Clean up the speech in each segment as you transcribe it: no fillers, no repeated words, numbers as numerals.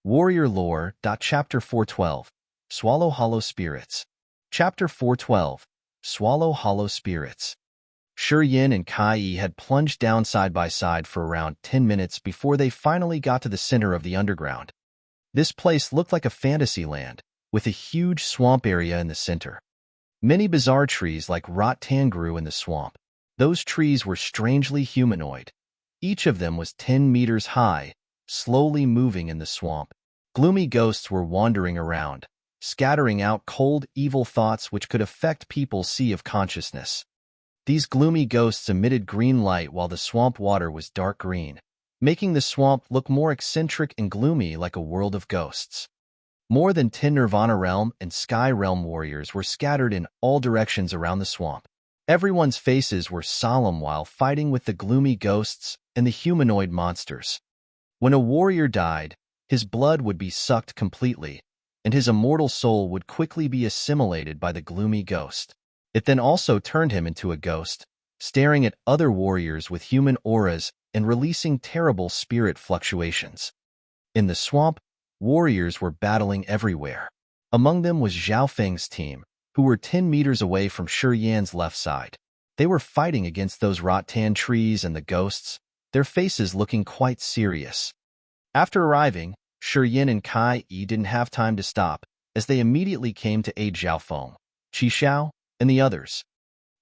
Warrior Lore. Chapter 412 Swallow Hollow Spirits. Chapter 412 Swallow Hollow Spirits. Shi Yin and Kai Yi had plunged down side by side for around 10 minutes before they finally got to the center of the underground. This place looked like a fantasy land, with a huge swamp area in the center. Many bizarre trees like rattan grew in the swamp. Those trees were strangely humanoid. Each of them was 10 meters high, slowly moving in the swamp. Gloomy ghosts were wandering around, scattering out cold, evil thoughts which could affect people's sea of consciousness. These gloomy ghosts emitted green light while the swamp water was dark green, making the swamp look more eccentric and gloomy like a world of ghosts. More than 10 Nirvana Realm and Sky Realm warriors were scattered in all directions around the swamp. Everyone's faces were solemn while fighting with the gloomy ghosts and the humanoid monsters. When a warrior died, his blood would be sucked completely, and his immortal soul would quickly be assimilated by the gloomy ghost. It then also turned him into a ghost, staring at other warriors with human auras and releasing terrible spirit fluctuations. In the swamp, warriors were battling everywhere. Among them was Zhao Feng's team, who were 10 meters away from Shi Yan's left side. They were fighting against those rattan trees and the ghosts, their faces looking quite serious. After arriving, Shi Yin and Kai Yi didn't have time to stop, as they immediately came to aid Zhao Feng, Qi Xiao, and the others.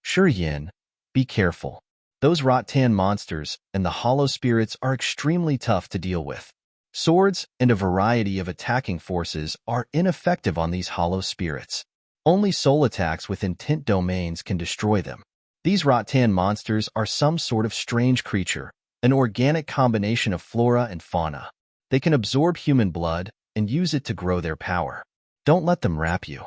Shi Yin, be careful. Those rattan monsters and the hollow spirits are extremely tough to deal with. Swords and a variety of attacking forces are ineffective on these hollow spirits. Only soul attacks with intent domains can destroy them. These rattan monsters are some sort of strange creature, an organic combination of flora and fauna. They can absorb human blood and use it to grow their power. Don't let them wrap you.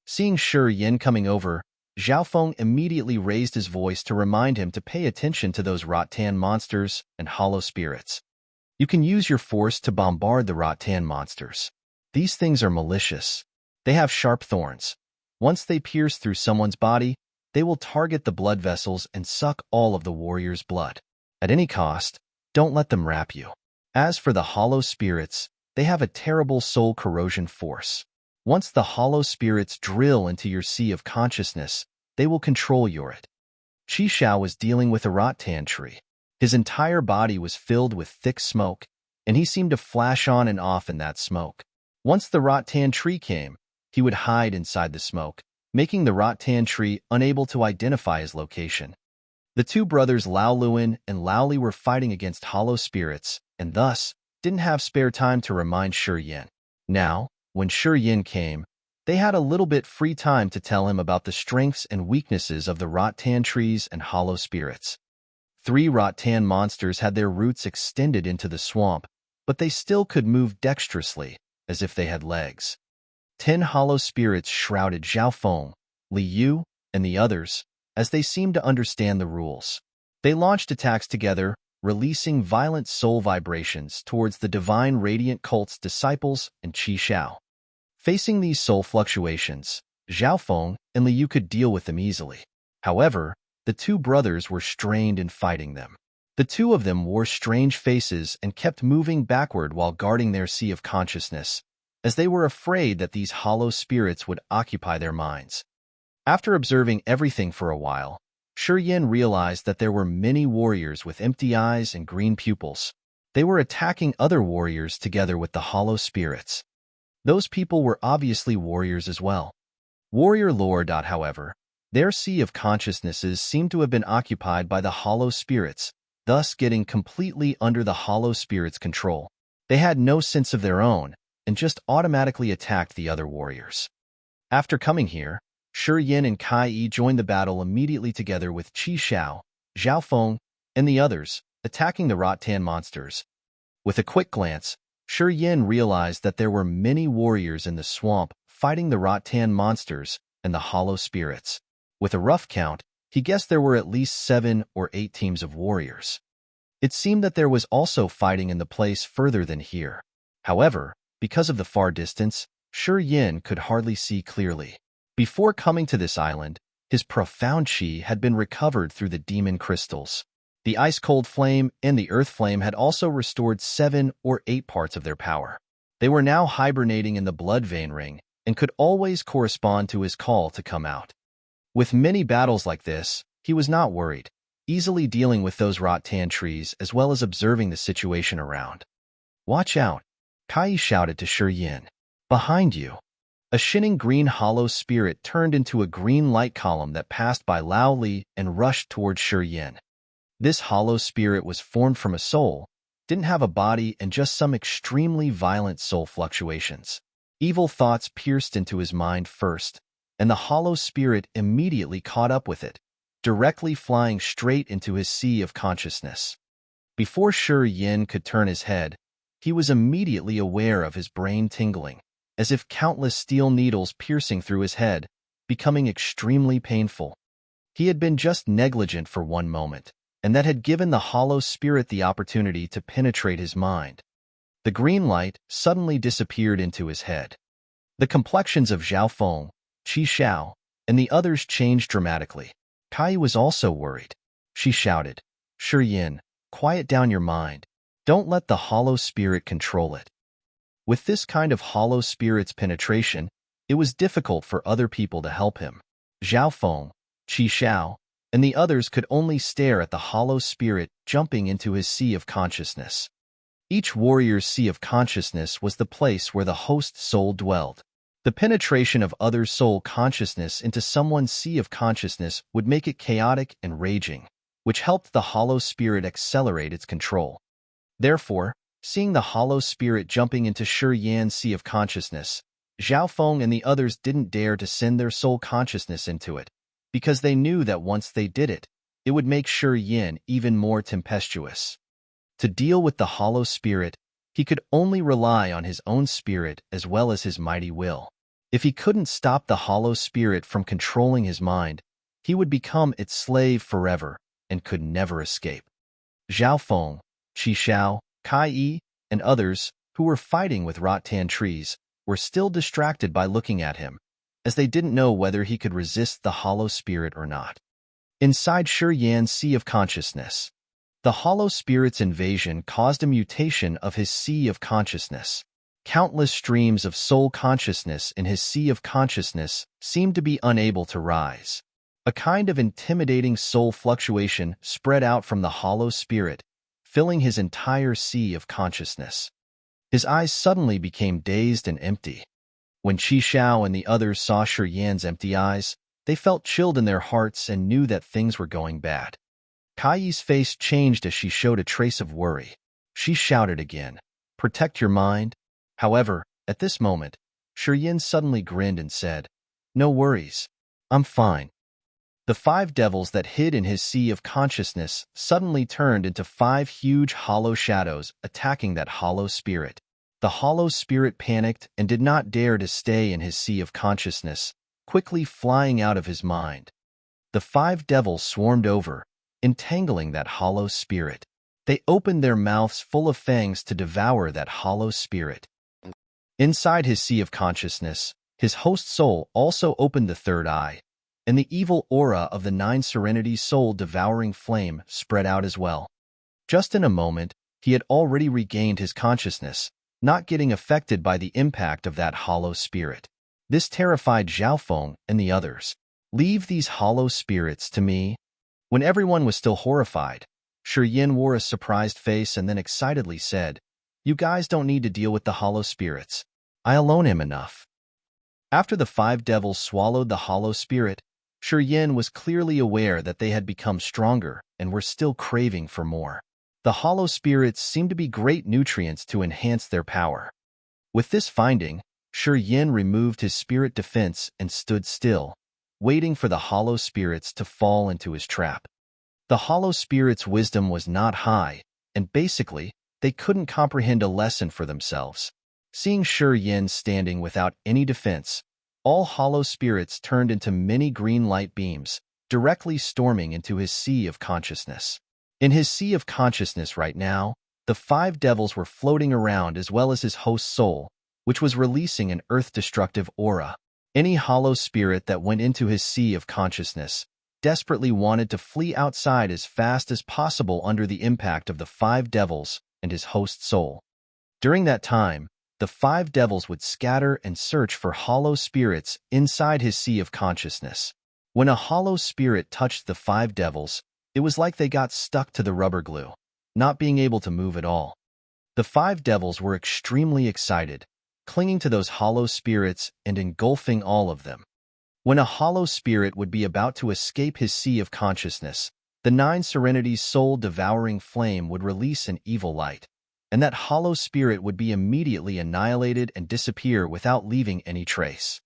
Seeing Shi Yin coming over, Zhao Feng immediately raised his voice to remind him to pay attention to those rattan monsters and hollow spirits. You can use your force to bombard the rattan monsters. These things are malicious. They have sharp thorns. Once they pierce through someone's body, they will target the blood vessels and suck all of the warrior's blood. At any cost, don't let them wrap you. As for the hollow spirits, they have a terrible soul corrosion force. Once the hollow spirits drill into your sea of consciousness, they will control your it. Qi Xiao was dealing with a rattan tree. His entire body was filled with thick smoke, and he seemed to flash on and off in that smoke. Once the rattan tree came, he would hide inside the smoke, making the rattan tree unable to identify his location. The two brothers Lao Luan and Lao Li were fighting against hollow spirits, and thus didn't have spare time to remind Shi Yin. Now, when Shi Yin came, they had a little bit free time to tell him about the strengths and weaknesses of the rattan trees and hollow spirits. 3 rattan monsters had their roots extended into the swamp, but they still could move dexterously, as if they had legs. 10 hollow spirits shrouded Zhao Feng, Li Yu, and the others, as they seemed to understand the rules. They launched attacks together, releasing violent soul vibrations towards the divine radiant cult's disciples and Qi Xiao. Facing these soul fluctuations, Zhao Feng and Li Yu could deal with them easily. However, the two brothers were strained in fighting them. The two of them wore strange faces and kept moving backward while guarding their sea of consciousness, as they were afraid that these hollow spirits would occupy their minds. After observing everything for a while, Shi Yin realized that there were many warriors with empty eyes and green pupils. They were attacking other warriors together with the hollow spirits. Those people were obviously warriors as well. Warrior Lore. However, their sea of consciousnesses seemed to have been occupied by the hollow spirits, thus getting completely under the hollow spirits' control. They had no sense of their own and just automatically attacked the other warriors. After coming here, Shi Yin and Kai Yi joined the battle immediately together with Qi Xiao, Zhao Feng, and the others, attacking the rattan monsters. With a quick glance, Shi Yin realized that there were many warriors in the swamp fighting the rattan monsters and the hollow spirits. With a rough count, he guessed there were at least 7 or 8 teams of warriors. It seemed that there was also fighting in the place further than here. However, because of the far distance, Shi Yin could hardly see clearly. Before coming to this island, his profound qi had been recovered through the demon crystals. The ice-cold flame and the earth flame had also restored 7 or 8 parts of their power. They were now hibernating in the blood vein ring and could always correspond to his call to come out. With many battles like this, he was not worried, easily dealing with those rattan trees as well as observing the situation around. "Watch out," Kai shouted to Shi Yin. "Behind you." A shinning green hollow spirit turned into a green light column that passed by Lao Li and rushed towards Shi Yin. This hollow spirit was formed from a soul, didn't have a body, and just some extremely violent soul fluctuations. Evil thoughts pierced into his mind first, and the hollow spirit immediately caught up with it, directly flying straight into his sea of consciousness. Before Shi Yin could turn his head, he was immediately aware of his brain tingling, as if countless steel needles piercing through his head, becoming extremely painful. He had been just negligent for one moment, and that had given the hollow spirit the opportunity to penetrate his mind. The green light suddenly disappeared into his head. The complexions of Zhao Feng, Qi Xiao, and the others changed dramatically. Kai was also worried. She shouted, "Shi Yin, quiet down your mind. Don't let the hollow spirit control it." With this kind of hollow spirit's penetration, it was difficult for other people to help him. Zhao Feng, Qi Xiao, and the others could only stare at the hollow spirit jumping into his sea of consciousness. Each warrior's sea of consciousness was the place where the host soul dwelled. The penetration of other soul consciousness into someone's sea of consciousness would make it chaotic and raging, which helped the hollow spirit accelerate its control. Therefore, seeing the hollow spirit jumping into Shi Yan's sea of consciousness, Zhao Feng and the others didn't dare to send their soul consciousness into it, because they knew that once they did it, it would make Shi Yin even more tempestuous. To deal with the hollow spirit, he could only rely on his own spirit as well as his mighty will. If he couldn't stop the hollow spirit from controlling his mind, he would become its slave forever and could never escape. Zhao Feng, Qi Xiao, Kai Yi, and others, who were fighting with rattan trees, were still distracted by looking at him, as they didn't know whether he could resist the hollow spirit or not. Inside Shi Yan's sea of consciousness, the hollow spirit's invasion caused a mutation of his sea of consciousness. Countless streams of soul consciousness in his sea of consciousness seemed to be unable to rise. A kind of intimidating soul fluctuation spread out from the hollow spirit, filling his entire sea of consciousness. His eyes suddenly became dazed and empty. When Qi Xiao and the others saw Shi Yan's empty eyes, they felt chilled in their hearts and knew that things were going bad. Kai Yi's face changed as she showed a trace of worry. She shouted again, "Protect your mind." However, at this moment, Shi Yin suddenly grinned and said, "No worries. I'm fine." The 5 devils that hid in his sea of consciousness suddenly turned into 5 huge hollow shadows attacking that hollow spirit. The hollow spirit panicked and did not dare to stay in his sea of consciousness, quickly flying out of his mind. The 5 devils swarmed over, entangling that hollow spirit. They opened their mouths full of fangs to devour that hollow spirit. Inside his sea of consciousness, his host soul also opened the 3rd eye, and the evil aura of the 9 serenity soul-devouring flame spread out as well. Just in a moment, he had already regained his consciousness, not getting affected by the impact of that hollow spirit. This terrified Zhao Feng and the others. "Leave these hollow spirits to me." When everyone was still horrified, Shi Yin wore a surprised face and then excitedly said, "You guys don't need to deal with the hollow spirits. I alone am enough." After the 5 devils swallowed the hollow spirit, Shi Yin was clearly aware that they had become stronger and were still craving for more. The hollow spirits seemed to be great nutrients to enhance their power. With this finding, Shi Yin removed his spirit defense and stood still, waiting for the hollow spirits to fall into his trap. The hollow spirits' wisdom was not high, and basically, they couldn't comprehend a lesson for themselves. Seeing Shi Yin standing without any defense, all hollow spirits turned into many green light beams, directly storming into his sea of consciousness. In his sea of consciousness right now, the 5 devils were floating around as well as his host soul, which was releasing an earth-destructive aura. Any hollow spirit that went into his sea of consciousness desperately wanted to flee outside as fast as possible under the impact of the 5 devils and his host soul. During that time, the 5 devils would scatter and search for hollow spirits inside his sea of consciousness. When a hollow spirit touched the 5 devils, it was like they got stuck to the rubber glue, not being able to move at all. The 5 devils were extremely excited, clinging to those hollow spirits and engulfing all of them. When a hollow spirit would be about to escape his sea of consciousness, the 9 serenity's soul-devouring flame would release an evil light, and that hollow spirit would be immediately annihilated and disappear without leaving any trace.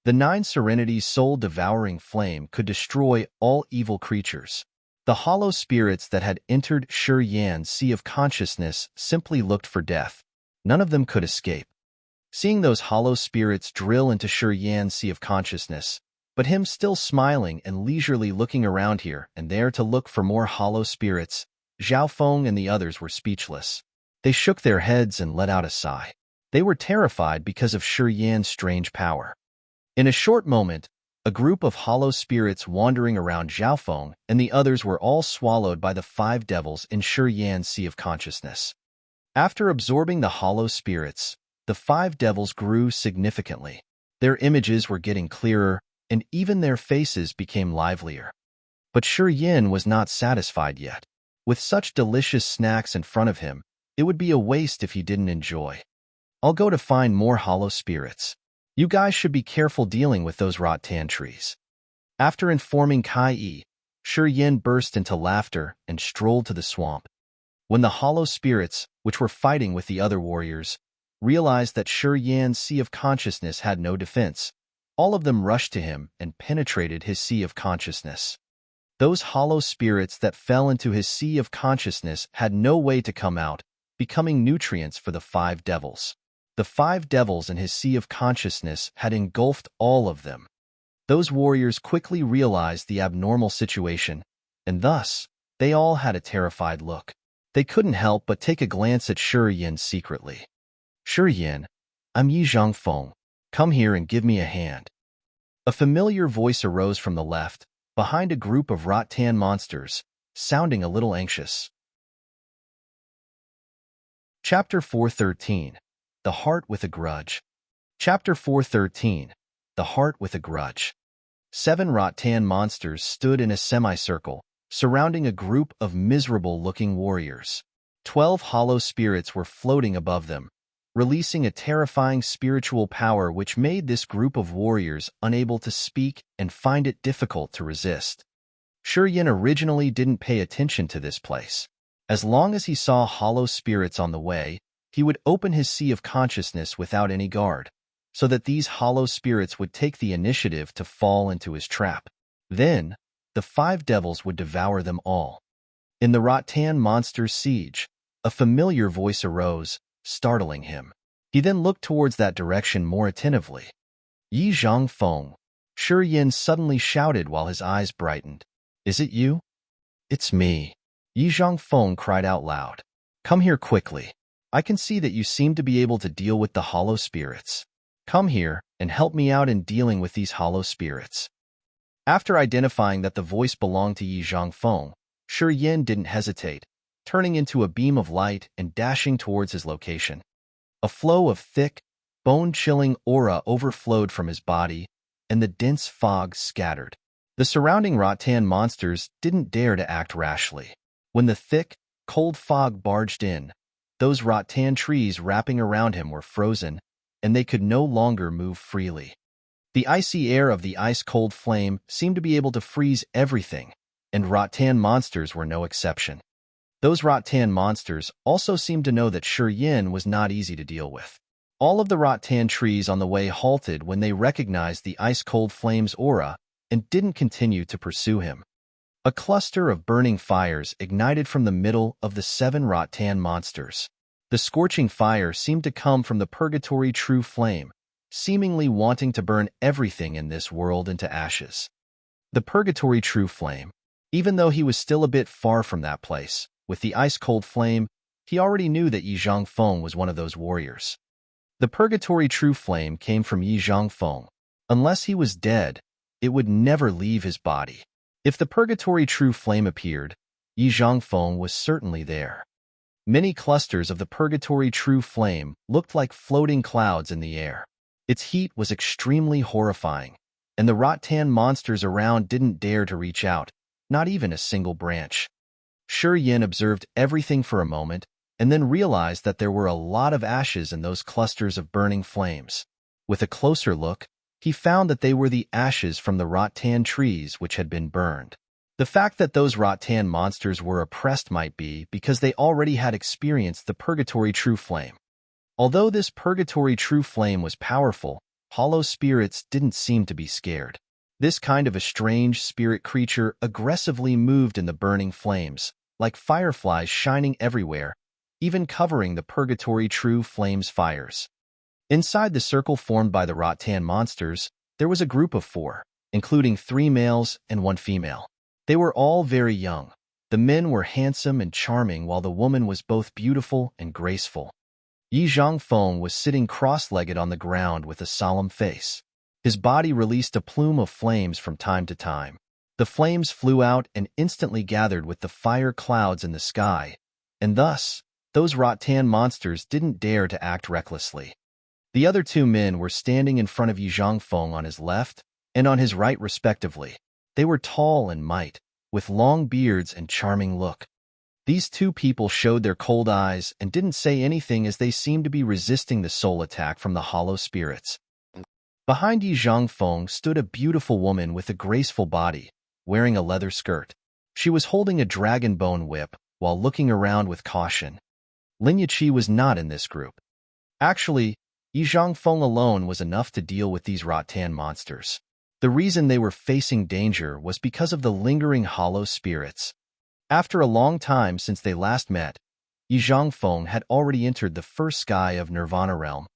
The 9 serenity's soul-devouring flame could destroy all evil creatures. The hollow spirits that had entered Shi Yan's sea of consciousness simply looked for death. None of them could escape. Seeing those hollow spirits drill into Shi Yan's sea of consciousness, but him still smiling and leisurely looking around here and there to look for more hollow spirits, Zhao Feng and the others were speechless. They shook their heads and let out a sigh. They were terrified because of Shi Yan's strange power. In a short moment, a group of hollow spirits wandering around Zhao Feng and the others were all swallowed by the 5 devils in Shi Yan's sea of consciousness. After absorbing the hollow spirits, the 5 devils grew significantly. Their images were getting clearer, and even their faces became livelier. But Shi Yan was not satisfied yet. With such delicious snacks in front of him, it would be a waste if he didn't enjoy. I'll go to find more hollow spirits. You guys should be careful dealing with those rattan trees. After informing Kai Yi, Shi Yan burst into laughter and strolled to the swamp. When the hollow spirits, which were fighting with the other warriors, realized that Shi Yan's sea of consciousness had no defense, all of them rushed to him and penetrated his sea of consciousness. Those hollow spirits that fell into his sea of consciousness had no way to come out, becoming nutrients for the 5 devils. The 5 devils in his sea of consciousness had engulfed all of them. Those warriors quickly realized the abnormal situation, and thus, they all had a terrified look. They couldn't help but take a glance at Shi Yan secretly. Shi Yan, I'm Yi Zhangfeng. Come here and give me a hand. A familiar voice arose from the left, behind a group of rattan monsters, sounding a little anxious. Chapter 413. The Heart with a Grudge. Chapter 413. The Heart with a Grudge. 7 rattan monsters stood in a semicircle, surrounding a group of miserable-looking warriors. 12 hollow spirits were floating above them, releasing a terrifying spiritual power which made this group of warriors unable to speak and find it difficult to resist. Shi Yan originally didn't pay attention to this place. As long as he saw hollow spirits on the way, he would open his sea of consciousness without any guard, so that these hollow spirits would take the initiative to fall into his trap. Then, the 5 devils would devour them all. In the rattan monster's siege, a familiar voice arose, startling him. He then looked towards that direction more attentively. Yi Zhangfeng. Shi Yan suddenly shouted while his eyes brightened. Is it you? It's me. Yi Zhangfeng cried out loud. Come here quickly. I can see that you seem to be able to deal with the hollow spirits. Come here and help me out in dealing with these hollow spirits. After identifying that the voice belonged to Yi Zhangfeng, Shi Yan didn't hesitate, turning into a beam of light and dashing towards his location. A flow of thick, bone-chilling aura overflowed from his body, and the dense fog scattered. The surrounding rattan monsters didn't dare to act rashly. When the thick, cold fog barged in, those rattan trees wrapping around him were frozen, and they could no longer move freely. The icy air of the ice-cold flame seemed to be able to freeze everything, and rattan monsters were no exception. Those rattan monsters also seemed to know that Shi Yan was not easy to deal with. All of the rattan trees on the way halted when they recognized the ice-cold flame's aura and didn't continue to pursue him. A cluster of burning fires ignited from the middle of the 7 rattan monsters. The scorching fire seemed to come from the purgatory true flame, seemingly wanting to burn everything in this world into ashes. The purgatory true flame. Even though he was still a bit far from that place, with the ice-cold flame, he already knew that Yi Zhangfeng was one of those warriors. The purgatory true flame came from Yi Zhangfeng. Unless he was dead, it would never leave his body. If the purgatory true flame appeared, Yi Zhangfeng was certainly there. Many clusters of the purgatory true flame looked like floating clouds in the air. Its heat was extremely horrifying, and the rattan monsters around didn't dare to reach out, not even a single branch. Yin observed everything for a moment, and then realized that there were a lot of ashes in those clusters of burning flames. With a closer look, he found that they were the ashes from the rattan trees which had been burned. The fact that those rattan monsters were oppressed might be because they already had experienced the purgatory true flame. Although this purgatory true flame was powerful, hollow spirits didn't seem to be scared. This kind of a strange spirit creature aggressively moved in the burning flames, like fireflies shining everywhere, even covering the purgatory true flame's fires. Inside the circle formed by the rattan monsters, there was a group of 4, including 3 males and 1 female. They were all very young. The men were handsome and charming while the woman was both beautiful and graceful. Yi Zhangfeng was sitting cross-legged on the ground with a solemn face. His body released a plume of flames from time to time. The flames flew out and instantly gathered with the fire clouds in the sky, and thus, those rattan monsters didn't dare to act recklessly. The other 2 men were standing in front of Yi Zhangfeng on his left and on his right respectively. They were tall and might, with long beards and charming look. These 2 people showed their cold eyes and didn't say anything as they seemed to be resisting the soul attack from the hollow spirits. Behind Yi Zhangfeng stood a beautiful woman with a graceful body, wearing a leather skirt. She was holding a dragon bone whip while looking around with caution. Lin Yiqi was not in this group. Actually, Yi Zhangfeng alone was enough to deal with these rattan monsters. The reason they were facing danger was because of the lingering hollow spirits. After a long time since they last met, Yi Zhangfeng had already entered the first sky of Nirvana realm.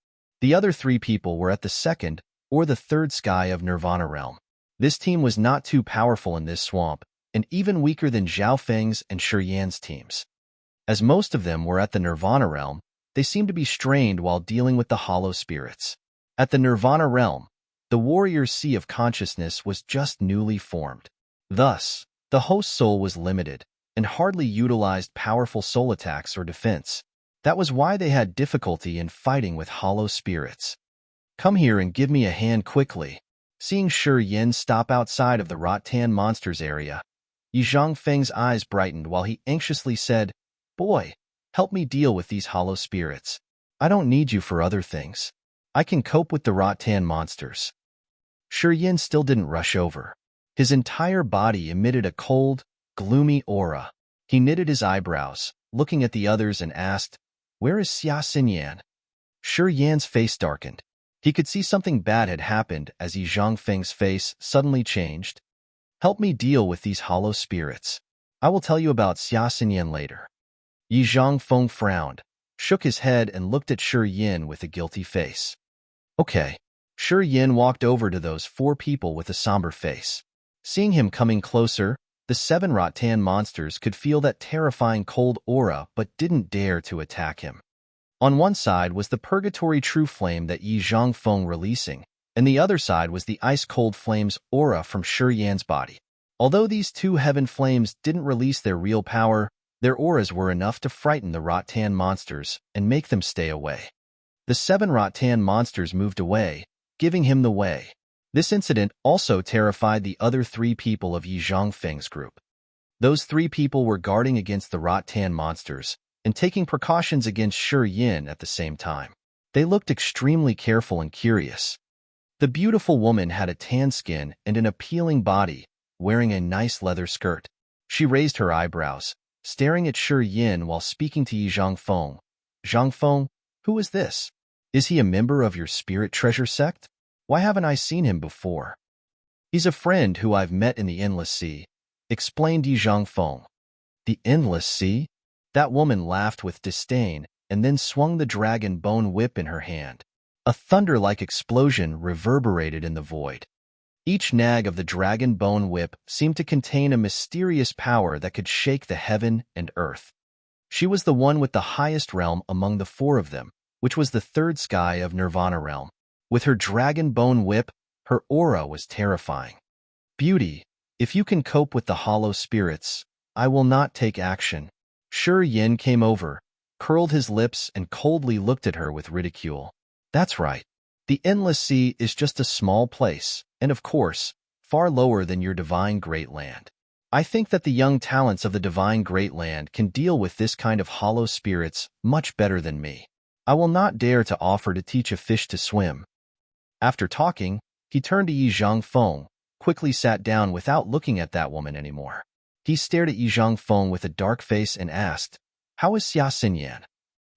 The other 3 people were at the second or the third sky of Nirvana realm. This team was not too powerful in this swamp, and even weaker than Zhao Feng's and Shi Yan's teams. As most of them were at the Nirvana realm, they seemed to be strained while dealing with the hollow spirits. At the Nirvana realm, the warrior's sea of consciousness was just newly formed. Thus, the host soul was limited, and hardly utilized powerful soul attacks or defense. That was why they had difficulty in fighting with hollow spirits. "Come here and give me a hand quickly." Seeing Shi Yan stop outside of the rattan monsters area, Yi Zhangfeng's eyes brightened while he anxiously said, "Boy, help me deal with these hollow spirits. I don't need you for other things. I can cope with the rattan monsters." Shi Yan still didn't rush over. His entire body emitted a cold, gloomy aura. He knitted his eyebrows, looking at the others and asked, "Where is Xia Xinyan?" Shi Yan's face darkened. He could see something bad had happened as Yi Zhangfeng's face suddenly changed. "Help me deal with these hollow spirits. I will tell you about Xia Xinyan later." Yi Zhangfeng frowned, shook his head and looked at Shi Yan with a guilty face. "Okay." Shi Yan walked over to those 4 people with a somber face. Seeing him coming closer, the 7 rattan monsters could feel that terrifying cold aura but didn't dare to attack him. On one side was the purgatory true flame that Yi Zhangfeng releasing, and the other side was the ice-cold flame's aura from Shi Yan's body. Although these 2 heaven flames didn't release their real power, their auras were enough to frighten the rattan monsters and make them stay away. The 7 rattan monsters moved away, giving him the way. This incident also terrified the other 3 people of Yi Zhangfeng's group. Those 3 people were guarding against the rattan monsters and taking precautions against Shi Yan at the same time. They looked extremely careful and curious. The beautiful woman had a tan skin and an appealing body, wearing a nice leather skirt. She raised her eyebrows, staring at Shi Yan while speaking to Yi Zhangfeng. "Zhangfeng, who is this? Is he a member of your spirit treasure sect? Why haven't I seen him before?" "He's a friend who I've met in the Endless Sea," explained Yi Zhangfeng. "The Endless Sea?" That woman laughed with disdain and then swung the dragon bone whip in her hand. A thunder-like explosion reverberated in the void. Each nag of the dragon bone whip seemed to contain a mysterious power that could shake the heaven and earth. She was the one with the highest realm among the 4 of them, which was the 3rd sky of Nirvana realm. With her dragon bone whip, her aura was terrifying. "Beauty, if you can cope with the hollow spirits, I will not take action." Shi Yan came over, curled his lips and coldly looked at her with ridicule. That's right. The endless sea is just a small place, and of course, far lower than your divine great land. I think that the young talents of the divine great land can deal with this kind of hollow spirits much better than me. I will not dare to offer to teach a fish to swim. After talking, he turned to Yi Zhangfeng, quickly sat down without looking at that woman anymore. He stared at Yi Zhangfeng with a dark face and asked, "How is Xia Xinyan?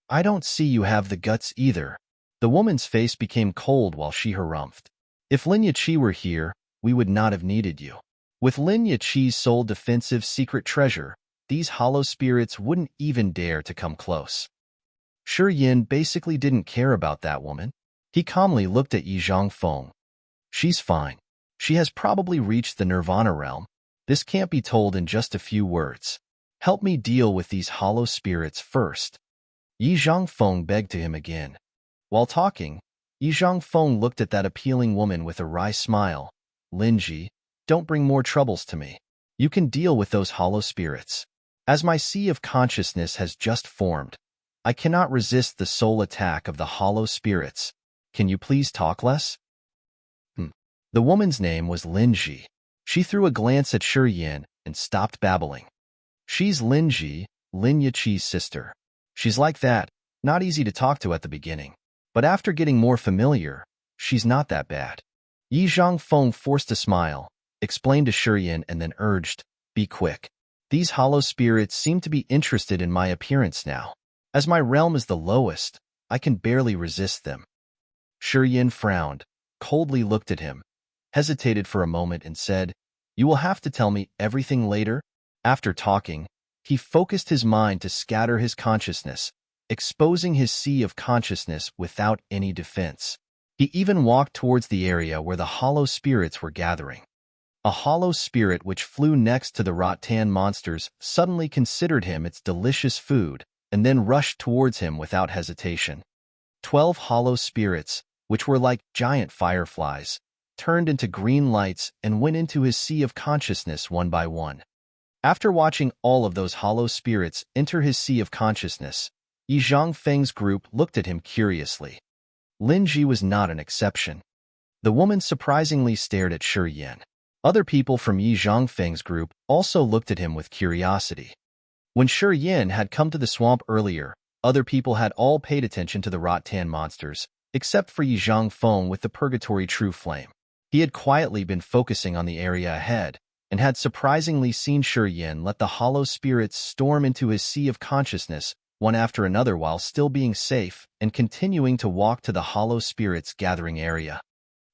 I don't see you have the guts either." The woman's face became cold while she harumphed. "If Lin Yachi were here, we would not have needed you. With Lin Yachi's sole defensive secret treasure, these hollow spirits wouldn't even dare to come close." Shi Yin basically didn't care about that woman. He calmly looked at Yi Zhangfeng. "She's fine. She has probably reached the nirvana realm. This can't be told in just a few words. Help me deal with these hollow spirits first." Yi Zhangfeng begged to him again. While talking, Yi Zhangfeng looked at that appealing woman with a wry smile. "Linji, don't bring more troubles to me. You can deal with those hollow spirits. As my sea of consciousness has just formed, I cannot resist the soul attack of the hollow spirits. Can you please talk less?" The woman's name was Linji. She threw a glance at Shi Yin and stopped babbling. "She's Linji, Lin Yachi's sister. She's like that, not easy to talk to at the beginning. But after getting more familiar, she's not that bad." Yi Zhangfeng forced a smile, explained to Shi Yin, and then urged, "Be quick. These hollow spirits seem to be interested in my appearance now. As my realm is the lowest, I can barely resist them." Shi Yin frowned, coldly looked at him, hesitated for a moment and said, "You will have to tell me everything later." After talking, he focused his mind to scatter his consciousness, exposing his sea of consciousness without any defense. He even walked towards the area where the hollow spirits were gathering. A hollow spirit which flew next to the rattan monsters suddenly considered him its delicious food and then rushed towards him without hesitation. 12 hollow spirits, which were like giant fireflies, turned into green lights and went into his sea of consciousness one by one. After watching all of those hollow spirits enter his sea of consciousness, Yi Zhangfeng's group looked at him curiously. Linji was not an exception. The woman surprisingly stared at Shi Yin. Other people from Yi Zhangfeng's group also looked at him with curiosity. When Shi Yin had come to the swamp earlier, other people had all paid attention to the rattan monsters, except for Yi Zhangfeng with the purgatory true flame. He had quietly been focusing on the area ahead, and had surprisingly seen Shi Yin let the hollow spirits storm into his sea of consciousness, one after another, while still being safe and continuing to walk to the hollow spirits gathering area.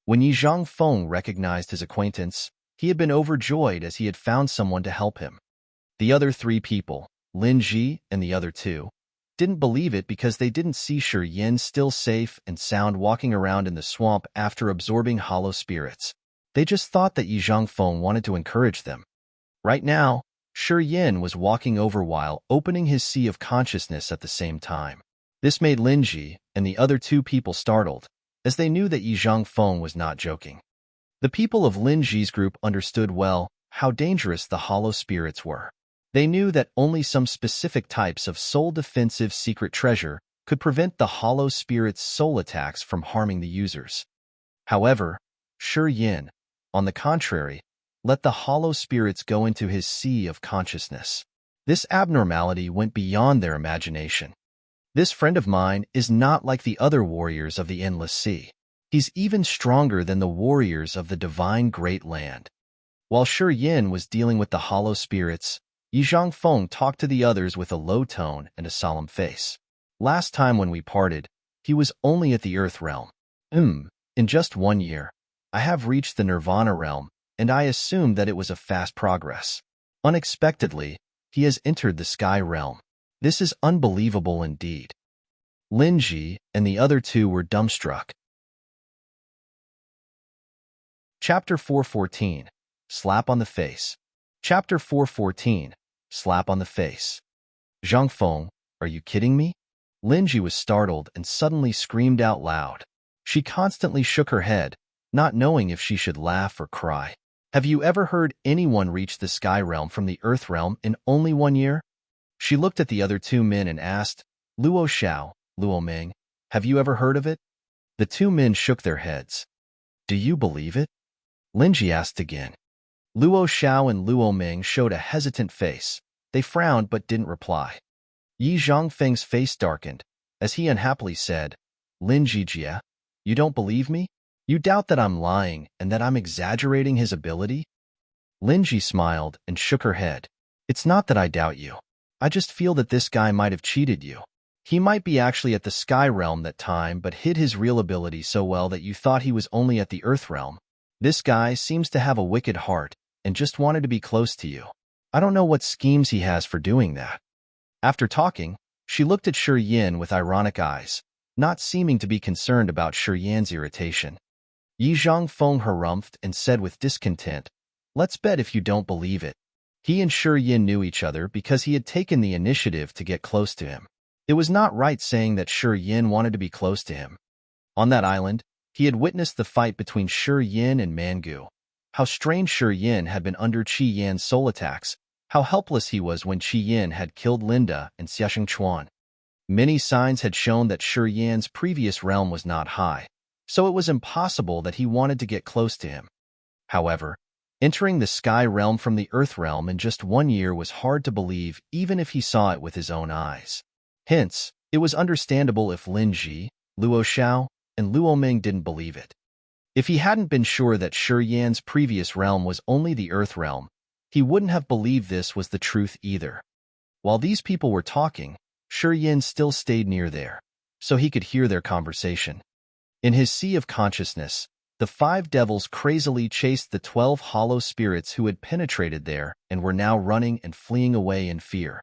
When Yi Zhangfeng recognized his acquaintance, he had been overjoyed as he had found someone to help him. The other 3 people, Lin Ji and the other 2, didn't believe it because they didn't see Shi Yin still safe and sound walking around in the swamp after absorbing hollow spirits. They just thought that Yi Zhangfeng wanted to encourage them. Right now, Shi Yin was walking over while opening his sea of consciousness at the same time. This made Lin Ji and the other 2 people startled, as they knew that Yi Zhangfeng was not joking. The people of Lin Ji's group understood well how dangerous the hollow spirits were. They knew that only some specific types of soul-defensive secret treasure could prevent the hollow spirit's soul attacks from harming the users. However, Shi Yin, on the contrary, let the hollow spirits go into his sea of consciousness. This abnormality went beyond their imagination. This friend of mine is not like the other warriors of the Endless Sea. He's even stronger than the warriors of the Divine Great Land. While Shi Yin was dealing with the hollow spirits, Yi Zhangfeng talked to the others with a low tone and a solemn face. "Last time when we parted, he was only at the Earth realm. In just 1 year, I have reached the Nirvana realm, and I assumed that it was a fast progress. Unexpectedly, he has entered the Sky realm. This is unbelievable indeed." Lin Ji and the other 2 were dumbstruck. Chapter 414. Slap on the Face. Chapter 414. Slap on the Face. "Zhangfeng, are you kidding me?" Linji was startled and suddenly screamed out loud. She constantly shook her head, not knowing if she should laugh or cry. "Have you ever heard anyone reach the Sky realm from the Earth realm in only 1 year?" She looked at the other 2 men and asked, Luo Xiao, Luo Ming, have you ever heard of it? The two men shook their heads. Do you believe it? Linji asked again. Luo Xiao and Luo Ming showed a hesitant face. They frowned but didn't reply. Yi Zhongfeng's face darkened, as he unhappily said, Linji Jia, you don't believe me? You doubt that I'm lying and that I'm exaggerating his ability? Linji smiled and shook her head. It's not that I doubt you. I just feel that this guy might have cheated you. He might be actually at the Sky Realm that time but hid his real ability so well that you thought he was only at the Earth Realm. This guy seems to have a wicked heart and just wanted to be close to you. I don't know what schemes he has for doing that. After talking, she looked at Shi Yin with ironic eyes, not seeming to be concerned about Shi Yan's irritation. Yi Zhongfeng harumphed and said with discontent, Let's bet if you don't believe it. He and Shi Yin knew each other because he had taken the initiative to get close to him. It was not right saying that Shi Yin wanted to be close to him. On that island, he had witnessed the fight between Shi Yin and Mangu. How strange Shi Yin had been under Qi Yan's soul attacks, how helpless he was when Qi Yin had killed Linda and Xiaxing Chuan. Many signs had shown that Shi Yan's previous realm was not high, so it was impossible that he wanted to get close to him. However, entering the Sky Realm from the Earth Realm in just 1 year was hard to believe even if he saw it with his own eyes. Hence, it was understandable if Lin Ji, Luo Xiao, and Luo Ming didn't believe it. If he hadn't been sure that Shi Yan's previous realm was only the Earth Realm, he wouldn't have believed this was the truth either. While these people were talking, Shi Yin still stayed near there, so he could hear their conversation. In his sea of consciousness, the 5 devils crazily chased the 12 hollow spirits who had penetrated there and were now running and fleeing away in fear.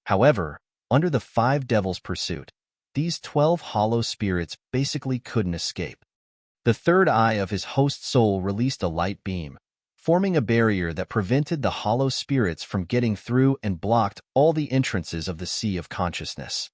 However, under the 5 devils' pursuit, these 12 hollow spirits basically couldn't escape. The third eye of his host soul released a light beam, forming a barrier that prevented the hollow spirits from getting through and blocked all the entrances of the sea of consciousness.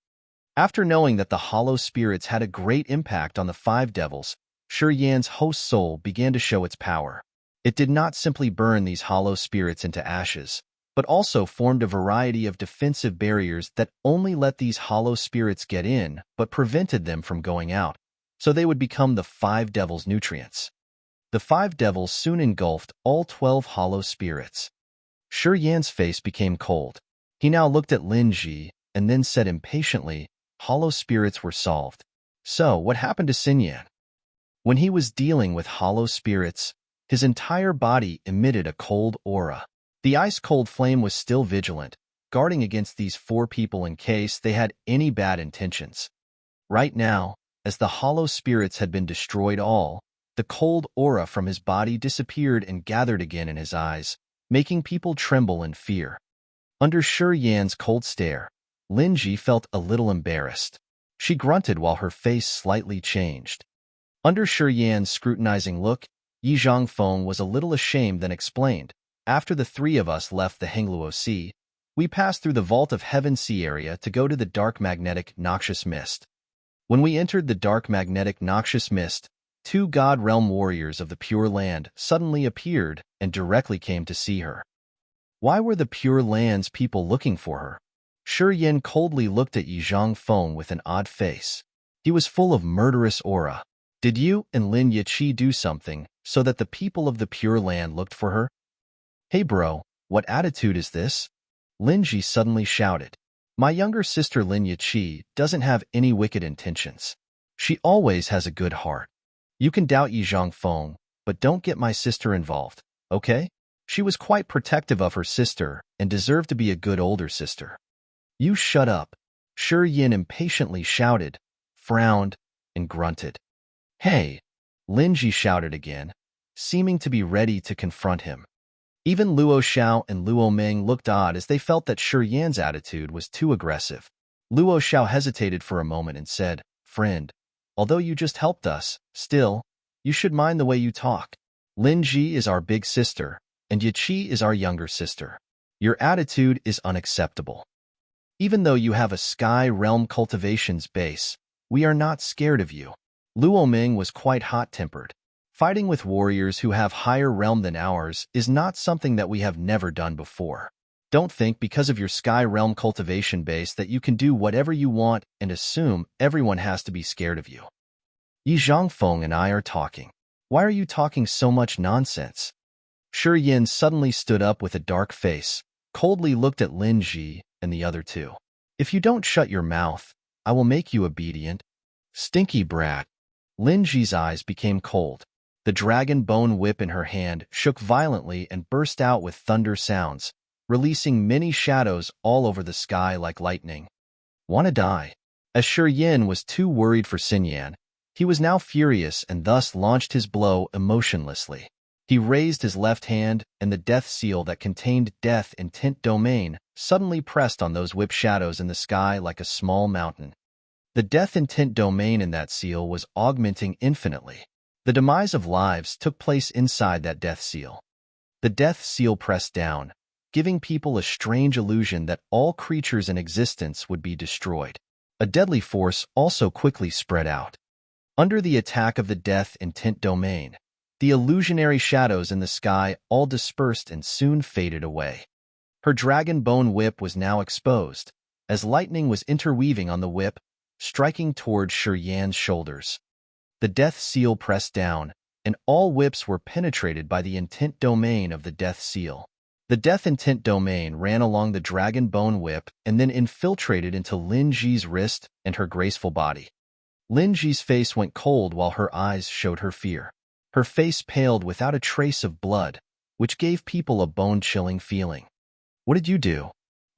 After knowing that the hollow spirits had a great impact on the 5 devils, Shi Yan's host soul began to show its power. It did not simply burn these hollow spirits into ashes, but also formed a variety of defensive barriers that only let these hollow spirits get in but prevented them from going out, so they would become the 5 devils' nutrients. The 5 devils soon engulfed all 12 hollow spirits. Shi Yan's face became cold. He now looked at Lin Ji and then said impatiently, hollow spirits were solved. So, what happened to Xin Yan? When he was dealing with hollow spirits, his entire body emitted a cold aura. The ice-cold flame was still vigilant, guarding against these 4 people in case they had any bad intentions. Right now, as the hollow spirits had been destroyed all, the cold aura from his body disappeared and gathered again in his eyes, making people tremble in fear. Under Shi Yan's cold stare, Lin Ji felt a little embarrassed. She grunted while her face slightly changed. Under Shi Yan's scrutinizing look, Yi Zhongfeng was a little ashamed then explained, After the 3 of us left the Hengluo Sea, we passed through the Vault of Heaven Sea area to go to the dark magnetic noxious mist. When we entered the dark magnetic noxious mist, 2 God Realm warriors of the Pure Land suddenly appeared and directly came to see her. Why were the Pure Land's people looking for her? Shi Yin coldly looked at Yi Zhongfeng with an odd face. He was full of murderous aura. Did you and Lin Yiqi do something so that the people of the Pure Land looked for her? Hey bro, what attitude is this? Lin Ji suddenly shouted. My younger sister Lin Yiqi doesn't have any wicked intentions. She always has a good heart. You can doubt Yi Zhongfeng, but don't get my sister involved, okay? She was quite protective of her sister and deserved to be a good older sister. You shut up, Shi Yin impatiently shouted, frowned, and grunted. Hey, Lin Ji shouted again, seeming to be ready to confront him. Even Luo Xiao and Luo Ming looked odd as they felt that Shi Yan's attitude was too aggressive. Luo Xiao hesitated for a moment and said, Friend, although you just helped us, still, you should mind the way you talk. Lin Ji is our big sister, and Yiqi is our younger sister. Your attitude is unacceptable. Even though you have a Sky Realm cultivations base, we are not scared of you. Luo Ming was quite hot-tempered. Fighting with warriors who have higher realm than ours is not something that we have never done before. Don't think because of your Sky Realm cultivation base that you can do whatever you want and assume everyone has to be scared of you. Yi Zhangfeng and I are talking. Why are you talking so much nonsense? Shi Yin suddenly stood up with a dark face, coldly looked at Lin Ji and the other two. If you don't shut your mouth, I will make you obedient. Stinky brat. Lin Ji's eyes became cold. The dragon bone whip in her hand shook violently and burst out with thunder sounds, releasing many shadows all over the sky like lightning. Wanna die? As Shi Yin was too worried for Xin Yan, he was now furious and thus launched his blow emotionlessly. He raised his left hand, and the death seal that contained death in Tint Domain suddenly pressed on those whip shadows in the sky like a small mountain. The death in Tint Domain in that seal was augmenting infinitely. The demise of lives took place inside that death seal. The death seal pressed down, giving people a strange illusion that all creatures in existence would be destroyed. A deadly force also quickly spread out. Under the attack of the death in Tint Domain, the illusionary shadows in the sky all dispersed and soon faded away. Her dragon bone whip was now exposed, as lightning was interweaving on the whip, striking toward Shi Yan's shoulders. The death seal pressed down, and all whips were penetrated by the intent domain of the death seal. The death intent domain ran along the dragon bone whip and then infiltrated into Lin Ji's wrist and her graceful body. Lin Ji's face went cold while her eyes showed her fear. Her face paled without a trace of blood, which gave people a bone-chilling feeling. What did you do?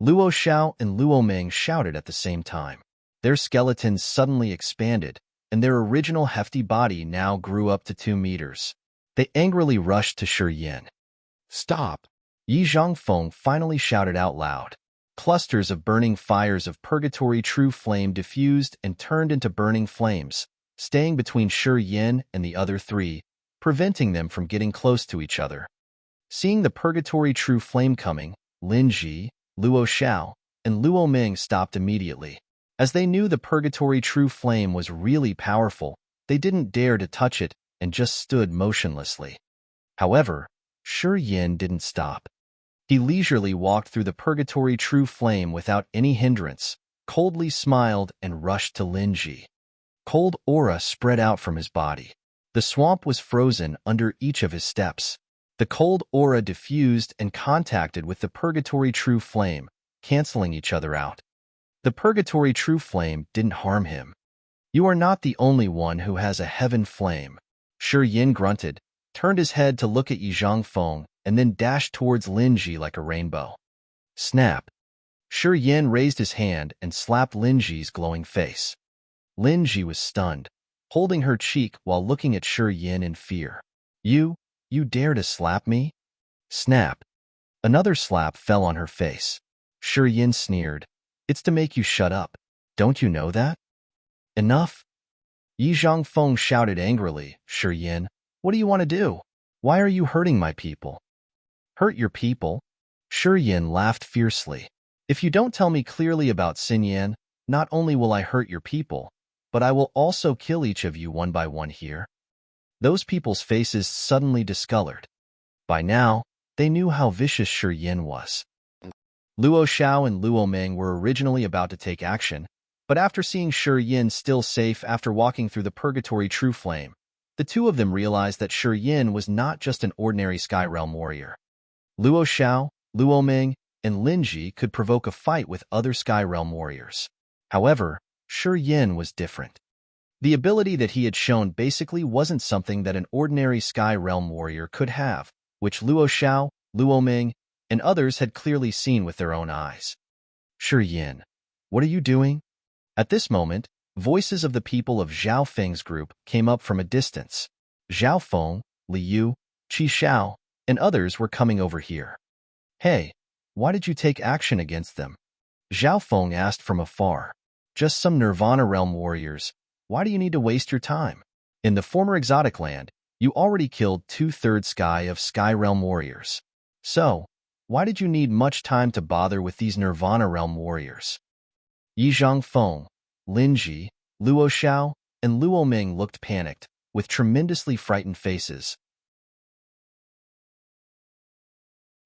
Luo Xiao and Luo Ming shouted at the same time. Their skeletons suddenly expanded, and their original hefty body now grew up to 2 meters. They angrily rushed to Shi Yin. Stop! Yi Zhangfeng finally shouted out loud. Clusters of burning fires of purgatory true flame diffused and turned into burning flames, staying between Shi Yin and the other three, preventing them from getting close to each other. Seeing the purgatory true flame coming, Lin Ji, Luo Xiao, and Luo Ming stopped immediately. As they knew the purgatory true flame was really powerful, they didn't dare to touch it and just stood motionlessly. However, Shi Yin didn't stop. He leisurely walked through the purgatory true flame without any hindrance, coldly smiled and rushed to Lin Ji. Cold aura spread out from his body. The swamp was frozen under each of his steps. The cold aura diffused and contacted with the purgatory true flame, canceling each other out. The purgatory true flame didn't harm him. You are not the only one who has a heaven flame. Shi Yin grunted, turned his head to look at Yi Zhangfeng, and then dashed towards Lin Ji like a rainbow. Snap! Shi Yin raised his hand and slapped Lin Ji's glowing face. Lin Ji was stunned, holding her cheek while looking at Shi Yin in fear. You dare to slap me? Snap! Another slap fell on her face. Shi Yin sneered. It's to make you shut up. Don't you know that? Enough! Yi Zhangfeng shouted angrily. Shi Yin, what do you want to do? Why are you hurting my people? Hurt your people? Shi Yin laughed fiercely. If you don't tell me clearly about Xin Yan, not only will I hurt your people, but I will also kill each of you one by one here. Those people's faces suddenly discolored. By now, they knew how vicious Shi Yin was. Luo Xiao and Luo Ming were originally about to take action, but after seeing Shi Yin still safe after walking through the purgatory true flame, the two of them realized that Shi Yin was not just an ordinary Sky Realm warrior. Luo Xiao, Luo Ming, and Lin Ji could provoke a fight with other Sky Realm warriors. However, Shi Yin was different. The ability that he had shown basically wasn't something that an ordinary Sky Realm warrior could have, which Luo Xiao, Luo Ming, and others had clearly seen with their own eyes. Shi Yin, what are you doing? At this moment, voices of the people of Zhao Feng's group came up from a distance. Zhao Feng, Li Yu, Qi Xiao, and others were coming over here. Hey, why did you take action against them? Zhao Feng asked from afar. Just some Nirvana Realm warriors. Why do you need to waste your time? In the former exotic land, you already killed 2/3 sky of Sky Realm warriors. So, why did you need much time to bother with these Nirvana Realm warriors? Yi Zhangfeng, Lin Ji, Luo Xiao, and Luo Ming looked panicked, with tremendously frightened faces.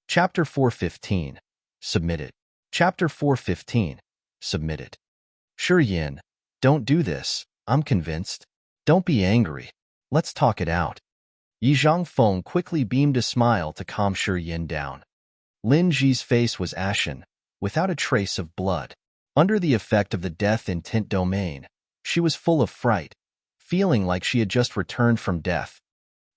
Chapter 415. Submitted. Chapter 4:15. Submitted. Sure, Yin. Don't do this. I'm convinced. Don't be angry. Let's talk it out. Yi Zhangfeng quickly beamed a smile to calm Shi Yin down. Lin Ji's face was ashen, without a trace of blood. Under the effect of the death intent domain, she was full of fright, feeling like she had just returned from death.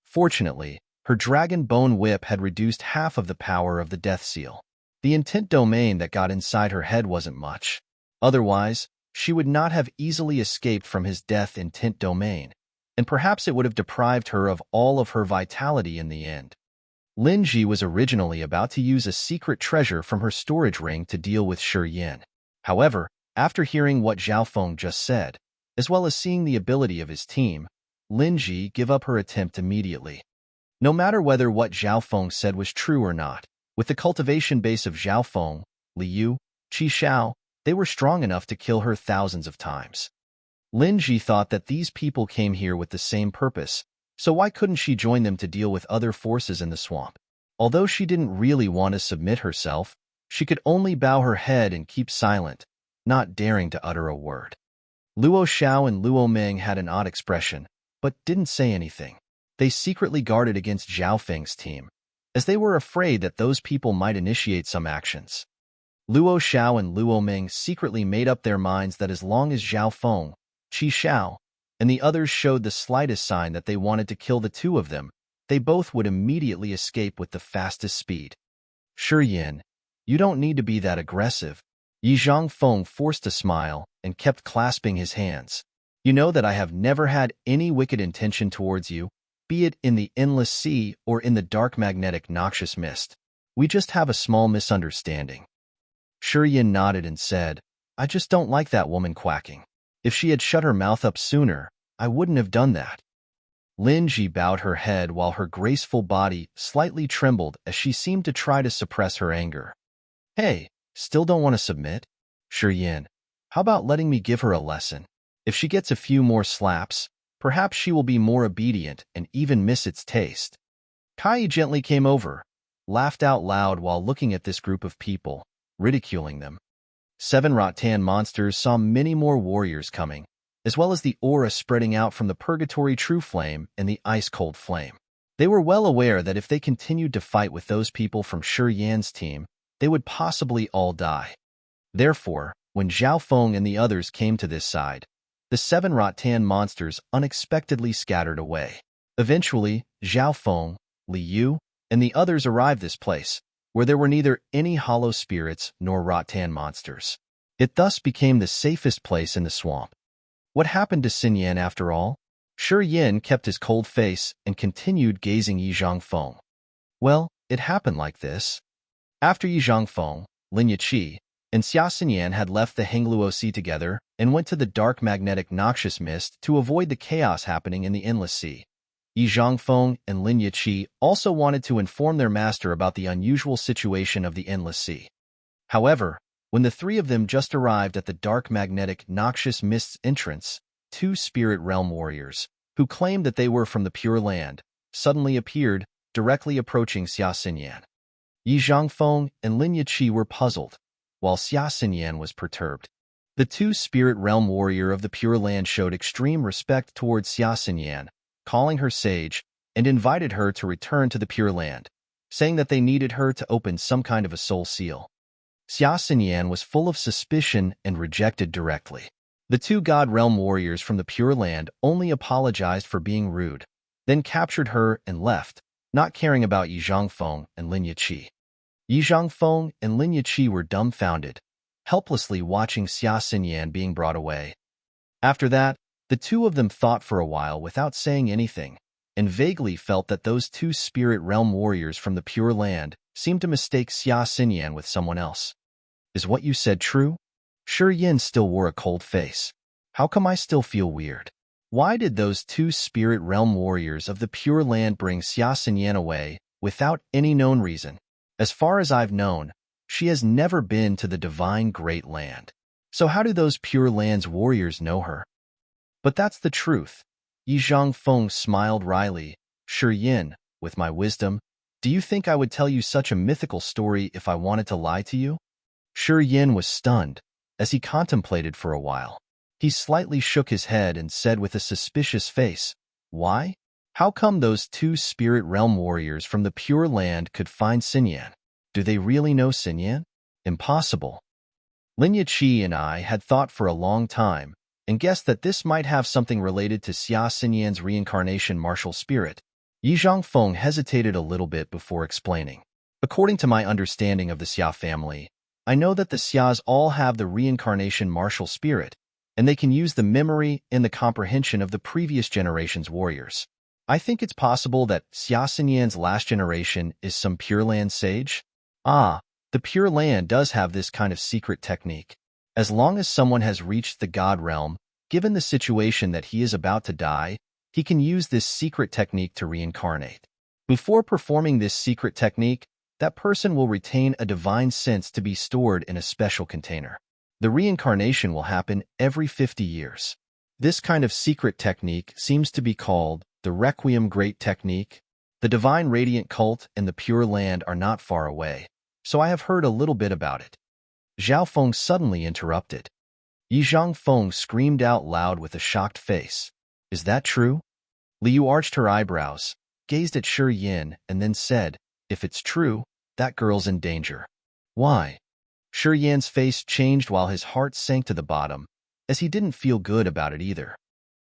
Fortunately, her dragon bone whip had reduced half of the power of the death seal. The intent domain that got inside her head wasn't much. Otherwise, she would not have easily escaped from his death intent domain, and perhaps it would have deprived her of all of her vitality in the end. Lin Ji was originally about to use a secret treasure from her storage ring to deal with Shi Yin. However, after hearing what Zhao Feng just said, as well as seeing the ability of his team, Lin Ji gave up her attempt immediately. No matter whether what Zhao Feng said was true or not, with the cultivation base of Zhao Feng, Liu, Qi Xiao, they were strong enough to kill her thousands of times. Lin Ji thought that these people came here with the same purpose, so why couldn't she join them to deal with other forces in the swamp? Although she didn't really want to submit herself, she could only bow her head and keep silent, not daring to utter a word. Luo Xiao and Luo Meng had an odd expression, but didn't say anything. They secretly guarded against Zhao Feng's team, as they were afraid that those people might initiate some actions. Luo Xiao and Luo Meng secretly made up their minds that as long as Zhao Feng, Qi Xiao, and the others showed the slightest sign that they wanted to kill the two of them, they both would immediately escape with the fastest speed. Shi Yin, you don't need to be that aggressive. Yi Zhangfeng forced a smile and kept clasping his hands. You know that I have never had any wicked intention towards you, be it in the endless sea or in the dark magnetic noxious mist. We just have a small misunderstanding. Shi Yin nodded and said, I just don't like that woman quacking. If she had shut her mouth up sooner, I wouldn't have done that. Lin Ji bowed her head while her graceful body slightly trembled as she seemed to try to suppress her anger. Hey, still don't want to submit? Shi Yin, how about letting me give her a lesson? If she gets a few more slaps, perhaps she will be more obedient and even miss its taste. Kai gently came over, laughed out loud while looking at this group of people, ridiculing them. 7 Rattan monsters saw many more warriors coming, as well as the aura spreading out from the Purgatory True Flame and the Ice-Cold Flame. They were well aware that if they continued to fight with those people from Shi Yan's team, they would possibly all die. Therefore, when Zhao Feng and the others came to this side, the 7 Rattan monsters unexpectedly scattered away. Eventually, Zhao Feng, Liu, and the others arrived this place, where there were neither any hollow spirits nor Rattan monsters. It thus became the safest place in the swamp. What happened to Xin Yan after all? Shi Yin kept his cold face and continued gazing Yi Zhangfeng. Well, it happened like this. After Yi Zhangfeng, Lin Yiqi, and Xia Xinyan had left the Hengluo Sea together and went to the dark magnetic noxious mist to avoid the chaos happening in the Endless Sea. Yi Zhangfeng and Lin Yiqi also wanted to inform their master about the unusual situation of the Endless Sea. However, when the three of them just arrived at the dark magnetic noxious mist's entrance, 2 spirit realm warriors, who claimed that they were from the Pure Land, suddenly appeared, directly approaching Xia Xinyan. Yi Zhangfeng and Lin Yiqi were puzzled, while Xia Xinyan was perturbed. The 2 spirit realm warrior of the Pure Land showed extreme respect towards Xia Xinyan, calling her sage, and invited her to return to the Pure Land, saying that they needed her to open some kind of a soul seal. Xia Xinyan was full of suspicion and rejected directly. The 2 God Realm warriors from the Pure Land only apologized for being rude, then captured her and left, not caring about Yi Zhangfeng and Lin Yiqi. Yi Zhangfeng and Lin Yiqi were dumbfounded, helplessly watching Xia Xinyan being brought away. After that, the 2 of them thought for a while without saying anything, and vaguely felt that those 2 spirit realm warriors from the Pure Land seemed to mistake Xia Xinyan with someone else. Is what you said true? Shi Yin still wore a cold face. How come I still feel weird? Why did those 2 spirit realm warriors of the Pure Land bring Xia Xinyan away without any known reason? As far as I've known, she has never been to the divine Great Land. So how do those Pure Land's warriors know her? But that's the truth. Yi Zhangfeng smiled wryly. Shi Yin, with my wisdom, Do you think I would tell you such a mythical story if I wanted to lie to you? Shi Yin was stunned, as he contemplated for a while. He slightly shook his head and said with a suspicious face, "Why? How come those two spirit realm warriors from the Pure Land could find Xinyan? Do they really know Xinyan? Impossible." Lin Yiqi and I had thought for a long time and guessed that this might have something related to Xia Xinyan's reincarnation martial spirit. Yi Zhangfeng hesitated a little bit before explaining. According to my understanding of the Xia family, I know that the Xias all have the reincarnation martial spirit, and they can use the memory and the comprehension of the previous generation's warriors. I think it's possible that Xia Xinyan's last generation is some Pure Land sage. The Pure Land does have this kind of secret technique. As long as someone has reached the God realm, given the situation that he is about to die, he can use this secret technique to reincarnate. Before performing this secret technique, that person will retain a divine sense to be stored in a special container. The reincarnation will happen every 50 years. This kind of secret technique seems to be called the Requiem Great Technique. The Divine Radiant Cult and the Pure Land are not far away, so I have heard a little bit about it. Zhao Feng suddenly interrupted. Yi Zhangfeng screamed out loud with a shocked face. "Is that true?" Liu arched her eyebrows, gazed at Shi Yin, and then said, "If it's true, that girl's in danger." "Why?" Shi Yin's face changed while his heart sank to the bottom, as he didn't feel good about it either.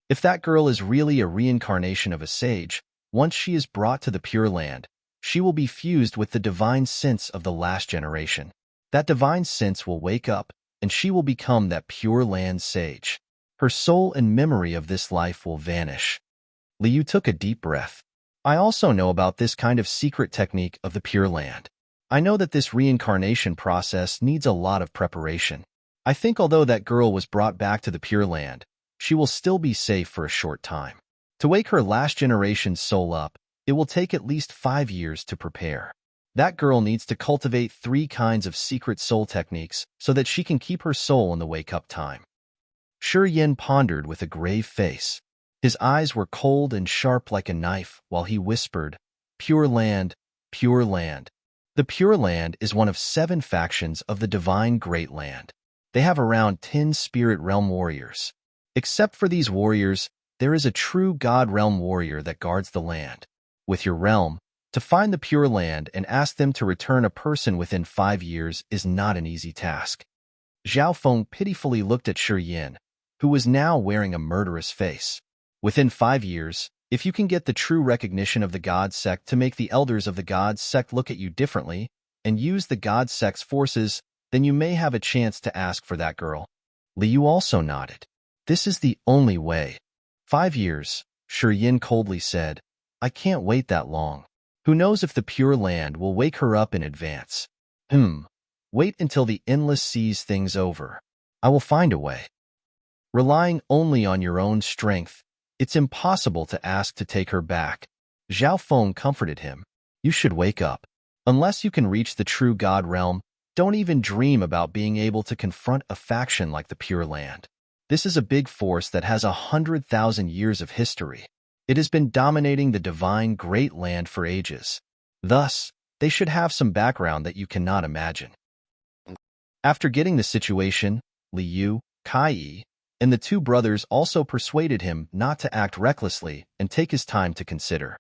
If that girl is really a reincarnation of a sage, once she is brought to the Pure Land, she will be fused with the divine sense of the last generation. That divine sense will wake up, and she will become that Pure Land sage. Her soul and memory of this life will vanish. Liu took a deep breath. I also know about this kind of secret technique of the Pure Land. I know that this reincarnation process needs a lot of preparation. I think although that girl was brought back to the Pure Land, she will still be safe for a short time. To wake her last generation's soul up, it will take at least 5 years to prepare. That girl needs to cultivate 3 kinds of secret soul techniques so that she can keep her soul in the wake-up time. Shi Yin pondered with a grave face. His eyes were cold and sharp like a knife while he whispered, "Pure Land, Pure Land." The Pure Land is one of 7 factions of the Divine Great Land. They have around 10 spirit realm warriors. Except for these warriors, there is a true God realm warrior that guards the land. With your realm, to find the Pure Land and ask them to return a person within 5 years is not an easy task. Zhao Feng pitifully looked at Shi Yin, who was now wearing a murderous face. Within 5 years, if you can get the true recognition of the God sect to make the elders of the God sect look at you differently and use the God sect's forces, then you may have a chance to ask for that girl. Liu also nodded. This is the only way. 5 years, Shi Yin coldly said. I can't wait that long. Who knows if the Pure Land will wake her up in advance? Wait until the endless sees things over. I will find a way. Relying only on your own strength, it's impossible to ask to take her back. Zhao Feng comforted him. You should wake up. Unless you can reach the true God realm, don't even dream about being able to confront a faction like the Pure Land. This is a big force that has 100,000 years of history. It has been dominating the Divine Great Land for ages. Thus, they should have some background that you cannot imagine. After getting the situation, Liu, Kai, and the 2 brothers also persuaded him not to act recklessly and take his time to consider.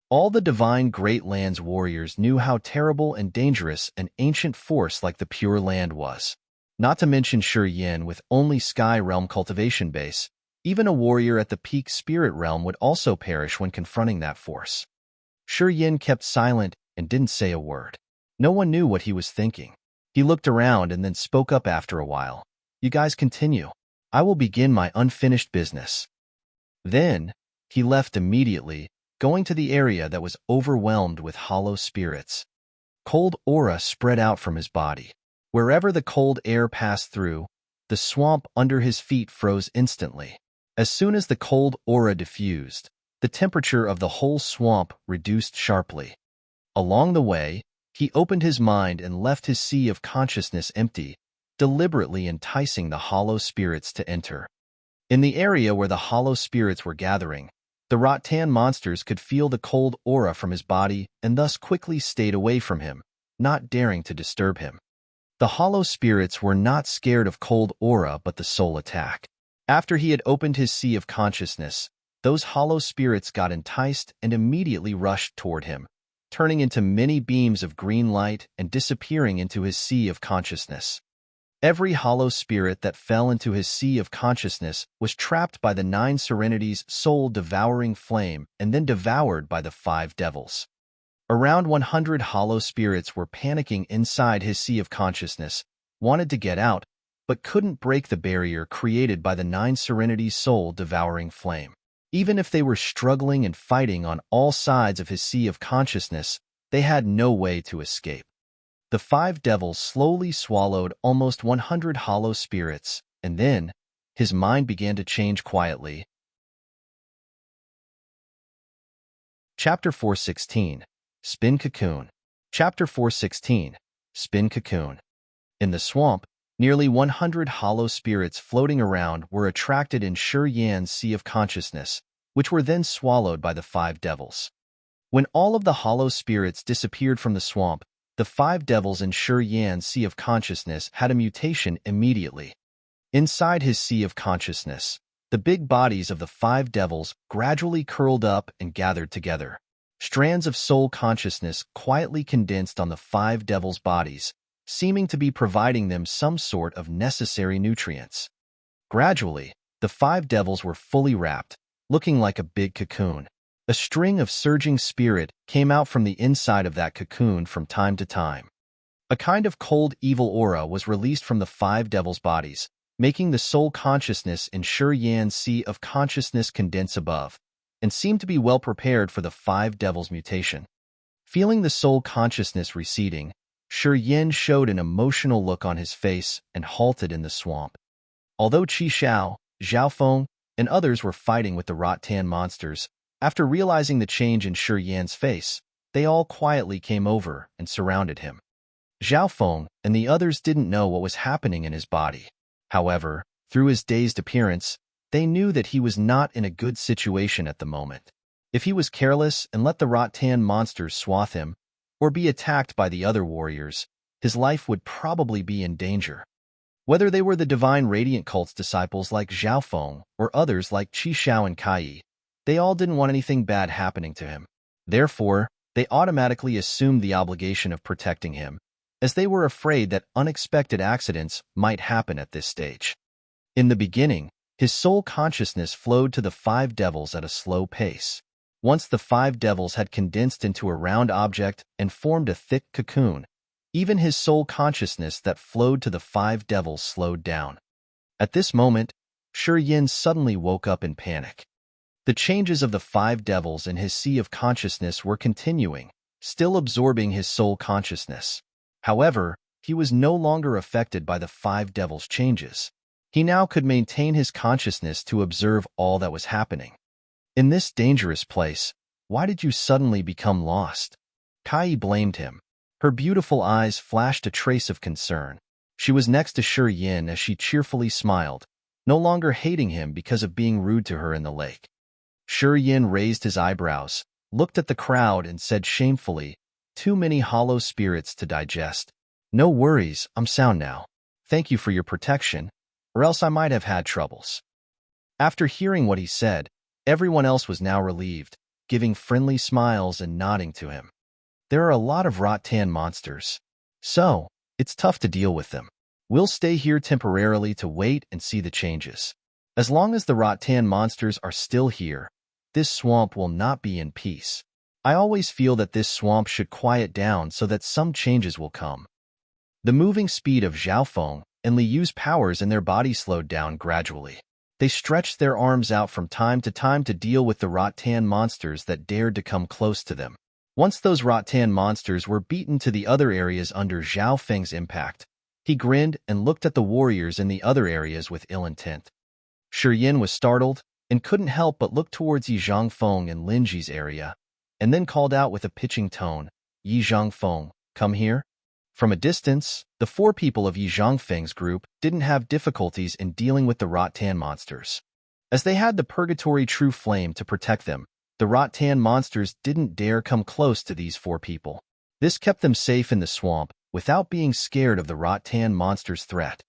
All the Divine Great Land's warriors knew how terrible and dangerous an ancient force like the Pure Land was. Not to mention Shi Yin with only Sky Realm cultivation base, even a warrior at the peak Spirit Realm would also perish when confronting that force. Shi Yin kept silent and didn't say a word. No one knew what he was thinking. He looked around and then spoke up after a while. You guys continue. I will begin my unfinished business. Then, he left immediately, going to the area that was overwhelmed with hollow spirits. Cold aura spread out from his body. Wherever the cold air passed through, the swamp under his feet froze instantly. As soon as the cold aura diffused, the temperature of the whole swamp reduced sharply. Along the way, he opened his mind and left his sea of consciousness empty, deliberately enticing the hollow spirits to enter. In the area where the hollow spirits were gathering, The rattan monsters could feel the cold aura from his body and thus quickly stayed away from him, not daring to disturb him. The hollow spirits were not scared of cold aura but the soul attack. After he had opened his sea of consciousness, those hollow spirits got enticed and immediately rushed toward him, turning into many beams of green light and disappearing into his sea of consciousness. Every hollow spirit that fell into his sea of consciousness was trapped by the 9 Serenity's soul-devouring flame and then devoured by the 5 devils. Around 100 hollow spirits were panicking inside his sea of consciousness, wanted to get out, but couldn't break the barrier created by the 9 Serenity's soul-devouring flame. Even if they were struggling and fighting on all sides of his sea of consciousness, they had no way to escape. The 5 devils slowly swallowed almost 100 hollow spirits, and then his mind began to change quietly. Chapter 416. Spin Cocoon. Chapter 416. Spin Cocoon. In the swamp, nearly 100 hollow spirits floating around were attracted in Shi Yan's sea of consciousness, which were then swallowed by the 5 devils. When all of the hollow spirits disappeared from the swamp, the 5 devils in Shi Yan's sea of consciousness had a mutation immediately. Inside his sea of consciousness, the big bodies of the 5 devils gradually curled up and gathered together. Strands of soul consciousness quietly condensed on the 5 devils' bodies, seeming to be providing them some sort of necessary nutrients. Gradually, the 5 devils were fully wrapped, looking like a big cocoon. A string of surging spirit came out from the inside of that cocoon from time to time. A kind of cold evil aura was released from the 5 devils' bodies, making the soul consciousness in Shi Yan's sea of consciousness condense above, and seemed to be well prepared for the 5 devils' mutation. Feeling the soul consciousness receding, Shi Yan showed an emotional look on his face and halted in the swamp. Although Qi Xiao, Zhao Feng, and others were fighting with the rattan monsters, after realizing the change in Shi Yan's face, they all quietly came over and surrounded him. Zhao Feng and the others didn't know what was happening in his body. However, through his dazed appearance, they knew that he was not in a good situation at the moment. If he was careless and let the rattan monsters swath him, or be attacked by the other warriors, his life would probably be in danger. Whether they were the Divine Radiant Cult's disciples like Zhao Feng or others like Qi Xiao and Kai, they all didn't want anything bad happening to him. Therefore, they automatically assumed the obligation of protecting him, as they were afraid that unexpected accidents might happen at this stage. In the beginning, his soul consciousness flowed to the 5 devils at a slow pace. Once the 5 devils had condensed into a round object and formed a thick cocoon, even his soul consciousness that flowed to the 5 devils slowed down. At this moment, Shi Yan suddenly woke up in panic. The changes of the 5 devils in his sea of consciousness were continuing, still absorbing his soul consciousness. However, he was no longer affected by the 5 devils' changes. He now could maintain his consciousness to observe all that was happening. In this dangerous place, why did you suddenly become lost? Kai blamed him. Her beautiful eyes flashed a trace of concern. She was next to Shi Yan as she cheerfully smiled, no longer hating him because of being rude to her in the lake. Shi Yan raised his eyebrows, looked at the crowd and said shamefully, "Too many hollow spirits to digest. No worries, I'm sound now. Thank you for your protection, or else I might have had troubles." After hearing what he said, everyone else was now relieved, giving friendly smiles and nodding to him. There are a lot of rattan monsters, so it's tough to deal with them. We'll stay here temporarily to wait and see the changes. As long as the rattan monsters are still here, this swamp will not be in peace. I always feel that this swamp should quiet down so that some changes will come. The moving speed of Zhao Feng and Li Yu's powers in their body slowed down gradually. They stretched their arms out from time to deal with the rattan monsters that dared to come close to them. Once those rattan monsters were beaten to the other areas under Zhao Feng's impact, he grinned and looked at the warriors in the other areas with ill intent. Shi Yan was startled and couldn't help but look towards Yi Zhangfeng and Lin Ji's area, and then called out with a pitching tone, "Yi Zhangfeng, come here." From a distance, the 4 people of Yi Zhangfeng's group didn't have difficulties in dealing with the rattan monsters. As they had the purgatory true flame to protect them, the rattan monsters didn't dare come close to these 4 people. This kept them safe in the swamp without being scared of the rattan monster's threat.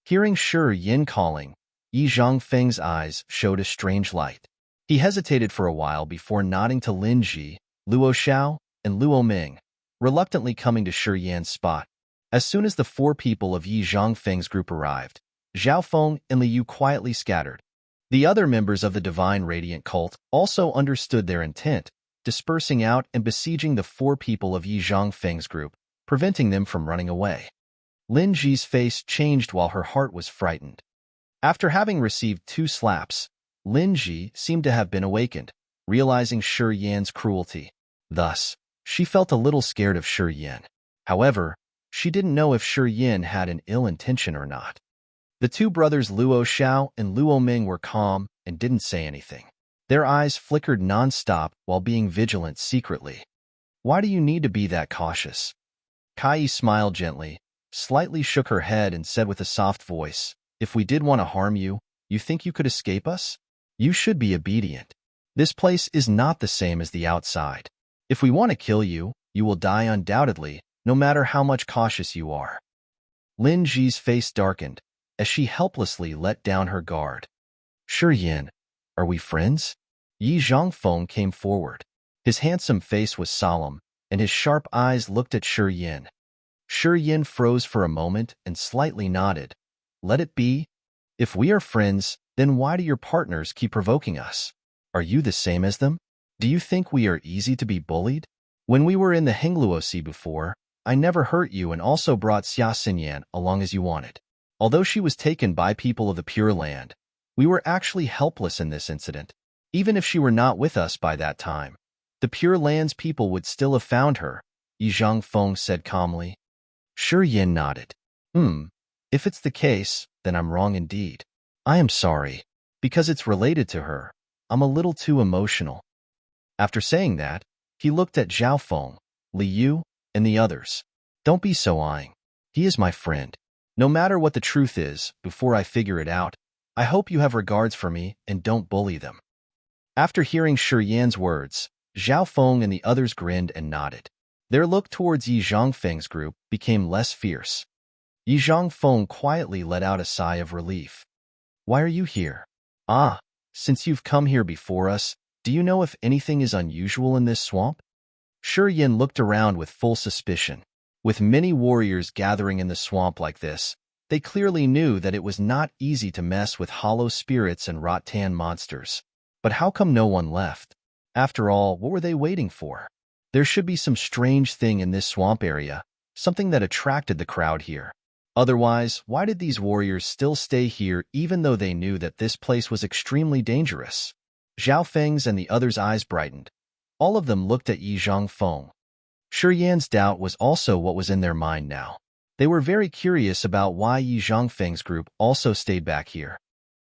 Hearing Shi Yin calling, Yi Zhongfeng's eyes showed a strange light. He hesitated for a while before nodding to Lin Ji, Luo Xiao, and Luo Ming, reluctantly coming to Shi Yan's spot. As soon as the 4 people of Yi Zhongfeng's group arrived, Zhao Feng and Li Yu quietly scattered. The other members of the Divine Radiant cult also understood their intent, dispersing out and besieging the 4 people of Yi Zhongfeng's group, preventing them from running away. Lin Ji's face changed while her heart was frightened. After having received 2 slaps, Lin Ji seemed to have been awakened, realizing Shi Yan's cruelty. Thus, she felt a little scared of Shi Yan. However, she didn't know if Shi Yan had an ill intention or not. The 2 brothers Luo Xiao and Luo Ming were calm and didn't say anything. Their eyes flickered non-stop while being vigilant secretly. Why do you need to be that cautious? Kai smiled gently, slightly shook her head and said with a soft voice, if we did want to harm you, you think you could escape us? You should be obedient. This place is not the same as the outside. If we want to kill you, you will die undoubtedly, no matter how much cautious you are. Lin Ji's face darkened as she helplessly let down her guard. Shi Yan, are we friends? Yi Zhongfeng came forward. His handsome face was solemn, and his sharp eyes looked at Shi Yan. Shi Yan froze for a moment and slightly nodded. Let it be. If we are friends, then why do your partners keep provoking us? Are you the same as them? Do you think we are easy to be bullied? When we were in the Hengluosi before, I never hurt you and also brought Xia Xinyan along as you wanted. Although she was taken by people of the Pure Land, we were actually helpless in this incident. Even if she were not with us by that time, the Pure Land's people would still have found her, Yi Zhongfeng said calmly. Shi Yan nodded. If it's the case, then I'm wrong indeed. I am sorry. Because it's related to her, I'm a little too emotional. After saying that, he looked at Zhao Feng, Li Yu, and the others. Don't be so eyeing. He is my friend. No matter what the truth is, before I figure it out, I hope you have regards for me and don't bully them. After hearing Shi Yan's words, Zhao Feng and the others grinned and nodded. Their look towards Yi Zhongfeng's group became less fierce. Yi Zhongfeng quietly let out a sigh of relief. Why are you here? Since you've come here before us, do you know if anything is unusual in this swamp? Shi Yan looked around with full suspicion. With many warriors gathering in the swamp like this, they clearly knew that it was not easy to mess with hollow spirits and rattan monsters. But how come no one left? After all, what were they waiting for? There should be some strange thing in this swamp area, something that attracted the crowd here. Otherwise, why did these warriors still stay here even though they knew that this place was extremely dangerous? Zhao Feng's and the others' eyes brightened. All of them looked at Yi Zhongfeng. Shi Yan's doubt was also what was in their mind now. They were very curious about why Yi Zhongfeng's group also stayed back here.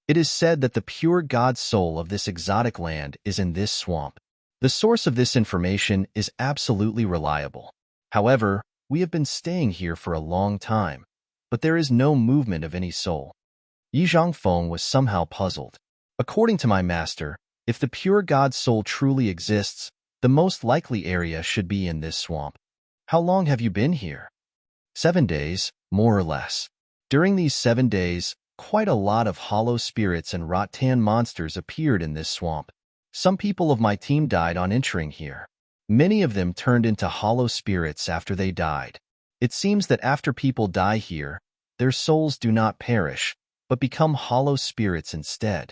It is said that the pure god soul of this exotic land is in this swamp. The source of this information is absolutely reliable. However, we have been staying here for a long time, but there is no movement of any soul. Yi Zhongfeng was somehow puzzled. According to my master, if the pure god soul truly exists, the most likely area should be in this swamp. How long have you been here? 7 days, more or less. During these 7 days, quite a lot of hollow spirits and rattan monsters appeared in this swamp. Some people of my team died on entering here. Many of them turned into hollow spirits after they died. It seems that after people die here, their souls do not perish, but become hollow spirits instead.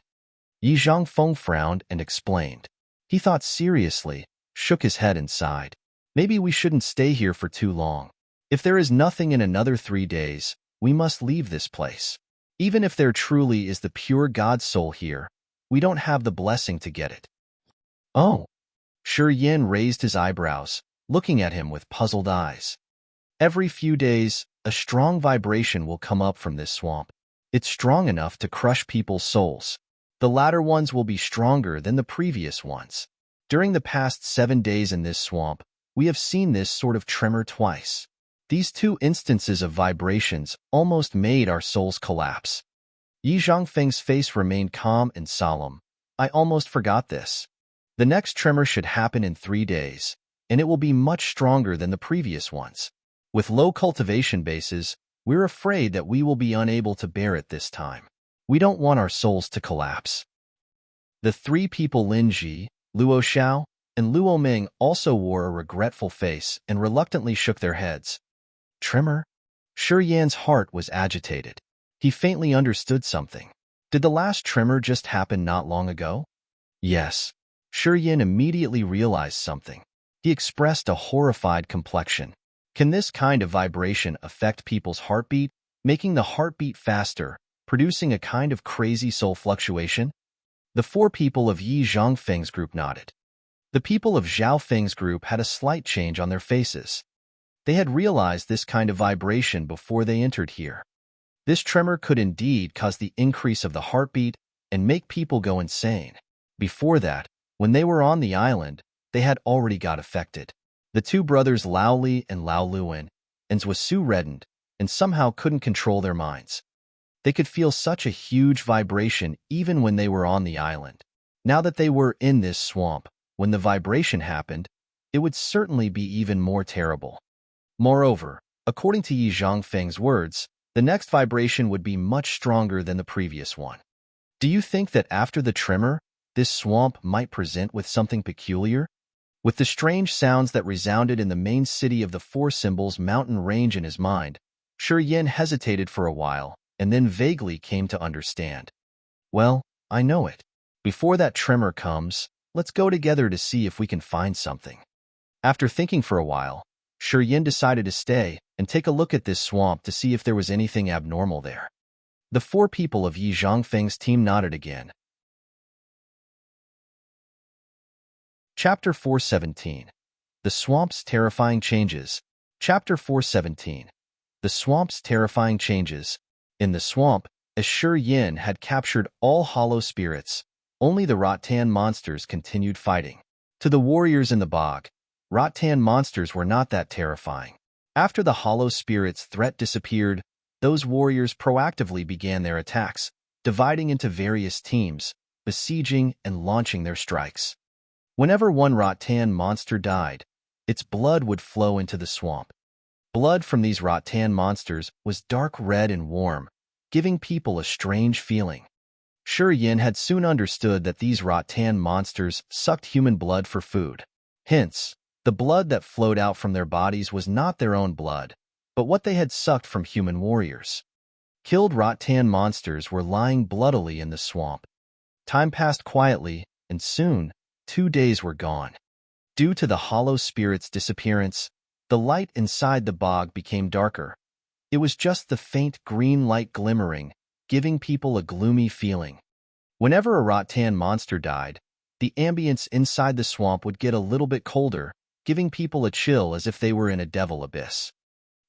Yi Zhongfeng frowned and explained. He thought seriously, shook his head and sighed. Maybe we shouldn't stay here for too long. If there is nothing in another 3 days, we must leave this place. Even if there truly is the pure god soul here, we don't have the blessing to get it. Oh. Shi Yan raised his eyebrows, looking at him with puzzled eyes. Every few days, a strong vibration will come up from this swamp. It's strong enough to crush people's souls. The latter ones will be stronger than the previous ones. During the past 7 days in this swamp, we have seen this sort of tremor twice. These 2 instances of vibrations almost made our souls collapse. Yi Zhongfeng's face remained calm and solemn. I almost forgot this. The next tremor should happen in 3 days, and it will be much stronger than the previous ones. With low cultivation bases, we're afraid that we will be unable to bear it this time. We don't want our souls to collapse. The 3 people Lin Ji, Luo Xiao, and Luo Ming also wore a regretful face and reluctantly shook their heads. Tremor? Shi Yan's heart was agitated. He faintly understood something. Did the last tremor just happen not long ago? Yes. Shi Yan immediately realized something. He expressed a horrified complexion. Can this kind of vibration affect people's heartbeat, making the heartbeat faster, producing a kind of crazy soul fluctuation? The 4 people of Yi Zhongfeng's group nodded. The people of Zhao Feng's group had a slight change on their faces. They had realized this kind of vibration before they entered here. This tremor could indeed cause the increase of the heartbeat and make people go insane. Before that, when they were on the island, they had already got affected. The 2 brothers Lao Li and Lao Luan, and Zhuasu reddened and somehow couldn't control their minds. They could feel such a huge vibration even when they were on the island. Now that they were in this swamp, when the vibration happened, it would certainly be even more terrible. Moreover, according to Yi Zhongfeng's words, the next vibration would be much stronger than the previous one. Do you think that after the tremor, this swamp might present with something peculiar? With the strange sounds that resounded in the main city of the 4 symbols mountain range in his mind, Shi Yan hesitated for a while, and then vaguely came to understand. Well, I know it. Before that tremor comes, let's go together to see if we can find something. After thinking for a while, Shi Yan decided to stay and take a look at this swamp to see if there was anything abnormal there. The 4 people of Yi Zhongfeng's team nodded again. Chapter 417. The Swamp's Terrifying Changes. Chapter 417. The Swamp's Terrifying Changes. In the swamp, as Shi Yan had captured all hollow spirits, only the rattan monsters continued fighting. To the warriors in the bog, rattan monsters were not that terrifying. After the hollow spirits' threat disappeared, those warriors proactively began their attacks, dividing into various teams, besieging and launching their strikes. Whenever one rattan monster died, its blood would flow into the swamp. Blood from these rattan monsters was dark red and warm, giving people a strange feeling. Shi Yan had soon understood that these rattan monsters sucked human blood for food. Hence, the blood that flowed out from their bodies was not their own blood, but what they had sucked from human warriors. Killed rattan monsters were lying bloodily in the swamp. Time passed quietly, and soon, 2 days were gone. Due to the hollow spirit's disappearance, the light inside the bog became darker. It was just the faint green light glimmering, giving people a gloomy feeling. Whenever a rattan monster died, the ambience inside the swamp would get a little bit colder, giving people a chill as if they were in a devil abyss.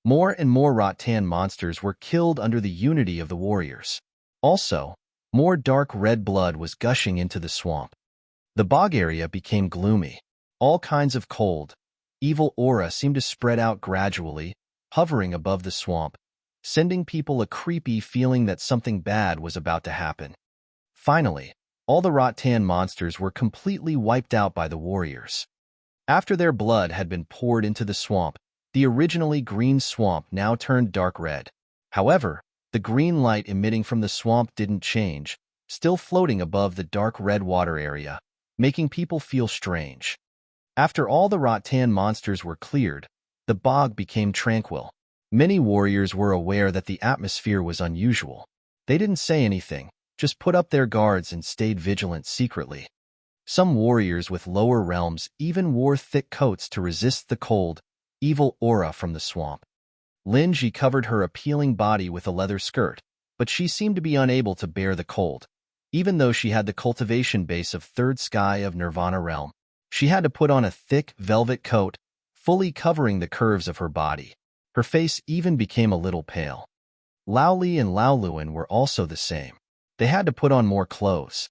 More and more rattan monsters were killed under the unity of the warriors. Also, more dark red blood was gushing into the swamp. The bog area became gloomy. All kinds of cold, evil aura seemed to spread out gradually, hovering above the swamp, sending people a creepy feeling that something bad was about to happen. Finally, all the rattan monsters were completely wiped out by the warriors. After their blood had been poured into the swamp, the originally green swamp now turned dark red. However, the green light emitting from the swamp didn't change, still floating above the dark red water area, making people feel strange. After all the rattan monsters were cleared, the bog became tranquil. Many warriors were aware that the atmosphere was unusual. They didn't say anything, just put up their guards and stayed vigilant secretly. Some warriors with lower realms even wore thick coats to resist the cold, evil aura from the swamp. Lin Ji covered her appealing body with a leather skirt, but she seemed to be unable to bear the cold. Even though she had the cultivation base of third sky of Nirvana realm, she had to put on a thick velvet coat, fully covering the curves of her body. Her face even became a little pale. Lao Li and Lao Luan were also the same. They had to put on more clothes.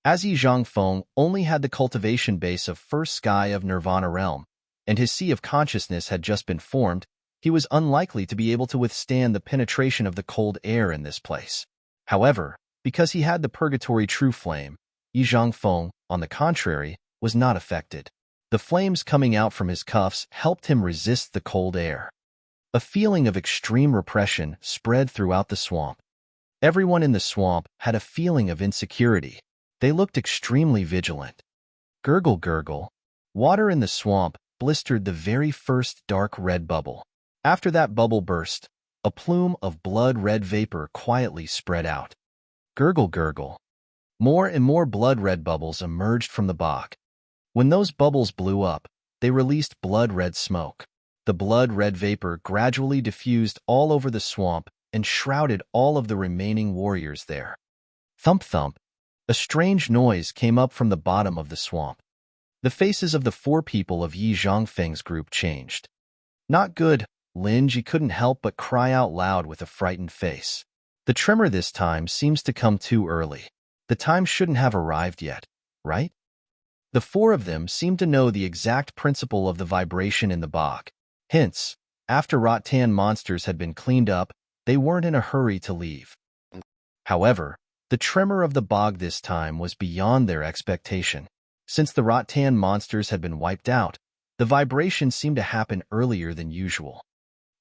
As Yi Zhongfeng only had the cultivation base of first sky of Nirvana realm, and his sea of consciousness had just been formed, he was unlikely to be able to withstand the penetration of the cold air in this place. However, Because he had the purgatory true flame, Yi Zhangfeng, on the contrary, was not affected. The flames coming out from his cuffs helped him resist the cold air. A feeling of extreme repression spread throughout the swamp. Everyone in the swamp had a feeling of insecurity. They looked extremely vigilant. Gurgle, gurgle. Water in the swamp blistered the very first dark red bubble. After that bubble burst, a plume of blood-red vapor quietly spread out. Gurgle, gurgle. More and more blood-red bubbles emerged from the bog. When those bubbles blew up, they released blood-red smoke. The blood-red vapor gradually diffused all over the swamp and shrouded all of the remaining warriors there. Thump, thump. A strange noise came up from the bottom of the swamp. The faces of the 4 people of Yi Zhangfeng's group changed. Not good, Linji couldn't help but cry out loud with a frightened face. The tremor this time seems to come too early. The time shouldn't have arrived yet, right? The 4 of them seemed to know the exact principle of the vibration in the bog. Hence, after rattan monsters had been cleaned up, they weren't in a hurry to leave. However, the tremor of the bog this time was beyond their expectation. Since the rattan monsters had been wiped out, the vibration seemed to happen earlier than usual.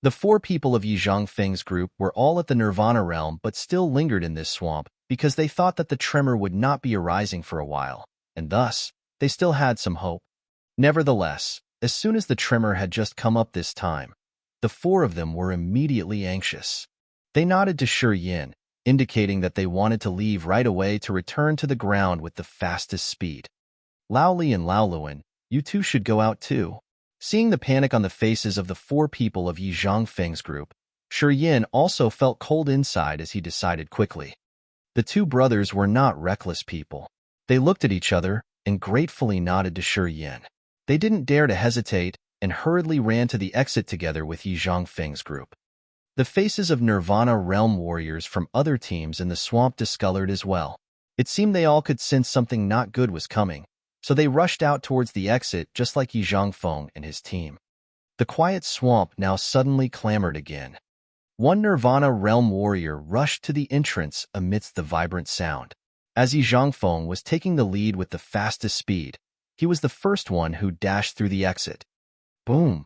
The 4 people of Yi Zhangfeng's group were all at the Nirvana realm but still lingered in this swamp because they thought that the tremor would not be arising for a while, and thus, they still had some hope. Nevertheless, as soon as the tremor had just come up this time, the 4 of them were immediately anxious. They nodded to Shi Yin, indicating that they wanted to leave right away to return to the ground with the fastest speed. Lao Li and Lao Luan, you two should go out too. Seeing the panic on the faces of the 4 people of Yi Zhangfeng's group, Shi Yin also felt cold inside as he decided quickly. The 2 brothers were not reckless people. They looked at each other and gratefully nodded to Shi Yin. They didn't dare to hesitate and hurriedly ran to the exit together with Yi Zhangfeng's group. The faces of Nirvana realm warriors from other teams in the swamp discolored as well. It seemed they all could sense something not good was coming, so they rushed out towards the exit just like Yi Zhangfeng and his team. The quiet swamp now suddenly clamored again. One Nirvana realm warrior rushed to the entrance amidst the vibrant sound. As Yi Zhangfeng was taking the lead with the fastest speed, he was the first one who dashed through the exit. Boom!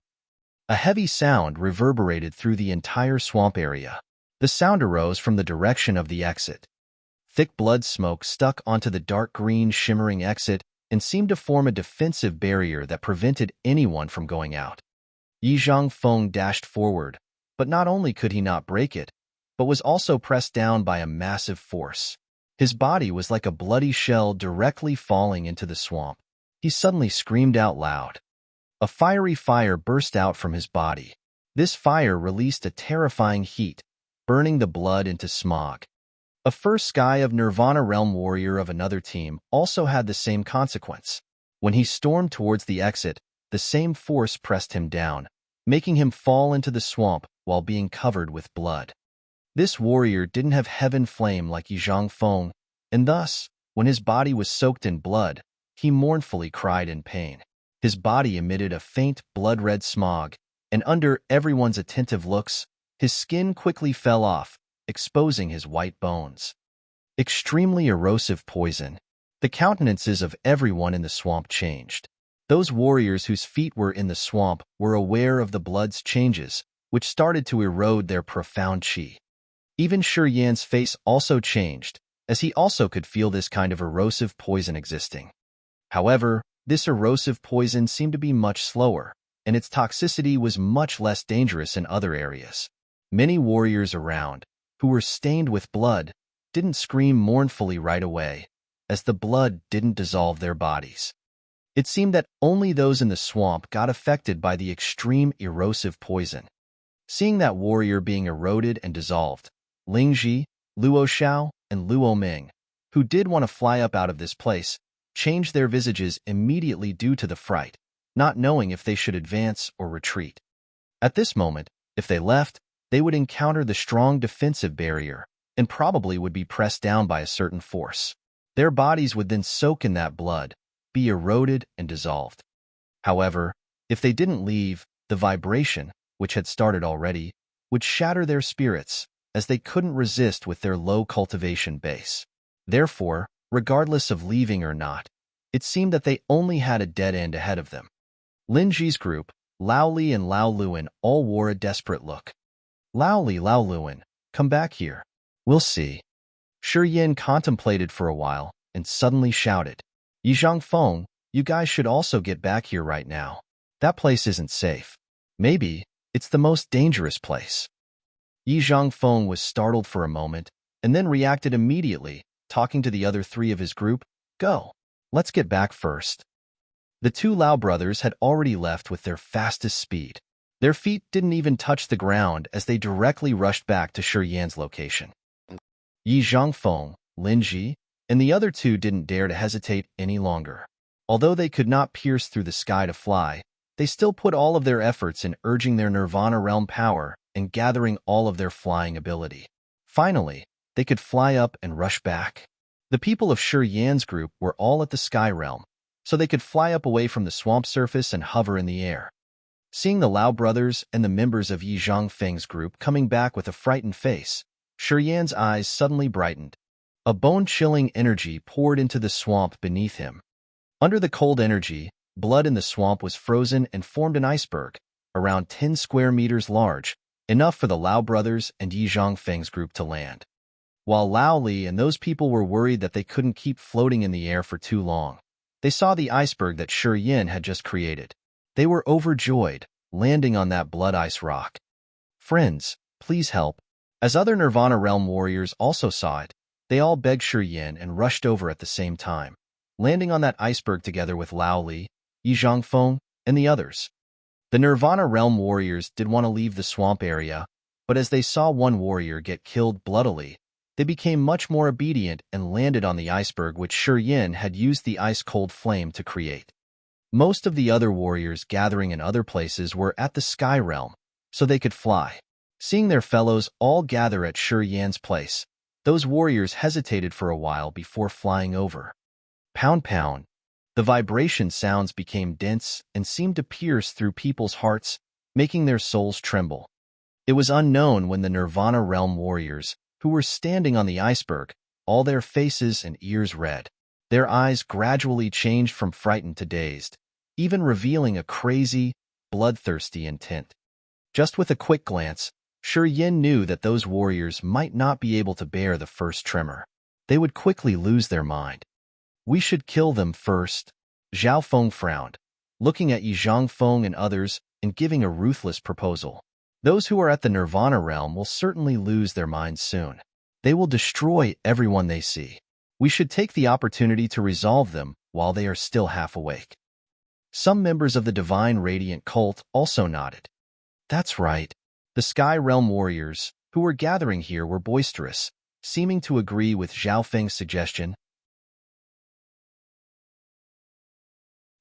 A heavy sound reverberated through the entire swamp area. The sound arose from the direction of the exit. Thick blood smoke stuck onto the dark green shimmering exit and seemed to form a defensive barrier that prevented anyone from going out. Yi Zhangfeng dashed forward, but not only could he not break it, but was also pressed down by a massive force. His body was like a bloody shell directly falling into the swamp. He suddenly screamed out loud. A fiery fire burst out from his body. This fire released a terrifying heat, burning the blood into smog. A first sky of Nirvana realm warrior of another team also had the same consequence. When he stormed towards the exit, the same force pressed him down, making him fall into the swamp while being covered with blood. This warrior didn't have heaven flame like Yi Zhangfeng, and thus, when his body was soaked in blood, he mournfully cried in pain. His body emitted a faint blood-red smog, and under everyone's attentive looks, his skin quickly fell off, exposing his white bones. Extremely erosive poison. The countenances of everyone in the swamp changed. Those warriors whose feet were in the swamp were aware of the blood's changes, which started to erode their profound qi. Even Shi Yan's face also changed, as he also could feel this kind of erosive poison existing. However, this erosive poison seemed to be much slower, and its toxicity was much less dangerous in other areas. Many warriors around, who were stained with blood, didn't scream mournfully right away, as the blood didn't dissolve their bodies. It seemed that only those in the swamp got affected by the extreme erosive poison. Seeing that warrior being eroded and dissolved, Ling Ji, Luo Xiao, and Luo Ming, who did want to fly up out of this place, changed their visages immediately due to the fright, not knowing if they should advance or retreat. At this moment, if they left, they would encounter the strong defensive barrier and probably would be pressed down by a certain force. Their bodies would then soak in that blood, be eroded and dissolved. However, if they didn't leave, the vibration, which had started already, would shatter their spirits, as they couldn't resist with their low cultivation base. Therefore, regardless of leaving or not, it seemed that they only had a dead end ahead of them. Lin Ji's group, Lao Li and Lao Luan, all wore a desperate look. Lao Li, Lao Luan, come back here. We'll see. Shi Yin contemplated for a while and suddenly shouted, Yi Zhangfeng, you guys should also get back here right now. That place isn't safe. Maybe it's the most dangerous place. Yi Zhangfeng was startled for a moment and then reacted immediately, talking to the other three of his group, Go. Let's get back first. The two Lao brothers had already left with their fastest speed. Their feet didn't even touch the ground as they directly rushed back to Shi Yan's location. Yi Zhangfeng, Lin Ji, and the other two didn't dare to hesitate any longer. Although they could not pierce through the sky to fly, they still put all of their efforts in urging their Nirvana realm power and gathering all of their flying ability. Finally, they could fly up and rush back. The people of Shi Yan's group were all at the sky realm, so they could fly up away from the swamp surface and hover in the air. Seeing the Lao brothers and the members of Yi Zhangfeng's group coming back with a frightened face, Shi Yan's eyes suddenly brightened. A bone-chilling energy poured into the swamp beneath him. Under the cold energy, blood in the swamp was frozen and formed an iceberg, around 10 square meters large, enough for the Lao brothers and Yi Zhangfeng's group to land. While Lao Li and those people were worried that they couldn't keep floating in the air for too long, they saw the iceberg that Shi Yin had just created. They were overjoyed, landing on that blood ice rock. Friends, please help. As other Nirvana Realm warriors also saw it, they all begged Shi Yin and rushed over at the same time, landing on that iceberg together with Lao Li, Yi Zhangfeng, and the others. The Nirvana Realm warriors did want to leave the swamp area, but as they saw one warrior get killed bloodily, they became much more obedient and landed on the iceberg which Shi Yin had used the ice-cold flame to create. Most of the other warriors gathering in other places were at the sky realm, so they could fly. Seeing their fellows all gather at Shi Yan's place, those warriors hesitated for a while before flying over. Pound pound. The vibration sounds became dense and seemed to pierce through people's hearts, making their souls tremble. It was unknown when the Nirvana Realm warriors, who were standing on the iceberg, all their faces and ears red. Their eyes gradually changed from frightened to dazed, even revealing a crazy, bloodthirsty intent. Just with a quick glance, Shi Yin knew that those warriors might not be able to bear the first tremor. They would quickly lose their mind. We should kill them first. Zhao Feng frowned, looking at Yi Zhangfeng and others and giving a ruthless proposal. Those who are at the Nirvana realm will certainly lose their minds soon. They will destroy everyone they see. We should take the opportunity to resolve them while they are still half awake. Some members of the Divine Radiant cult also nodded. That's right. The Sky Realm warriors, who were gathering here, were boisterous, seeming to agree with Zhao Feng's suggestion.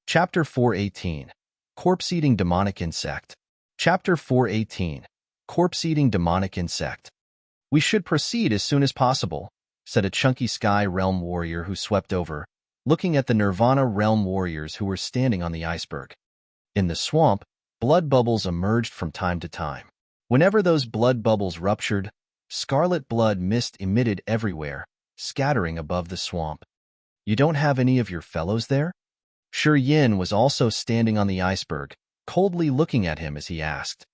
Chapter 418. Corpse-Eating Demonic Insect. Chapter 418. Corpse-Eating Demonic Insect. We should proceed as soon as possible, said a chunky Sky Realm warrior who swept over, looking at the Nirvana Realm warriors who were standing on the iceberg. In the swamp, blood bubbles emerged from time to time. Whenever those blood bubbles ruptured, scarlet blood mist emitted everywhere, scattering above the swamp. You don't have any of your fellows there? Shi Yin was also standing on the iceberg, coldly looking at him as he asked.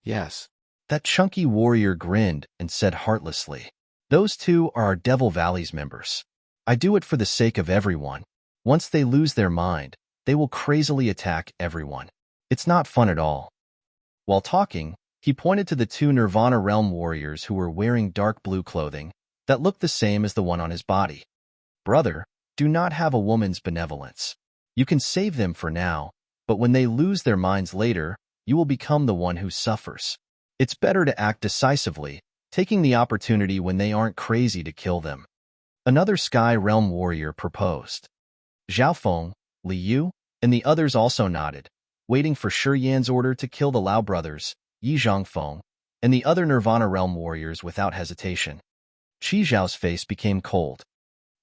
Yes. That chunky warrior grinned and said heartlessly, Those two are our Devil Valley's members. I do it for the sake of everyone. Once they lose their mind, they will crazily attack everyone. It's not fun at all. While talking, he pointed to the two Nirvana Realm warriors who were wearing dark blue clothing that looked the same as the one on his body. Brother, do not have a woman's benevolence. You can save them for now, but when they lose their minds later, you will become the one who suffers. It's better to act decisively, taking the opportunity when they aren't crazy to kill them. Another Sky Realm warrior proposed. Zhao Feng, Li Yu, and the others also nodded, waiting for Shi Yan's order to kill the Lao brothers, Yi Zhangfeng, and the other Nirvana Realm warriors without hesitation. Qi Zhao's face became cold.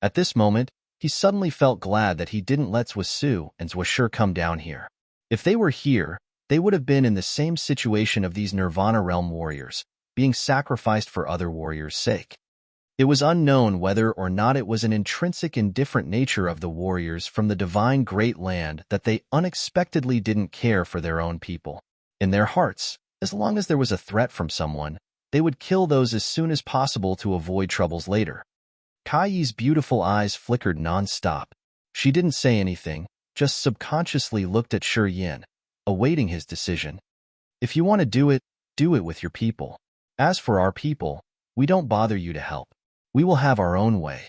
At this moment, he suddenly felt glad that he didn't let Zhou Su and Zhou Shi come down here. If they were here, they would have been in the same situation of these Nirvana Realm warriors, being sacrificed for other warriors' sake. It was unknown whether or not it was an intrinsic indifferent nature of the warriors from the divine great land that they unexpectedly didn't care for their own people. In their hearts, as long as there was a threat from someone, they would kill those as soon as possible to avoid troubles later. Kai's beautiful eyes flickered non-stop. She didn't say anything, just subconsciously looked at Shi Yin, awaiting his decision. If you want to do it with your people. As for our people, we don't bother you to help. We will have our own way.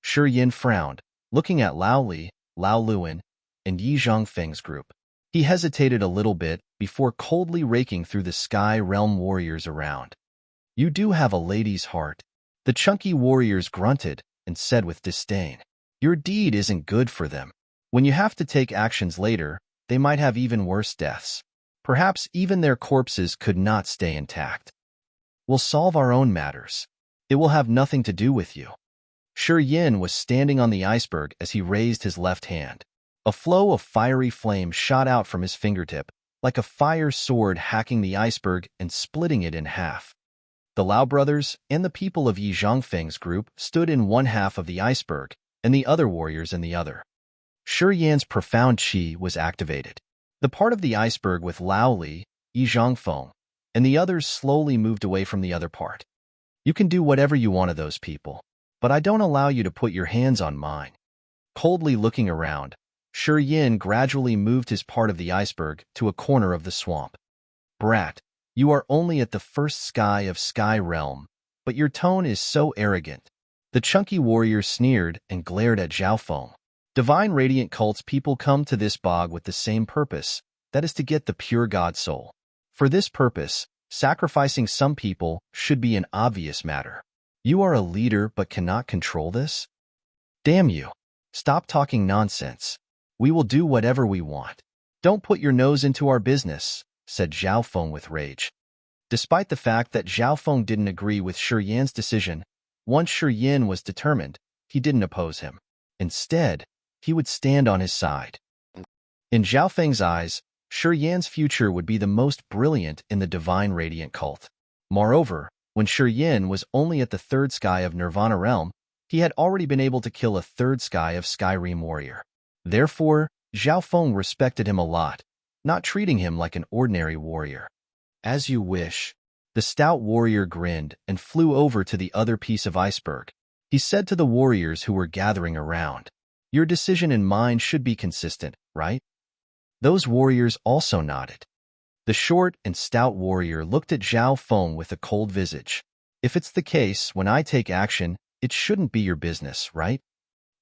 Shi Yin frowned, looking at Lao Li, Lao Luan, and Yi Zhongfeng's group. He hesitated a little bit before coldly raking through the Sky Realm warriors around. You do have a lady's heart. The chunky warriors grunted and said with disdain. Your deed isn't good for them. When you have to take actions later, they might have even worse deaths. Perhaps even their corpses could not stay intact. We'll solve our own matters. It will have nothing to do with you. Shi Yin was standing on the iceberg as he raised his left hand. A flow of fiery flame shot out from his fingertip, like a fire sword hacking the iceberg and splitting it in half. The Lao brothers and the people of Yi Zhongfeng's group stood in one half of the iceberg, and the other warriors in the other. Shi Yan's profound qi was activated. The part of the iceberg with Lao Li, Yi Zhongfeng, and the others slowly moved away from the other part. You can do whatever you want to those people, but I don't allow you to put your hands on mine. Coldly looking around, Shi Yin gradually moved his part of the iceberg to a corner of the swamp. Brat, you are only at the first sky of Sky Realm, but your tone is so arrogant. The chunky warrior sneered and glared at Zhao Feng. Divine Radiant Cult's people come to this bog with the same purpose, that is to get the pure God soul. For this purpose, sacrificing some people should be an obvious matter. You are a leader but cannot control this? Damn you. Stop talking nonsense. We will do whatever we want. Don't put your nose into our business, said Zhao Feng with rage. Despite the fact that Zhao Feng didn't agree with Shi Yan's decision, once Shi Yin was determined, he didn't oppose him. Instead, he would stand on his side. In Zhao Feng's eyes, Shi Yan's future would be the most brilliant in the Divine Radiant Cult. Moreover, when Shi Yin was only at the third sky of Nirvana Realm, he had already been able to kill a third sky of Skyrim warrior. Therefore, Zhao Feng respected him a lot, not treating him like an ordinary warrior. As you wish. The stout warrior grinned and flew over to the other piece of iceberg. He said to the warriors who were gathering around, your decision and mine should be consistent, right? Those warriors also nodded. The short and stout warrior looked at Zhao Feng with a cold visage. If it's the case, when I take action, it shouldn't be your business, right?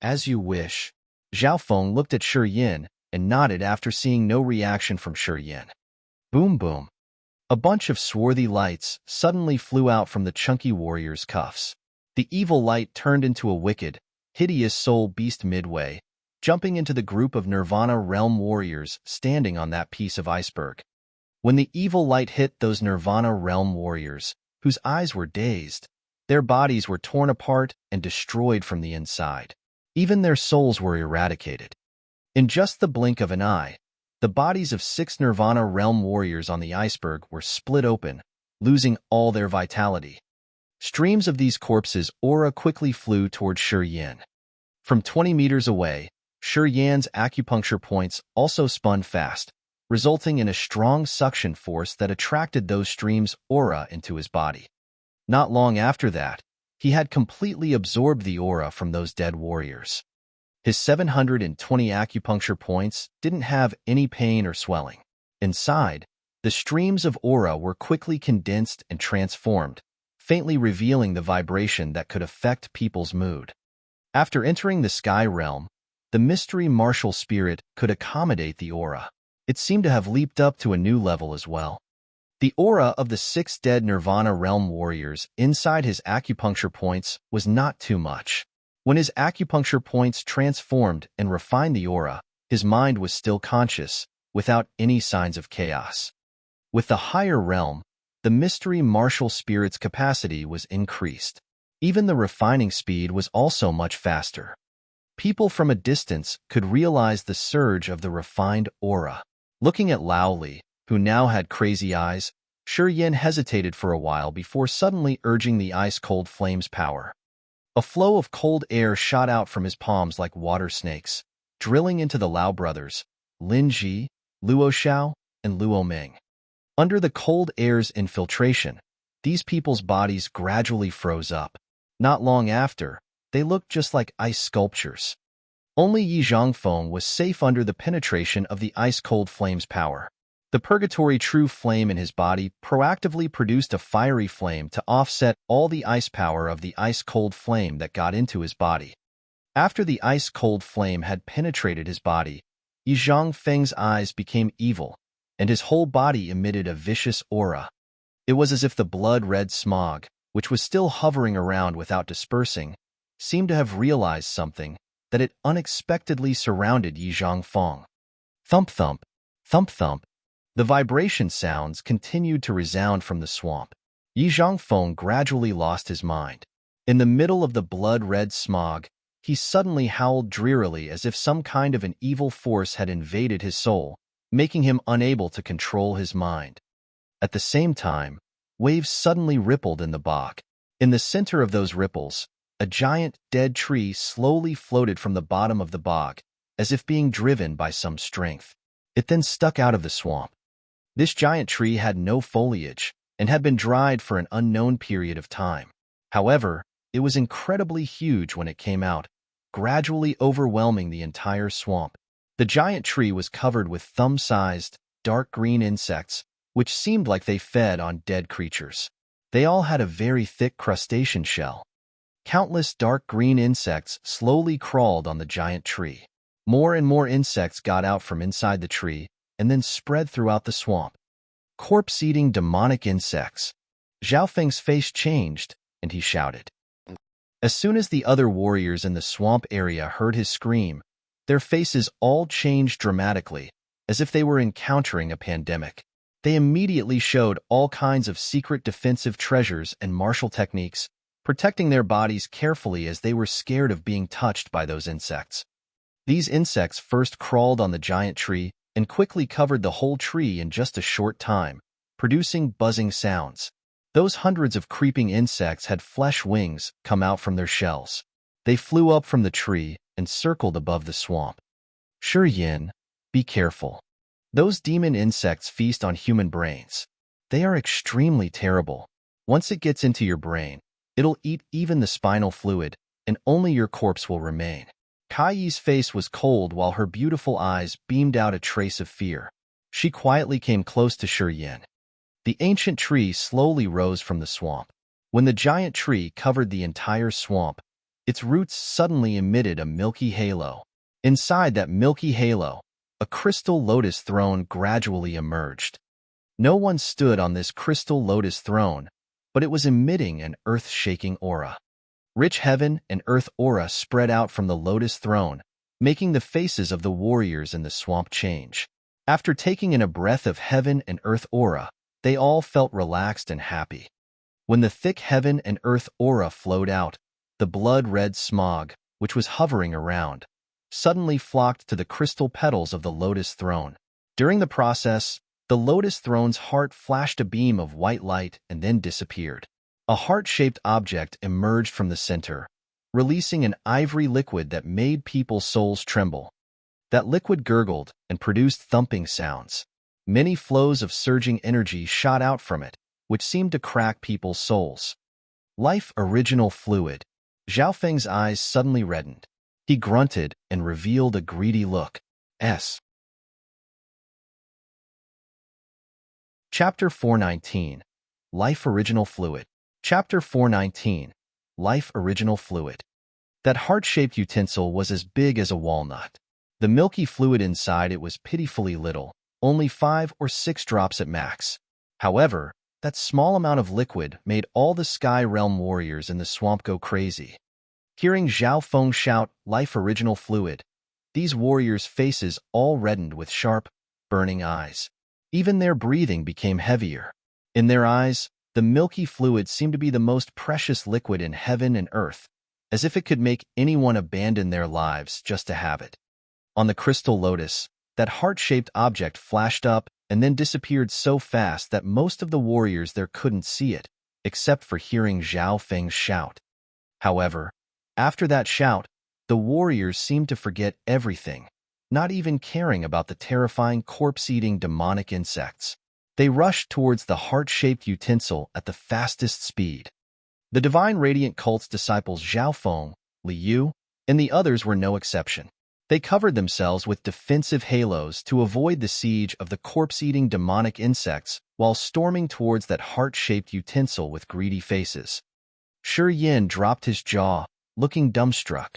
As you wish. Zhao Feng looked at Shi Yin and nodded after seeing no reaction from Shi Yin. Boom boom. A bunch of swarthy lights suddenly flew out from the chunky warrior's cuffs. The evil light turned into a wicked, hideous soul beast midway, jumping into the group of Nirvana Realm warriors standing on that piece of iceberg. When the evil light hit those Nirvana Realm warriors, whose eyes were dazed, their bodies were torn apart and destroyed from the inside. Even their souls were eradicated. In just the blink of an eye, the bodies of 6 Nirvana Realm warriors on the iceberg were split open, losing all their vitality. Streams of these corpses' aura quickly flew toward Shi Yin. From 20 meters away, Shi Yan's acupuncture points also spun fast, resulting in a strong suction force that attracted those streams' aura into his body. Not long after that, he had completely absorbed the aura from those dead warriors. His 720 acupuncture points didn't have any pain or swelling. Inside, the streams of aura were quickly condensed and transformed, faintly revealing the vibration that could affect people's mood. After entering the Sky Realm, the mystery martial spirit could accommodate the aura. It seemed to have leaped up to a new level as well. The aura of the 6 dead Nirvana Realm warriors inside his acupuncture points was not too much. When his acupuncture points transformed and refined the aura, his mind was still conscious, without any signs of chaos. With the higher realm, the mystery martial spirit's capacity was increased. Even the refining speed was also much faster. People from a distance could realize the surge of the refined aura. Looking at Lao Li, who now had crazy eyes, Yin hesitated for a while before suddenly urging the ice-cold flame's power. A flow of cold air shot out from his palms like water snakes, drilling into the Lao brothers, Lin Ji, Luo Xiao, and Luo Ming. Under the cold air's infiltration, these people's bodies gradually froze up. Not long after, they looked just like ice sculptures. Only Yi Zhangfeng was safe under the penetration of the ice-cold flame's power. The purgatory true flame in his body proactively produced a fiery flame to offset all the ice power of the ice-cold flame that got into his body. After the ice-cold flame had penetrated his body, Yi Zhangfeng's eyes became evil, and his whole body emitted a vicious aura. It was as if the blood-red smog, which was still hovering around without dispersing, seemed to have realized something, that it unexpectedly surrounded Yi Zhangfeng. Thump-thump, thump-thump. The vibration sounds continued to resound from the swamp. Yi Zhangfeng gradually lost his mind. In the middle of the blood-red smog, he suddenly howled drearily as if some kind of an evil force had invaded his soul, making him unable to control his mind. At the same time, waves suddenly rippled in the bog. In the center of those ripples, a giant, dead tree slowly floated from the bottom of the bog, as if being driven by some strength. It then stuck out of the swamp. This giant tree had no foliage and had been dried for an unknown period of time. However, it was incredibly huge when it came out, gradually overwhelming the entire swamp. The giant tree was covered with thumb-sized, dark green insects, which seemed like they fed on dead creatures. They all had a very thick crustacean shell. Countless dark green insects slowly crawled on the giant tree. More and more insects got out from inside the tree and then spread throughout the swamp. Corpse-eating demonic insects. Zhao Feng's face changed, and he shouted. As soon as the other warriors in the swamp area heard his scream, their faces all changed dramatically, as if they were encountering a pandemic. They immediately showed all kinds of secret defensive treasures and martial techniques, protecting their bodies carefully as they were scared of being touched by those insects. These insects first crawled on the giant tree and quickly covered the whole tree in just a short time, producing buzzing sounds. Those hundreds of creeping insects had flesh wings come out from their shells. They flew up from the tree and circled above the swamp. Yin, be careful. Those demon insects feast on human brains. They are extremely terrible. Once it gets into your brain, it'll eat even the spinal fluid, and only your corpse will remain. Kai Yi's face was cold while her beautiful eyes beamed out a trace of fear. She quietly came close to Yin. The ancient tree slowly rose from the swamp. When the giant tree covered the entire swamp, its roots suddenly emitted a milky halo. Inside that milky halo, a crystal lotus throne gradually emerged. No one stood on this crystal lotus throne, but it was emitting an earth-shaking aura. Rich heaven and earth aura spread out from the lotus throne, making the faces of the warriors in the swamp change. After taking in a breath of heaven and earth aura, they all felt relaxed and happy. When the thick heaven and earth aura flowed out, the blood-red smog, which was hovering around, suddenly flocked to the crystal petals of the lotus throne. During the process, the lotus throne's heart flashed a beam of white light and then disappeared. A heart-shaped object emerged from the center, releasing an ivory liquid that made people's souls tremble. That liquid gurgled and produced thumping sounds. Many flows of surging energy shot out from it, which seemed to crack people's souls. Life original fluid. Zhao Feng's eyes suddenly reddened. He grunted and revealed a greedy look. Chapter 419. Life Original Fluid. Chapter 419. Life Original Fluid. That heart-shaped utensil was as big as a walnut. The milky fluid inside it was pitifully little, only 5 or 6 drops at max. However, that small amount of liquid made all the Sky Realm warriors in the swamp go crazy. Hearing Zhao Feng shout, "Life Original Fluid," these warriors' faces all reddened with sharp, burning eyes. Even their breathing became heavier. In their eyes, the milky fluid seemed to be the most precious liquid in heaven and earth, as if it could make anyone abandon their lives just to have it. On the crystal lotus, that heart-shaped object flashed up and then disappeared so fast that most of the warriors there couldn't see it, except for hearing Zhao Feng's shout. However, after that shout, the warriors seemed to forget everything, not even caring about the terrifying corpse-eating demonic insects. They rushed towards the heart-shaped utensil at the fastest speed. The Divine Radiant Cult's disciples Zhao Feng, Li Yu, and the others were no exception. They covered themselves with defensive halos to avoid the siege of the corpse-eating demonic insects while storming towards that heart-shaped utensil with greedy faces. Shi Yin dropped his jaw, looking dumbstruck.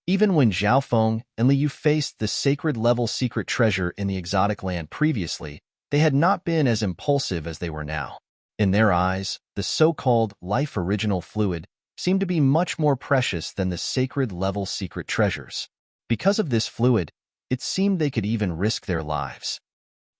Even when Zhao Feng and Li Yu faced the sacred-level secret treasure in the exotic land previously, they had not been as impulsive as they were now. In their eyes, the so-called life original fluid seemed to be much more precious than the sacred-level secret treasures. Because of this fluid, it seemed they could even risk their lives.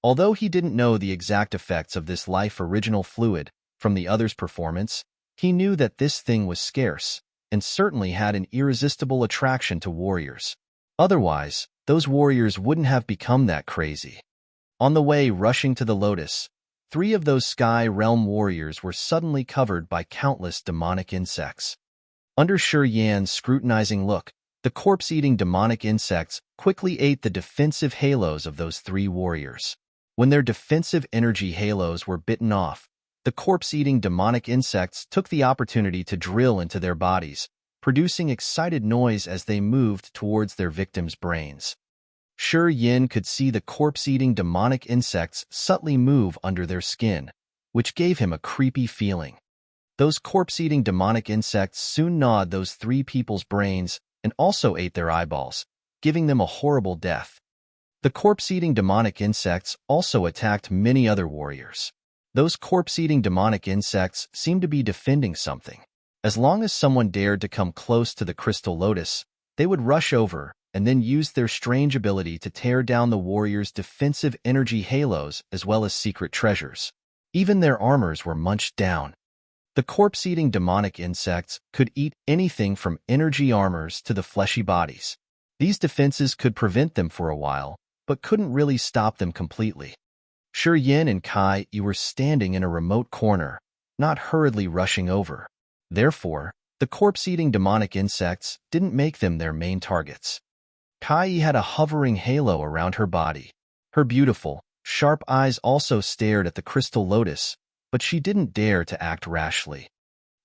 Although he didn't know the exact effects of this life original fluid from the others' performance, he knew that this thing was scarce and certainly had an irresistible attraction to warriors. Otherwise, those warriors wouldn't have become that crazy. On the way rushing to the lotus, 3 of those sky realm warriors were suddenly covered by countless demonic insects. Under Shi Yan's scrutinizing look, the corpse-eating demonic insects quickly ate the defensive halos of those 3 warriors. When their defensive energy halos were bitten off, the corpse-eating demonic insects took the opportunity to drill into their bodies, producing excited noise as they moved towards their victims' brains. Shi Yin could see the corpse-eating demonic insects subtly move under their skin, which gave him a creepy feeling. Those corpse-eating demonic insects soon gnawed those 3 people's brains and also ate their eyeballs, giving them a horrible death. The corpse-eating demonic insects also attacked many other warriors. Those corpse-eating demonic insects seemed to be defending something. As long as someone dared to come close to the crystal lotus, they would rush over and then use their strange ability to tear down the warriors' defensive energy halos as well as secret treasures. Even their armors were munched down. The corpse-eating demonic insects could eat anything from energy armors to the fleshy bodies. These defenses could prevent them for a while, but couldn't really stop them completely. Shi Yin and Kai Yi were standing in a remote corner, not hurriedly rushing over. Therefore, the corpse-eating demonic insects didn't make them their main targets. Kai Yi had a hovering halo around her body. Her beautiful, sharp eyes also stared at the crystal lotus, but she didn't dare to act rashly.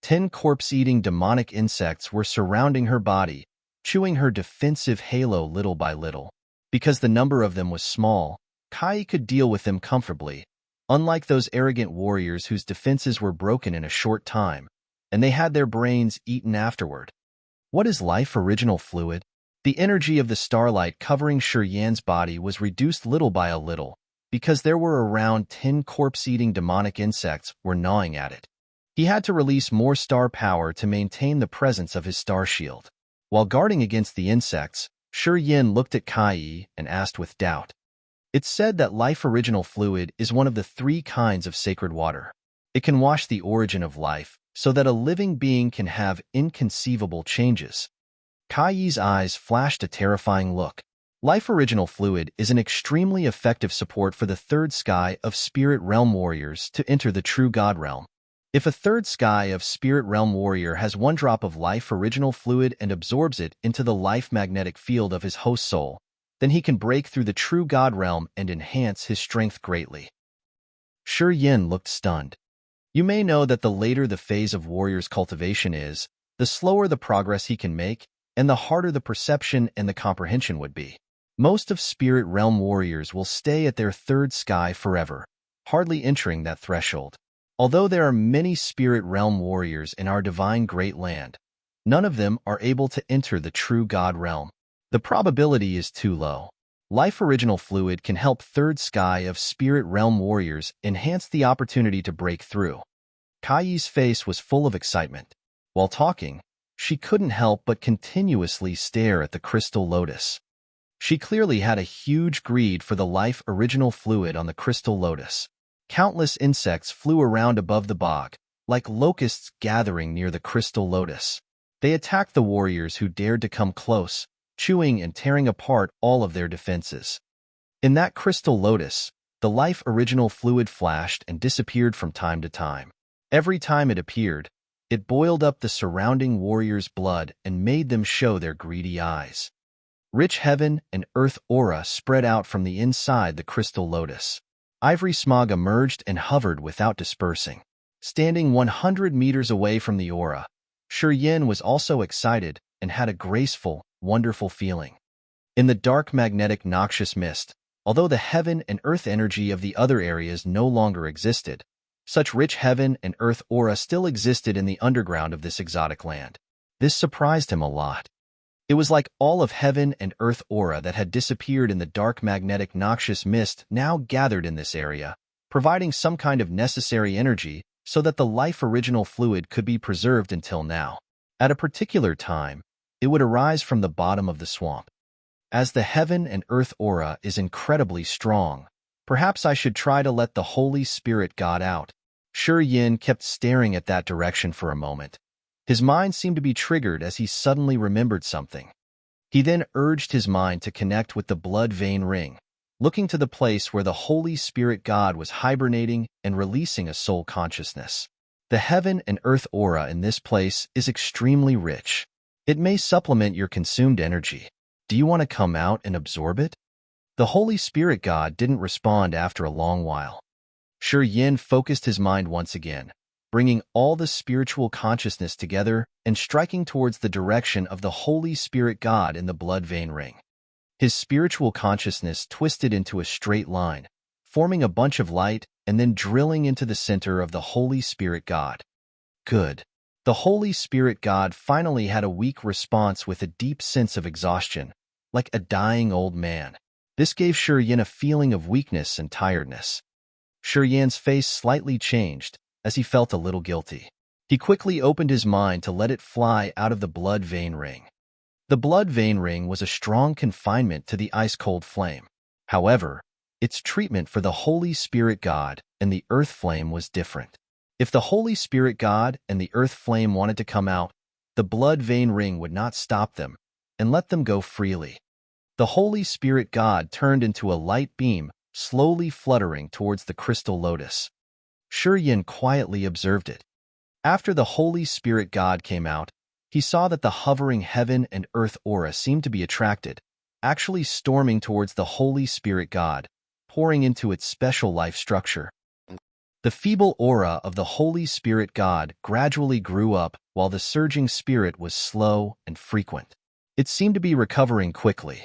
10 corpse-eating demonic insects were surrounding her body, chewing her defensive halo little by little. Because the number of them was small, Kai could deal with them comfortably, unlike those arrogant warriors whose defenses were broken in a short time, and they had their brains eaten afterward. What is life original fluid? The energy of the starlight covering Shi Yan's body was reduced little by little, because there were around 10 corpse-eating demonic insects were gnawing at it. He had to release more star power to maintain the presence of his star shield. While guarding against the insects, Shi Yin looked at Kai Yi and asked with doubt. It's said that life original fluid is one of the 3 kinds of sacred water. It can wash the origin of life so that a living being can have inconceivable changes. Kai Yi's eyes flashed a terrifying look. Life original fluid is an extremely effective support for the 3rd sky of spirit realm warriors to enter the true God realm. If a 3rd sky of spirit realm warrior has 1 drop of life original fluid and absorbs it into the life magnetic field of his host soul, then he can break through the true God realm and enhance his strength greatly. Shi Yin looked stunned. You may know that the later the phase of warrior's cultivation is, the slower the progress he can make, and the harder the perception and the comprehension would be. Most of spirit realm warriors will stay at their 3rd sky forever, hardly entering that threshold. Although there are many spirit realm warriors in our divine great land, none of them are able to enter the true God realm. The probability is too low. Life original fluid can help 3rd sky of spirit realm warriors enhance the opportunity to break through. Kai Yi's face was full of excitement. While talking, she couldn't help but continuously stare at the crystal lotus. She clearly had a huge greed for the life original fluid on the crystal lotus. Countless insects flew around above the bog, like locusts gathering near the crystal lotus. They attacked the warriors who dared to come close, chewing and tearing apart all of their defenses. In that crystal lotus, The life original fluid flashed and disappeared from time to time. Every time it appeared, it boiled up the surrounding warriors' blood and made them show their greedy eyes. Rich heaven and earth aura spread out from the inside the crystal lotus. Ivory smog emerged and hovered without dispersing. Standing 100 meters away from the aura, Yin was also excited and had a graceful, wonderful feeling. In the dark magnetic noxious mist, although the heaven and earth energy of the other areas no longer existed, such rich heaven and earth aura still existed in the underground of this exotic land. This surprised him a lot. It was like all of heaven and earth aura that had disappeared in the dark magnetic noxious mist now gathered in this area, providing some kind of necessary energy so that the life original fluid could be preserved until now. At a particular time, it would arise from the bottom of the swamp. As the heaven and earth aura is incredibly strong, perhaps I should try to let the Holy Spirit God out. Yin kept staring at that direction for a moment. His mind seemed to be triggered as he suddenly remembered something. He then urged his mind to connect with the blood vein ring, looking to the place where the Holy Spirit God was hibernating and releasing a soul consciousness. The heaven and earth aura in this place is extremely rich. It may supplement your consumed energy. Do you want to come out and absorb it? The Holy Spirit God didn't respond after a long while. Yin focused his mind once again, bringing all the spiritual consciousness together and striking towards the direction of the Holy Spirit God in the blood vein ring. His spiritual consciousness twisted into a straight line, forming a bunch of light and then drilling into the center of the Holy Spirit God. Good. The Holy Spirit God finally had a weak response with a deep sense of exhaustion, like a dying old man. This gave Yin a feeling of weakness and tiredness. Yin's face slightly changed, as he felt a little guilty. He quickly opened his mind to let it fly out of the blood vein ring. The blood vein ring was a strong confinement to the ice-cold flame. However, its treatment for the Holy Spirit God and the earth flame was different. If the Holy Spirit God and the earth flame wanted to come out, the blood vein ring would not stop them and let them go freely. The Holy Spirit God turned into a light beam, slowly fluttering towards the crystal lotus. Yin quietly observed it. After the Holy Spirit God came out, he saw that the hovering heaven and earth aura seemed to be attracted, actually storming towards the Holy Spirit God, pouring into its special life structure. The feeble aura of the Holy Spirit God gradually grew up while the surging spirit was slow and frequent. It seemed to be recovering quickly.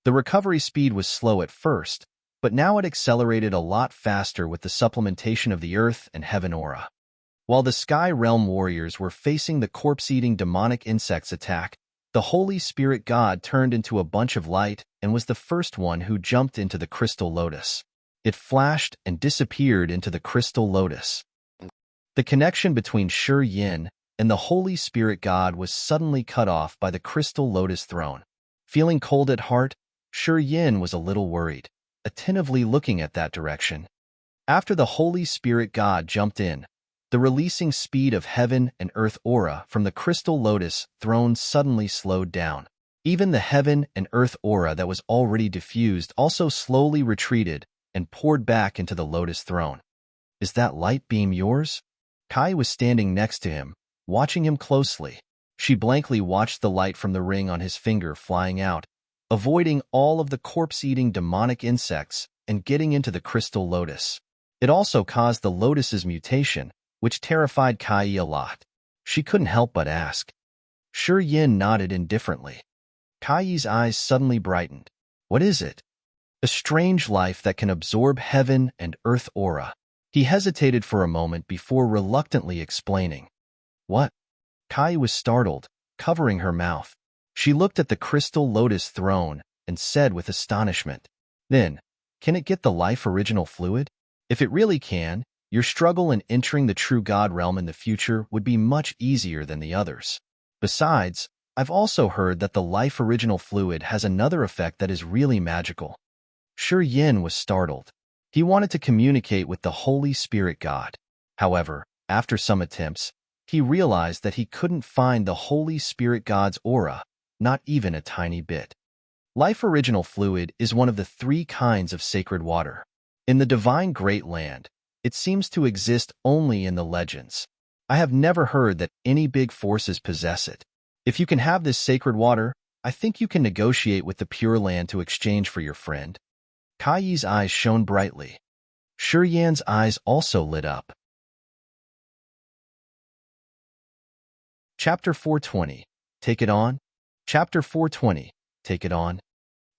The recovery speed was slow at first, but now it accelerated a lot faster with the supplementation of the earth and heaven aura. While the Sky Realm warriors were facing the corpse-eating demonic insects attack, the Holy Spirit God turned into a bunch of light and was the first one who jumped into the crystal lotus. It flashed and disappeared into the crystal lotus. The connection between Yin and the Holy Spirit God was suddenly cut off by the crystal lotus throne. Feeling cold at heart, Yin was a little worried, attentively looking at that direction. After the Holy Spirit God jumped in, the releasing speed of heaven and earth aura from the crystal lotus throne suddenly slowed down. Even the heaven and earth aura that was already diffused also slowly retreated and poured back into the lotus throne. Is that light beam yours? Kai was standing next to him, watching him closely. She blankly watched the light from the ring on his finger flying out, avoiding all of the corpse-eating demonic insects and getting into the crystal lotus. It also caused the lotus's mutation, which terrified Kai a lot. She couldn't help but ask. Yin nodded indifferently. Kai's eyes suddenly brightened. What is it? A strange life that can absorb heaven and earth aura. He hesitated for a moment before reluctantly explaining. What? Kai was startled, covering her mouth. She looked at the crystal lotus throne and said with astonishment, Then, can it get the life original fluid? If it really can, your struggle in entering the true God realm in the future would be much easier than the others. Besides, I've also heard that the life original fluid has another effect that is really magical. Yin was startled. He wanted to communicate with the Holy Spirit God. However, after some attempts, he realized that he couldn't find the Holy Spirit God's aura, not even a tiny bit. Life original fluid is one of the 3 kinds of sacred water. In the divine Great Land, it seems to exist only in the legends. I have never heard that any big forces possess it. If you can have this sacred water, I think you can negotiate with the Pure Land to exchange for your friend. Kai's eyes shone brightly. Shiyan's eyes also lit up. Chapter 420. Take it on? Chapter 420. Take it on?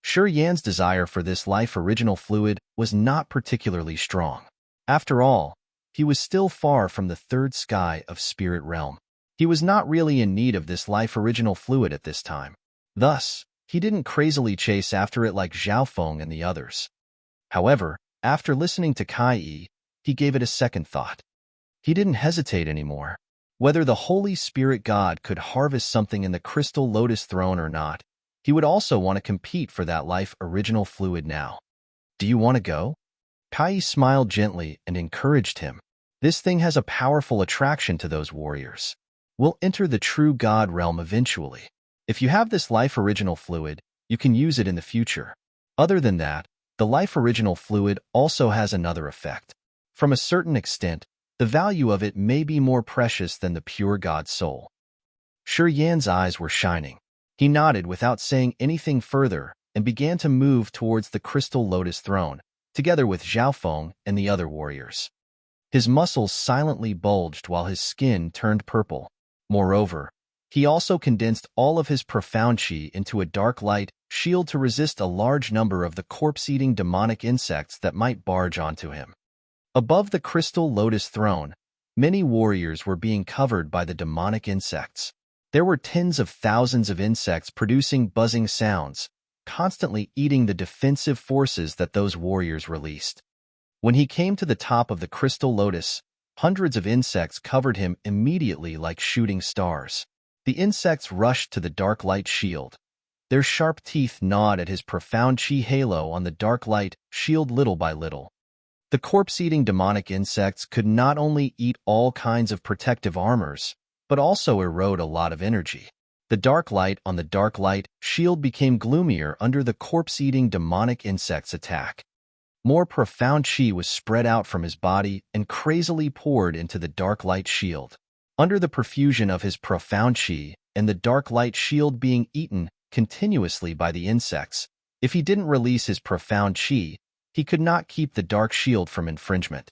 Shiyan's desire for this life-original fluid was not particularly strong. After all, he was still far from the third sky of spirit realm. He was not really in need of this life-original fluid at this time. Thus, he didn't crazily chase after it like Xiaofeng and the others. However, after listening to Kai, he gave it a second thought. He didn't hesitate anymore. Whether the Holy Spirit God could harvest something in the crystal lotus throne or not, he would also want to compete for that life-original fluid now. Do you want to go? Kai smiled gently and encouraged him. This thing has a powerful attraction to those warriors. We'll enter the true God realm eventually. If you have this life-original fluid, you can use it in the future. Other than that, the life-original fluid also has another effect. From a certain extent, the value of it may be more precious than the pure God soul. Shiyan's eyes were shining. He nodded without saying anything further and began to move towards the crystal lotus throne, together with Xiaofeng and the other warriors. His muscles silently bulged while his skin turned purple. Moreover, he also condensed all of his profound qi into a dark light shield to resist a large number of the corpse-eating demonic insects that might barge onto him. Above the crystal lotus throne, many warriors were being covered by the demonic insects. There were tens of thousands of insects producing buzzing sounds, constantly eating the defensive forces that those warriors released. When he came to the top of the crystal lotus, hundreds of insects covered him immediately like shooting stars. The insects rushed to the dark light shield. Their sharp teeth gnawed at his profound qi halo on the dark light shield little by little. The corpse-eating demonic insects could not only eat all kinds of protective armors, but also erode a lot of energy. The dark light on the dark light shield became gloomier under the corpse-eating demonic insects' attack. More profound qi was spread out from his body and crazily poured into the dark light shield. Under the perfusion of his profound qi and the dark light shield being eaten continuously by the insects, if he didn't release his profound qi, he could not keep the dark shield from infringement.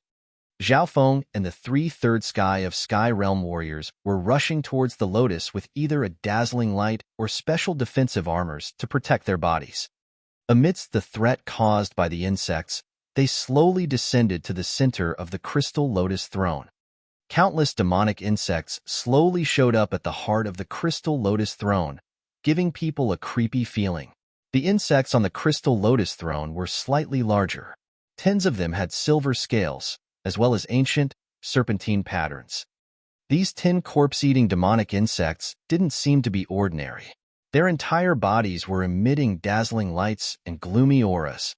Xiaofeng and the third sky of Sky Realm warriors were rushing towards the lotus with either a dazzling light or special defensive armors to protect their bodies. Amidst the threat caused by the insects, they slowly descended to the center of the crystal lotus throne. Countless demonic insects slowly showed up at the heart of the crystal lotus throne, giving people a creepy feeling. The insects on the crystal lotus throne were slightly larger. Tens of them had silver scales, as well as ancient, serpentine patterns. These 10 corpse-eating demonic insects didn't seem to be ordinary. Their entire bodies were emitting dazzling lights and gloomy auras.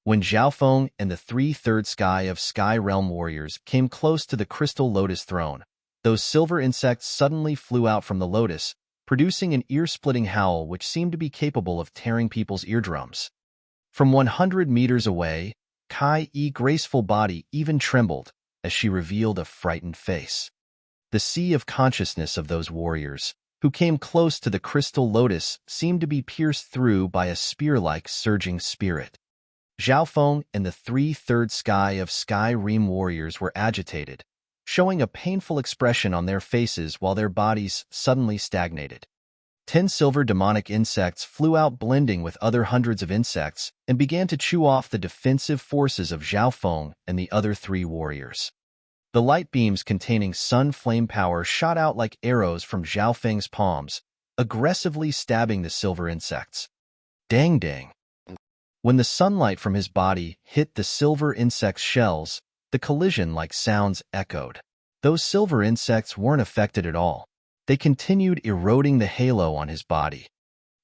When Xiaofeng and the third sky of Sky Realm warriors came close to the crystal lotus throne, those silver insects suddenly flew out from the lotus, producing an ear-splitting howl which seemed to be capable of tearing people's eardrums. From 100 meters away, Kai's graceful body even trembled as she revealed a frightened face. The sea of consciousness of those warriors, who came close to the crystal lotus, seemed to be pierced through by a spear-like surging spirit. Xiaofeng and the third sky of Sky Realm warriors were agitated, showing a painful expression on their faces while their bodies suddenly stagnated. 10 silver demonic insects flew out blending with other hundreds of insects and began to chew off the defensive forces of Xiaofeng and the other 3 warriors. The light beams containing sun flame power shot out like arrows from Xiaofeng's palms, aggressively stabbing the silver insects. Dang dang. When the sunlight from his body hit the silver insect's shells, the collision-like sounds echoed. Those silver insects weren't affected at all. They continued eroding the halo on his body.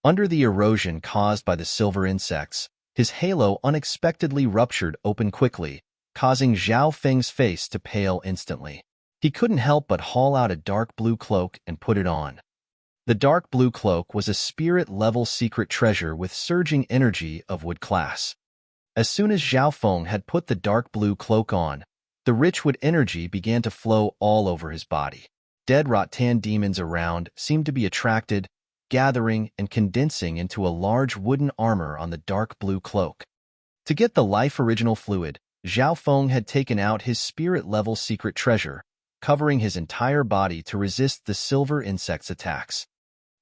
Under the erosion caused by the silver insects, his halo unexpectedly ruptured open quickly, causing Xiaofeng's face to pale instantly. He couldn't help but haul out a dark blue cloak and put it on. The dark blue cloak was a spirit-level secret treasure with surging energy of wood class. As soon as Zhao Feng had put the dark blue cloak on, the rich wood energy began to flow all over his body. Dead rattan demons around seemed to be attracted, gathering and condensing into a large wooden armor on the dark blue cloak. To get the life original fluid, Zhao Feng had taken out his spirit-level secret treasure, covering his entire body to resist the silver insect's attacks.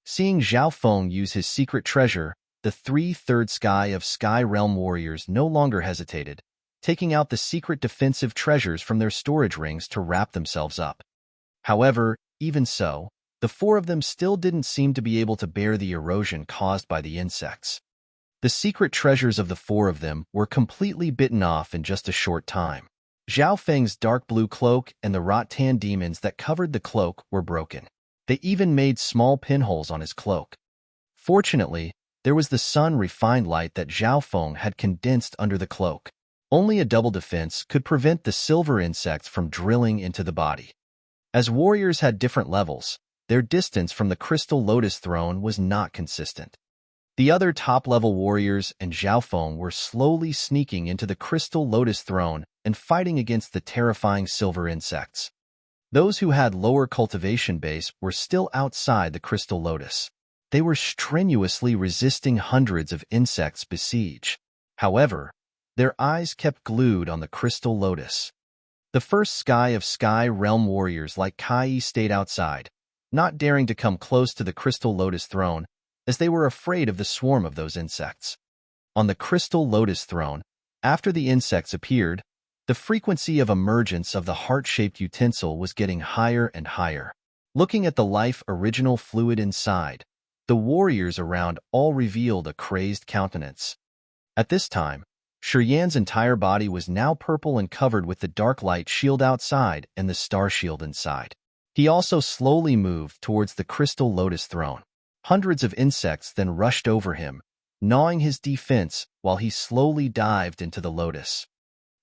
Seeing Zhao Feng use his secret treasure, the 3/3 sky of Sky Realm warriors no longer hesitated, taking out the secret defensive treasures from their storage rings to wrap themselves up. However, even so, the 4 of them still didn't seem to be able to bear the erosion caused by the insects. The secret treasures of the 4 of them were completely bitten off in just a short time. Zhao Feng's dark blue cloak and the rattan demons that covered the cloak were broken. They even made small pinholes on his cloak. Fortunately, there was the sun-refined light that Zhao Feng had condensed under the cloak. Only a double defense could prevent the silver insects from drilling into the body. As warriors had different levels, their distance from the Crystal Lotus Throne was not consistent. The other top-level warriors and Zhao Feng were slowly sneaking into the Crystal Lotus Throne and fighting against the terrifying silver insects. Those who had lower cultivation base were still outside the Crystal Lotus. They were strenuously resisting hundreds of insects' besiege. However, their eyes kept glued on the Crystal Lotus. The first sky of Sky Realm warriors like Kai stayed outside, not daring to come close to the Crystal Lotus Throne, as they were afraid of the swarm of those insects. On the Crystal Lotus Throne, after the insects appeared, the frequency of emergence of the heart-shaped utensil was getting higher and higher. Looking at the life original fluid inside, the warriors around all revealed a crazed countenance. At this time, Shiyan's entire body was now purple and covered with the dark light shield outside and the star shield inside. He also slowly moved towards the Crystal Lotus Throne. Hundreds of insects then rushed over him, gnawing his defense while he slowly dived into the lotus.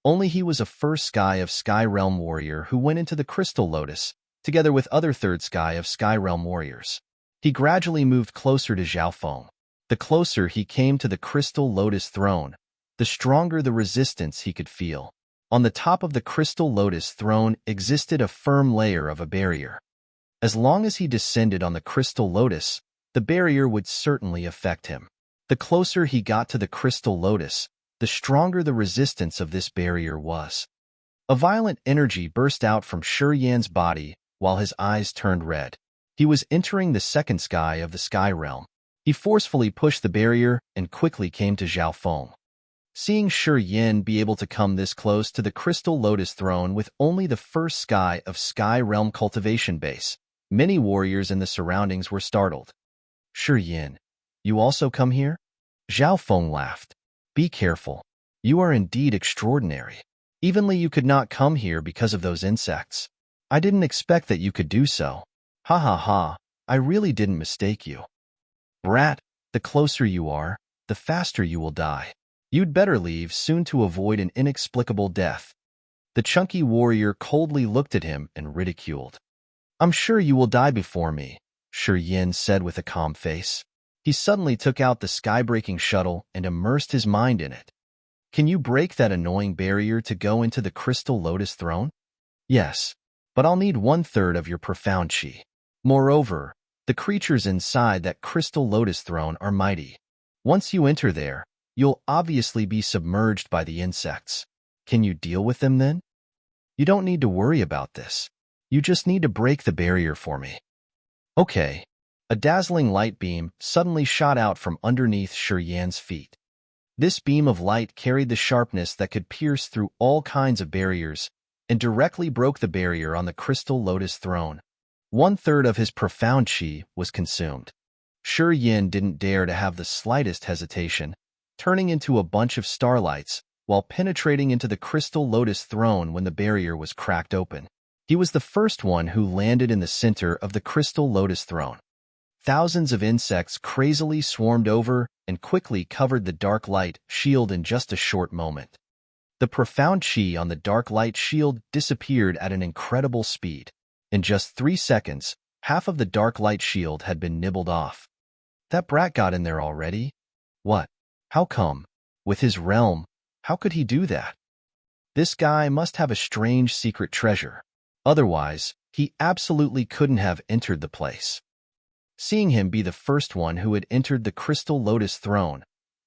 Only he was a first sky of Sky Realm warrior who went into the Crystal Lotus, together with other third sky of Sky Realm warriors. He gradually moved closer to Zhao Feng. The closer he came to the Crystal Lotus Throne, the stronger the resistance he could feel. On the top of the Crystal Lotus Throne existed a firm layer of a barrier. As long as he descended on the Crystal Lotus, the barrier would certainly affect him. The closer he got to the Crystal Lotus, the stronger the resistance of this barrier was. A violent energy burst out from Shiyan's body while his eyes turned red. He was entering the second sky of the Sky Realm. He forcefully pushed the barrier and quickly came to Zhao Feng. Seeing Shiyan be able to come this close to the Crystal Lotus Throne with only the first sky of Sky Realm cultivation base, many warriors in the surroundings were startled. Shiyan, you also come here? Zhao Feng laughed. Be careful. You are indeed extraordinary. Evenly you could not come here because of those insects. I didn't expect that you could do so. Ha ha ha, I really didn't mistake you. Brat, the closer you are, the faster you will die. You'd better leave soon to avoid an inexplicable death. The chunky warrior coldly looked at him and ridiculed. I'm sure you will die before me, Shiyan said with a calm face. He suddenly took out the sky-breaking shuttle and immersed his mind in it. Can you break that annoying barrier to go into the Crystal Lotus Throne? Yes, but I'll need 1/3 of your profound chi. Moreover, the creatures inside that Crystal Lotus Throne are mighty. Once you enter there, you'll obviously be submerged by the insects. Can you deal with them then? You don't need to worry about this. You just need to break the barrier for me. Okay. A dazzling light beam suddenly shot out from underneath Shiyan's feet. This beam of light carried the sharpness that could pierce through all kinds of barriers and directly broke the barrier on the Crystal Lotus Throne. 1/3 of his profound chi was consumed. Shiyan didn't dare to have the slightest hesitation, turning into a bunch of starlights while penetrating into the Crystal Lotus Throne when the barrier was cracked open. He was the first one who landed in the center of the Crystal Lotus Throne. Thousands of insects crazily swarmed over and quickly covered the dark light shield in just a short moment. The profound chi on the dark light shield disappeared at an incredible speed. In just 3 seconds, half of the dark light shield had been nibbled off. That brat got in there already? What? How come? With his realm, How could he do that? This guy must have a strange secret treasure. Otherwise, he absolutely couldn't have entered the place. Seeing him be the first one who had entered the crystal lotus throne,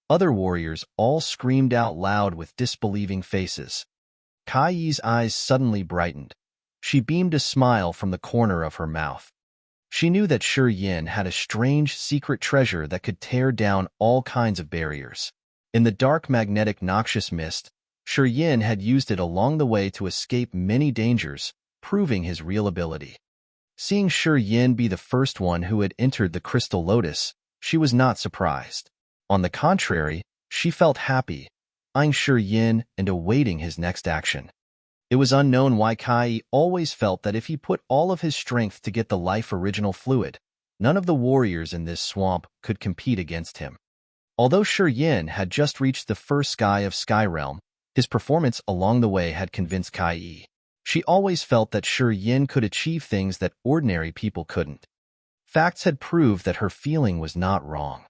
other warriors all screamed out loud with disbelieving faces. Kai's eyes suddenly brightened. She beamed a smile from the corner of her mouth. She knew that Shi Yin had a strange secret treasure that could tear down all kinds of barriers. In the dark magnetic noxious mist, Shi Yin had used it along the way to escape many dangers, proving his real ability. Seeing Shi Yin be the first one who had entered the crystal lotus, she was not surprised. On the contrary, she felt happy, eyeing Shi Yin and awaiting his next action. It was unknown why Kai always felt that if he put all of his strength to get the life original fluid, none of the warriors in this swamp could compete against him. Although Shi Yin had just reached the first sky of Sky Realm, his performance along the way had convinced Kai. She always felt that Shi Yin could achieve things that ordinary people couldn't. Facts had proved that her feeling was not wrong.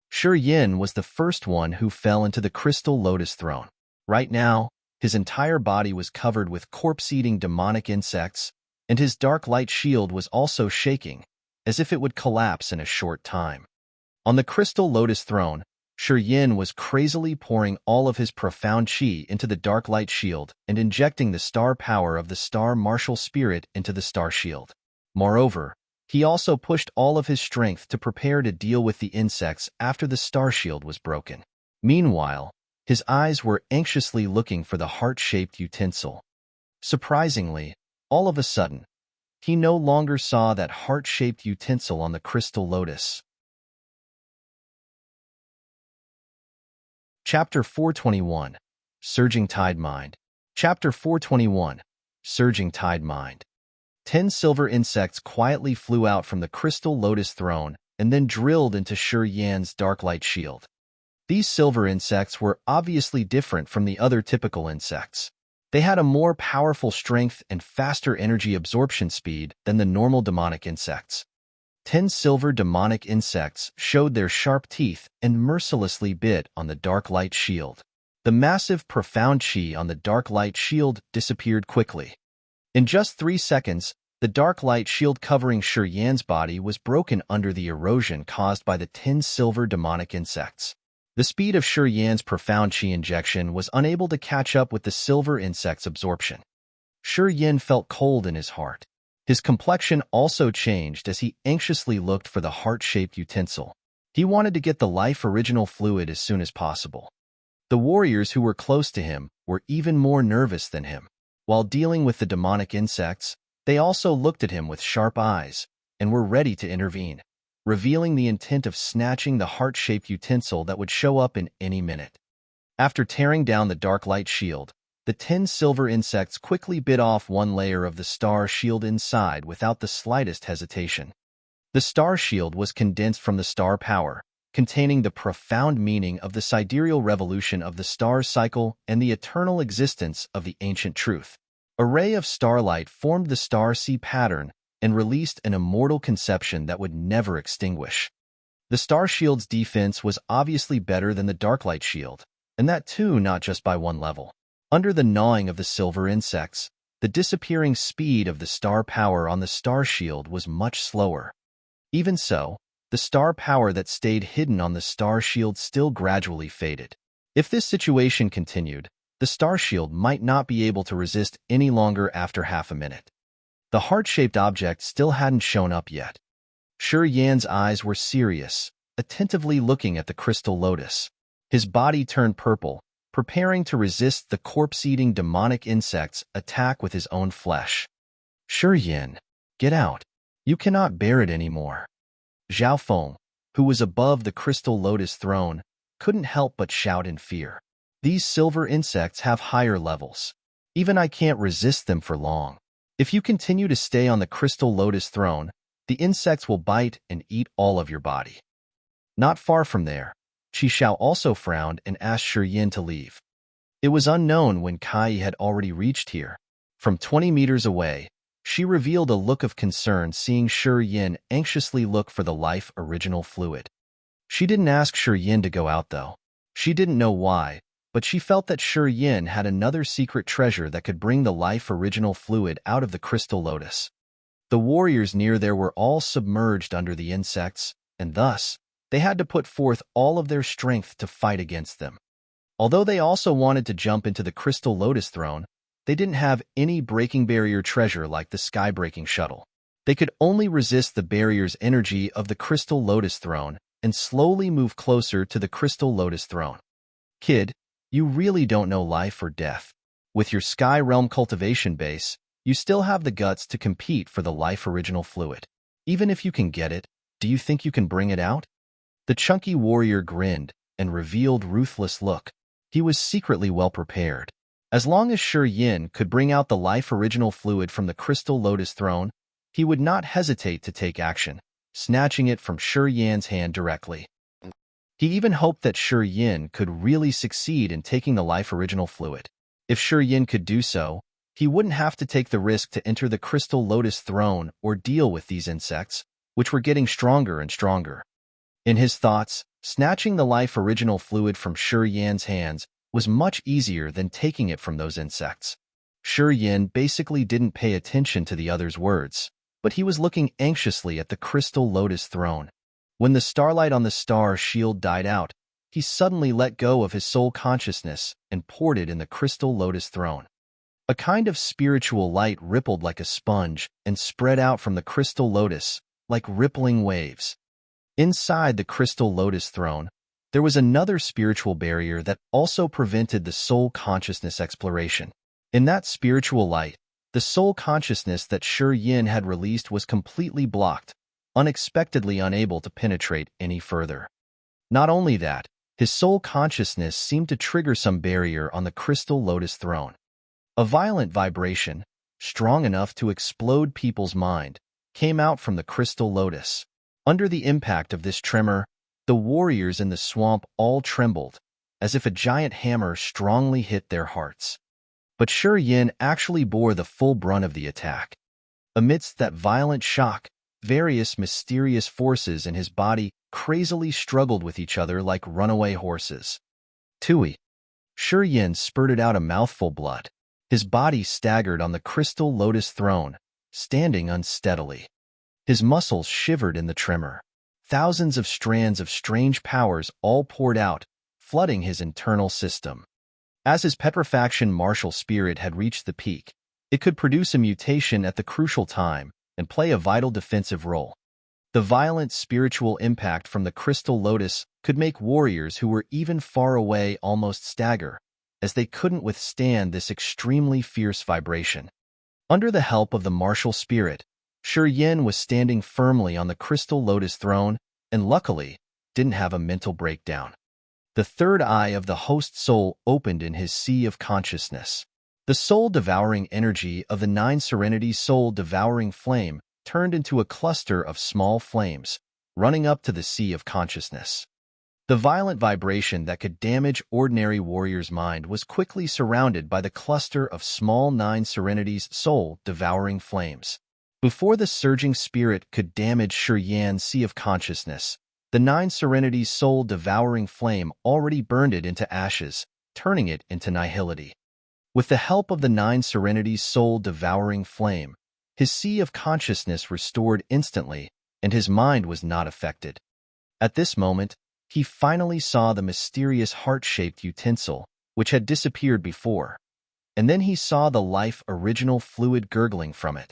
Shi Yin was the first one who fell into the crystal lotus throne. Right now, his entire body was covered with corpse-eating demonic insects, and his dark light shield was also shaking, as if it would collapse in a short time. On the crystal lotus throne, Shi Yin was crazily pouring all of his profound qi into the dark light shield and injecting the star power of the star martial spirit into the star shield. Moreover, he also pushed all of his strength to prepare to deal with the insects after the star shield was broken. Meanwhile, his eyes were anxiously looking for the heart-shaped utensil. Surprisingly, all of a sudden, he no longer saw that heart-shaped utensil on the crystal lotus. Chapter 421, Surging Tide Mind. Chapter 421, Surging Tide Mind. 10 silver insects quietly flew out from the crystal lotus throne and then drilled into Shi Yin's dark light shield. These silver insects were obviously different from the other typical insects. They had a more powerful strength and faster energy absorption speed than the normal demonic insects. 10 silver demonic insects showed their sharp teeth and mercilessly bit on the dark light shield. The massive, profound qi on the dark light shield disappeared quickly. In just 3 seconds, the dark light shield covering Shi Yin's body was broken under the erosion caused by the 10 silver demonic insects. The speed of Shi Yin's profound qi injection was unable to catch up with the silver insect's absorption. Shi Yin felt cold in his heart. His complexion also changed as he anxiously looked for the heart-shaped utensil. He wanted to get the life original fluid as soon as possible. The warriors who were close to him were even more nervous than him. While dealing with the demonic insects, they also looked at him with sharp eyes and were ready to intervene, revealing the intent of snatching the heart-shaped utensil that would show up in any minute. After tearing down the dark light shield, the 10 silver insects quickly bit off one layer of the star shield inside without the slightest hesitation. The star shield was condensed from the star power, containing the profound meaning of the sidereal revolution of the star cycle and the eternal existence of the ancient truth. A ray of starlight formed the star sea pattern and released an immortal conception that would never extinguish. The star shield's defense was obviously better than the dark light shield, and that too not just by one level. Under the gnawing of the silver insects, the disappearing speed of the star power on the star shield was much slower. Even so, the star power that stayed hidden on the star shield still gradually faded. If this situation continued, the star shield might not be able to resist any longer after half a minute. The heart-shaped object still hadn't shown up yet. Shi Yin's eyes were serious, attentively looking at the crystal lotus. His body turned purple, preparing to resist the corpse-eating demonic insect's attack with his own flesh. Shi Yin, get out. You cannot bear it anymore. Zhao Feng, who was above the crystal lotus throne, couldn't help but shout in fear. These silver insects have higher levels. Even I can't resist them for long. If you continue to stay on the crystal lotus throne, the insects will bite and eat all of your body. Not far from there, Qi Shao also frowned and asked Shi Yin to leave. It was unknown when Kai had already reached here. From 20 meters away, she revealed a look of concern seeing Shi Yin anxiously look for the life original fluid. She didn't ask Shi Yin to go out though. She didn't know why, but she felt that Yin had another secret treasure that could bring the life original fluid out of the crystal lotus. The warriors near there were all submerged under the insects, and thus, they had to put forth all of their strength to fight against them. Although they also wanted to jump into the crystal lotus throne, they didn't have any breaking barrier treasure like the sky-breaking shuttle. They could only resist the barrier's energy of the crystal lotus throne and slowly move closer to the crystal lotus throne. Kid, you really don't know life or death. With your Sky Realm cultivation base, you still have the guts to compete for the life original fluid. Even if you can get it, do you think you can bring it out? The chunky warrior grinned and revealed ruthless look. He was secretly well prepared. As long as Yin could bring out the life original fluid from the crystal lotus throne, he would not hesitate to take action, snatching it from Yan's hand directly. He even hoped that Yin could really succeed in taking the life original fluid. If Yin could do so, he wouldn't have to take the risk to enter the crystal lotus throne or deal with these insects, which were getting stronger and stronger. In his thoughts, snatching the life original fluid from Yan's hands was much easier than taking it from those insects. Yin basically didn't pay attention to the other's words, but he was looking anxiously at the crystal lotus throne. When the starlight on the star shield died out, he suddenly let go of his soul consciousness and poured it in the crystal lotus throne. A kind of spiritual light rippled like a sponge and spread out from the crystal lotus, like rippling waves. Inside the crystal lotus throne, there was another spiritual barrier that also prevented the soul consciousness exploration. In that spiritual light, the soul consciousness that Yin had released was completely blocked, unexpectedly unable to penetrate any further. Not only that, his soul consciousness seemed to trigger some barrier on the crystal lotus throne. A violent vibration, strong enough to explode people's mind, came out from the crystal lotus. Under the impact of this tremor, the warriors in the swamp all trembled, as if a giant hammer strongly hit their hearts. But Yin actually bore the full brunt of the attack. Amidst that violent shock, various mysterious forces in his body crazily struggled with each other like runaway horses. Tui. Yin spurted out a mouthful blood. His body staggered on the crystal lotus throne, standing unsteadily. His muscles shivered in the tremor. Thousands of strands of strange powers all poured out, flooding his internal system. As his petrifaction martial spirit had reached the peak, it could produce a mutation at the crucial time and play a vital defensive role. The violent spiritual impact from the crystal lotus could make warriors who were even far away almost stagger, as they couldn't withstand this extremely fierce vibration. Under the help of the martial spirit, Yin was standing firmly on the crystal lotus throne and luckily didn't have a mental breakdown. The third eye of the host soul opened in his sea of consciousness. The soul-devouring energy of the 9 Serenities soul-devouring flame turned into a cluster of small flames, running up to the sea of consciousness. The violent vibration that could damage ordinary warrior's mind was quickly surrounded by the cluster of small 9 Serenities soul-devouring flames. Before the surging spirit could damage Yan's sea of consciousness, the 9 Serenities soul-devouring flame already burned it into ashes, turning it into nihility. With the help of the 9 Serenities soul-devouring flame, his sea of consciousness restored instantly, and his mind was not affected. At this moment, he finally saw the mysterious heart-shaped utensil, which had disappeared before, and then he saw the life original fluid gurgling from it.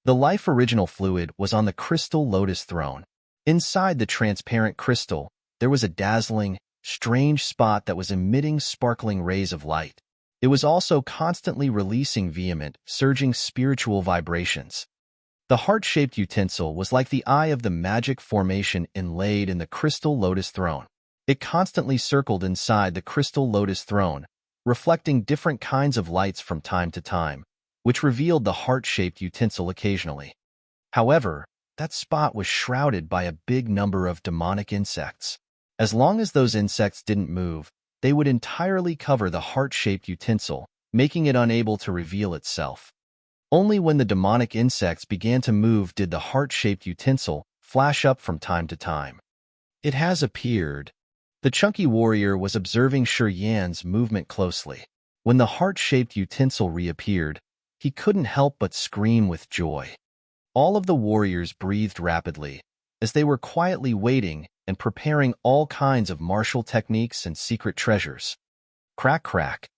The life original fluid was on the crystal lotus throne. Inside the transparent crystal, there was a dazzling, strange spot that was emitting sparkling rays of light. It was also constantly releasing vehement, surging spiritual vibrations. The heart-shaped utensil was like the eye of the magic formation inlaid in the crystal lotus throne. It constantly circled inside the crystal lotus throne, reflecting different kinds of lights from time to time, which revealed the heart-shaped utensil occasionally. However, that spot was shrouded by a big number of demonic insects. As long as those insects didn't move, they would entirely cover the heart-shaped utensil, making it unable to reveal itself. Only when the demonic insects began to move did the heart-shaped utensil flash up from time to time. It has appeared. The chunky warrior was observing Shi Yan's movement closely. When the heart-shaped utensil reappeared, he couldn't help but scream with joy. All of the warriors breathed rapidly, as they were quietly waiting and preparing all kinds of martial techniques and secret treasures. Crack, crack.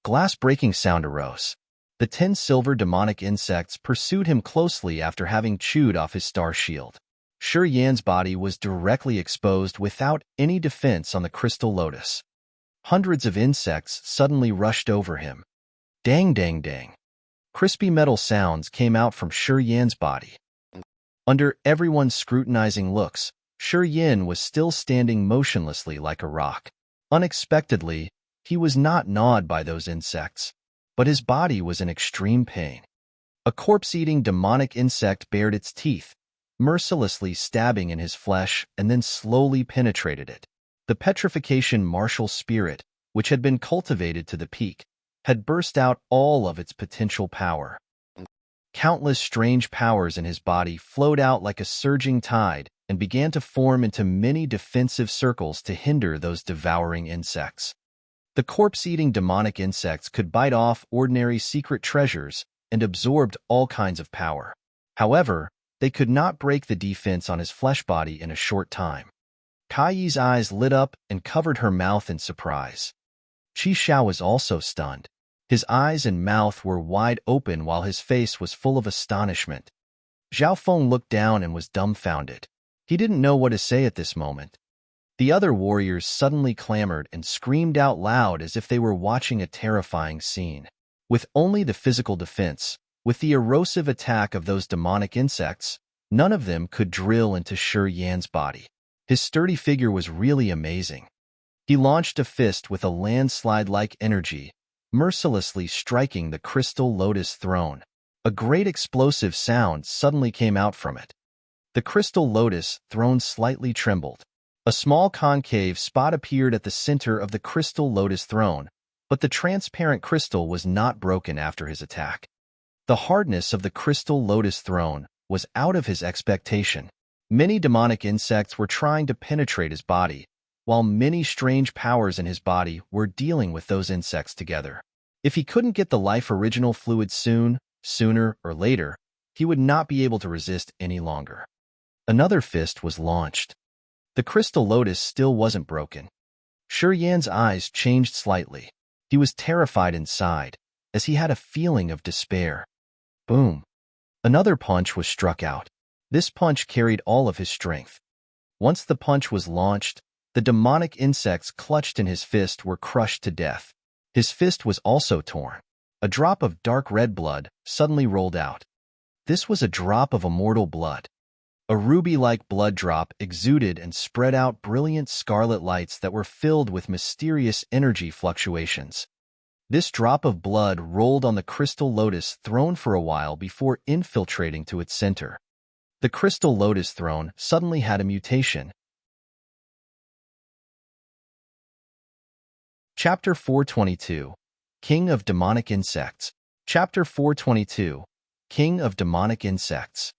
Glass-breaking sound arose. The 10 silver demonic insects pursued him closely after having chewed off his star shield. Shi Yan's body was directly exposed without any defense on the crystal lotus. Hundreds of insects suddenly rushed over him. Dang, dang, dang. Crispy metal sounds came out from Shi Yan's body. Under everyone's scrutinizing looks, Shi Yan was still standing motionlessly like a rock. Unexpectedly, he was not gnawed by those insects, but his body was in extreme pain. A corpse-eating demonic insect bared its teeth, mercilessly stabbing in his flesh and then slowly penetrated it. The petrification martial spirit, which had been cultivated to the peak, had burst out all of its potential power. Countless strange powers in his body flowed out like a surging tide and began to form into many defensive circles to hinder those devouring insects. The corpse-eating demonic insects could bite off ordinary secret treasures and absorbed all kinds of power. However, they could not break the defense on his flesh body in a short time. Kai's eyes lit up and covered her mouth in surprise. Qi Xiao was also stunned. His eyes and mouth were wide open while his face was full of astonishment. Zhao Feng looked down and was dumbfounded. He didn't know what to say at this moment. The other warriors suddenly clamored and screamed out loud as if they were watching a terrifying scene. With only the physical defense, with the erosive attack of those demonic insects, none of them could drill into Shi Yan's body. His sturdy figure was really amazing. He launched a fist with a landslide-like energy, mercilessly striking the crystal lotus throne. A great explosive sound suddenly came out from it. The crystal lotus throne slightly trembled. A small concave spot appeared at the center of the crystal lotus throne, but the transparent crystal was not broken after his attack. The hardness of the crystal lotus throne was out of his expectation. Many demonic insects were trying to penetrate his body, while many strange powers in his body were dealing with those insects together. If he couldn't get the life original fluid sooner or later, he would not be able to resist any longer. Another fist was launched. The crystal lotus still wasn't broken. Shi Yan's eyes changed slightly. He was terrified inside, as he had a feeling of despair. Boom. Another punch was struck out. This punch carried all of his strength. Once the punch was launched, the demonic insects clutched in his fist were crushed to death. His fist was also torn. A drop of dark red blood suddenly rolled out. This was a drop of immortal blood. A ruby-like blood drop exuded and spread out brilliant scarlet lights that were filled with mysterious energy fluctuations. This drop of blood rolled on the crystal lotus throne for a while before infiltrating to its center. The crystal lotus throne suddenly had a mutation. Chapter 422, King of Demonic Insects. Chapter 422, King of Demonic Insects.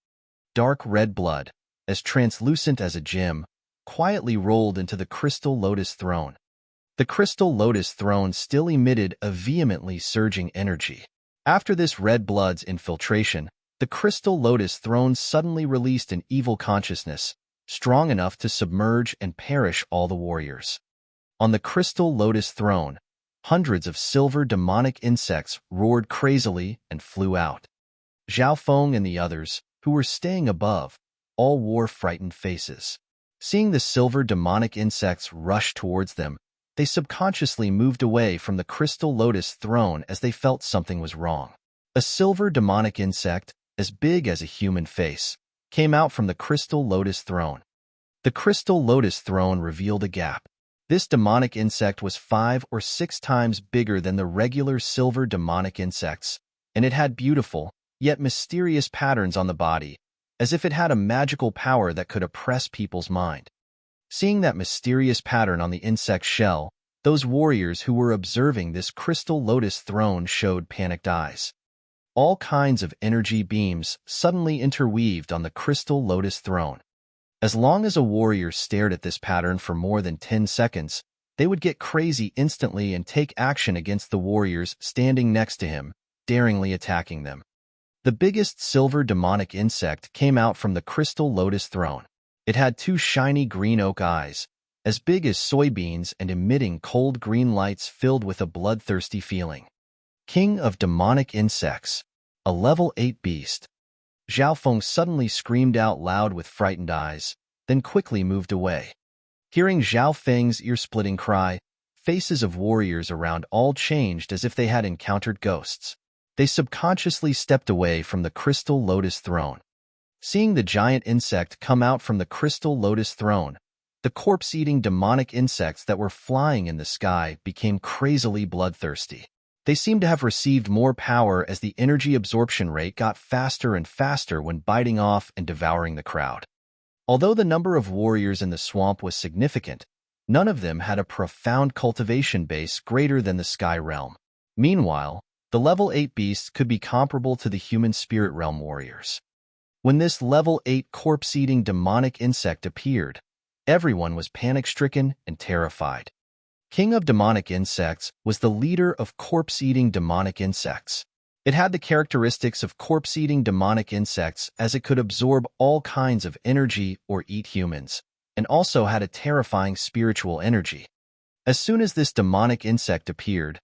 Dark red blood, as translucent as a gem, quietly rolled into the crystal lotus throne. The crystal lotus throne still emitted a vehemently surging energy. After this red blood's infiltration, the crystal lotus throne suddenly released an evil consciousness, strong enough to submerge and perish all the warriors. On the crystal lotus throne, hundreds of silver demonic insects roared crazily and flew out. Zhao Feng and the others, who were staying above, all wore frightened faces. Seeing the silver demonic insects rush towards them, they subconsciously moved away from the crystal lotus throne as they felt something was wrong. A silver demonic insect, as big as a human face, came out from the crystal lotus throne. The crystal lotus throne revealed a gap. This demonic insect was 5 or 6 times bigger than the regular silver demonic insects, and it had beautiful, yet mysterious patterns on the body, as if it had a magical power that could oppress people's mind. Seeing that mysterious pattern on the insect's shell, those warriors who were observing this crystal lotus throne showed panicked eyes. All kinds of energy beams suddenly interweaved on the crystal lotus throne. As long as a warrior stared at this pattern for more than 10 seconds, they would get crazy instantly and take action against the warriors standing next to him, daringly attacking them. The biggest silver demonic insect came out from the crystal lotus throne. It had 2 shiny green oak eyes, as big as soybeans and emitting cold green lights filled with a bloodthirsty feeling. King of Demonic Insects, a level 8 beast. Xiaofeng suddenly screamed out loud with frightened eyes, then quickly moved away. Hearing Zhao Feng's ear-splitting cry, faces of warriors around all changed as if they had encountered ghosts. They subconsciously stepped away from the crystal lotus throne. Seeing the giant insect come out from the crystal lotus throne, the corpse-eating demonic insects that were flying in the sky became crazily bloodthirsty. They seemed to have received more power as the energy absorption rate got faster and faster when biting off and devouring the crowd. Although the number of warriors in the swamp was significant, none of them had a profound cultivation base greater than the Sky Realm. Meanwhile, the level 8 beasts could be comparable to the human spirit realm warriors. When this level 8 corpse-eating demonic insect appeared, everyone was panic-stricken and terrified. King of Demonic Insects was the leader of corpse-eating demonic insects. It had the characteristics of corpse-eating demonic insects as it could absorb all kinds of energy or eat humans, and also had a terrifying spiritual energy. As soon as this demonic insect appeared,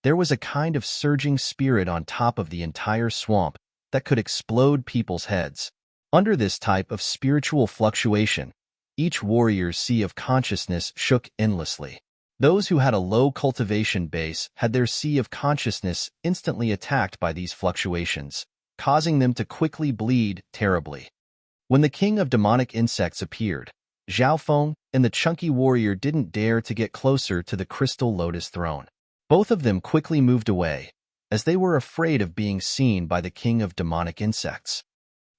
there was a kind of surging spirit on top of the entire swamp that could explode people's heads. Under this type of spiritual fluctuation, each warrior's sea of consciousness shook endlessly. Those who had a low cultivation base had their sea of consciousness instantly attacked by these fluctuations, causing them to quickly bleed terribly. When the king of demonic insects appeared, Xiaofeng and the chunky warrior didn't dare to get closer to the crystal lotus throne. Both of them quickly moved away, as they were afraid of being seen by the king of demonic insects.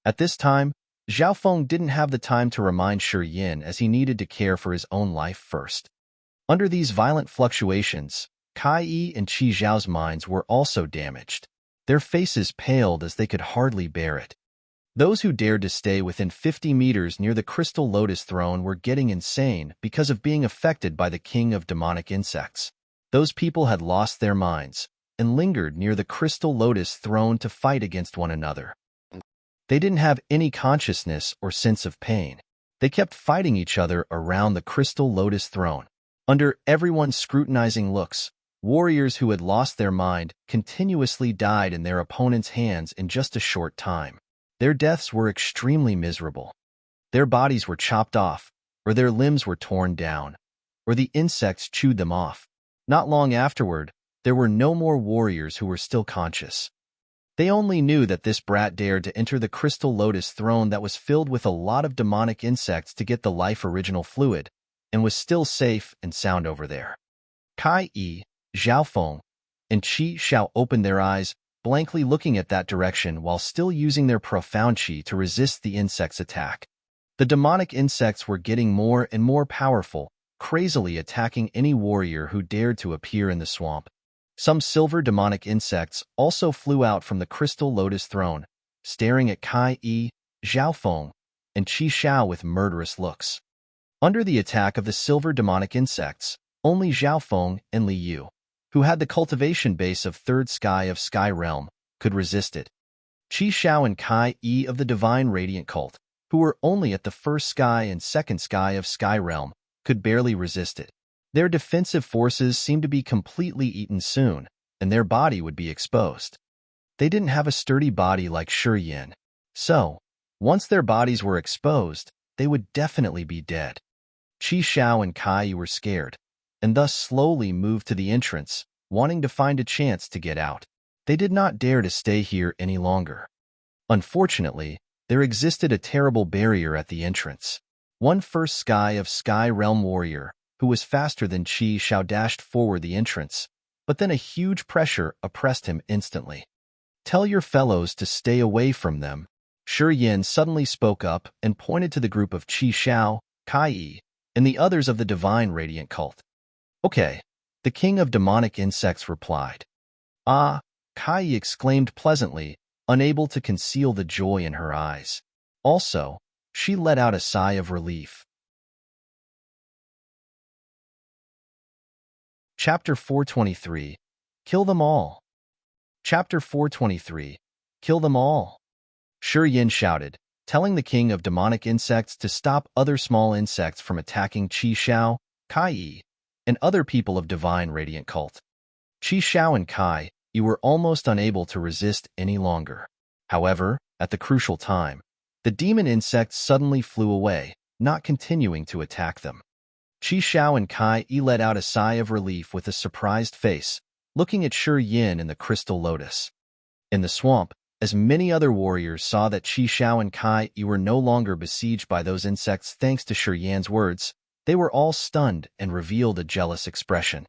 At this time, Xiaofeng didn't have the time to remind Shi Yin as he needed to care for his own life first. Under these violent fluctuations, Kai Yi and Qi Zhao's minds were also damaged. Their faces paled as they could hardly bear it. Those who dared to stay within 50 meters near the crystal lotus throne were getting insane because of being affected by the king of demonic insects. Those people had lost their minds and lingered near the crystal lotus throne to fight against one another. They didn't have any consciousness or sense of pain. They kept fighting each other around the crystal lotus throne. Under everyone's scrutinizing looks, warriors who had lost their mind continuously died in their opponents' hands in just a short time. Their deaths were extremely miserable. Their bodies were chopped off, or their limbs were torn down, or the insects chewed them off. Not long afterward, there were no more warriors who were still conscious. They only knew that this brat dared to enter the crystal lotus throne that was filled with a lot of demonic insects to get the life original fluid, and was still safe and sound over there. Kai Yi, Xiaofeng, and Qi Xiao opened their eyes, blankly looking at that direction while still using their profound qi to resist the insect's attack. The demonic insects were getting more and more powerful, crazily attacking any warrior who dared to appear in the swamp. Some silver demonic insects also flew out from the crystal lotus throne, staring at Kai Yi, Xiaofeng, and Qi Xiao with murderous looks. Under the attack of the silver demonic insects, only Xiaofeng and Li Yu, who had the cultivation base of third sky of Sky Realm, could resist it. Qi Xiao and Kai Yi of the Divine Radiant Cult, who were only at the first sky and second sky of Sky Realm, could barely resist it. Their defensive forces seemed to be completely eaten soon, and their body would be exposed. They didn't have a sturdy body like Shi Yin, so, once their bodies were exposed, they would definitely be dead. Qi Xiao and Kai were scared, and thus slowly moved to the entrance, wanting to find a chance to get out. They did not dare to stay here any longer. Unfortunately, there existed a terrible barrier at the entrance. One first sky of Sky Realm warrior, who was faster than Qi Xiao, dashed forward the entrance, but then a huge pressure oppressed him instantly. "Tell your fellows to stay away from them." Shi Yin suddenly spoke up and pointed to the group of Qi Xiao, Kai Yi, and the others of the Divine Radiant Cult. "Okay," the king of demonic insects replied. "Ah," Kai exclaimed pleasantly, unable to conceal the joy in her eyes. Also, She let out a sigh of relief. Chapter 423. Kill them all. Chapter 423. Kill them all. Yin shouted, telling the king of demonic insects to stop other small insects from attacking Qi Xiao, Kai Yi, and other people of divine radiant cult. Qi Xiao and Kai Yi were almost unable to resist any longer. However, at the crucial time, the demon insects suddenly flew away, not continuing to attack them. Qi Xiao and Kai Yi let out a sigh of relief with a surprised face, looking at Yin and the crystal lotus. In the swamp, as many other warriors saw that Qi Xiao and Kai Yi were no longer besieged by those insects thanks to Yin's words, they were all stunned and revealed a jealous expression.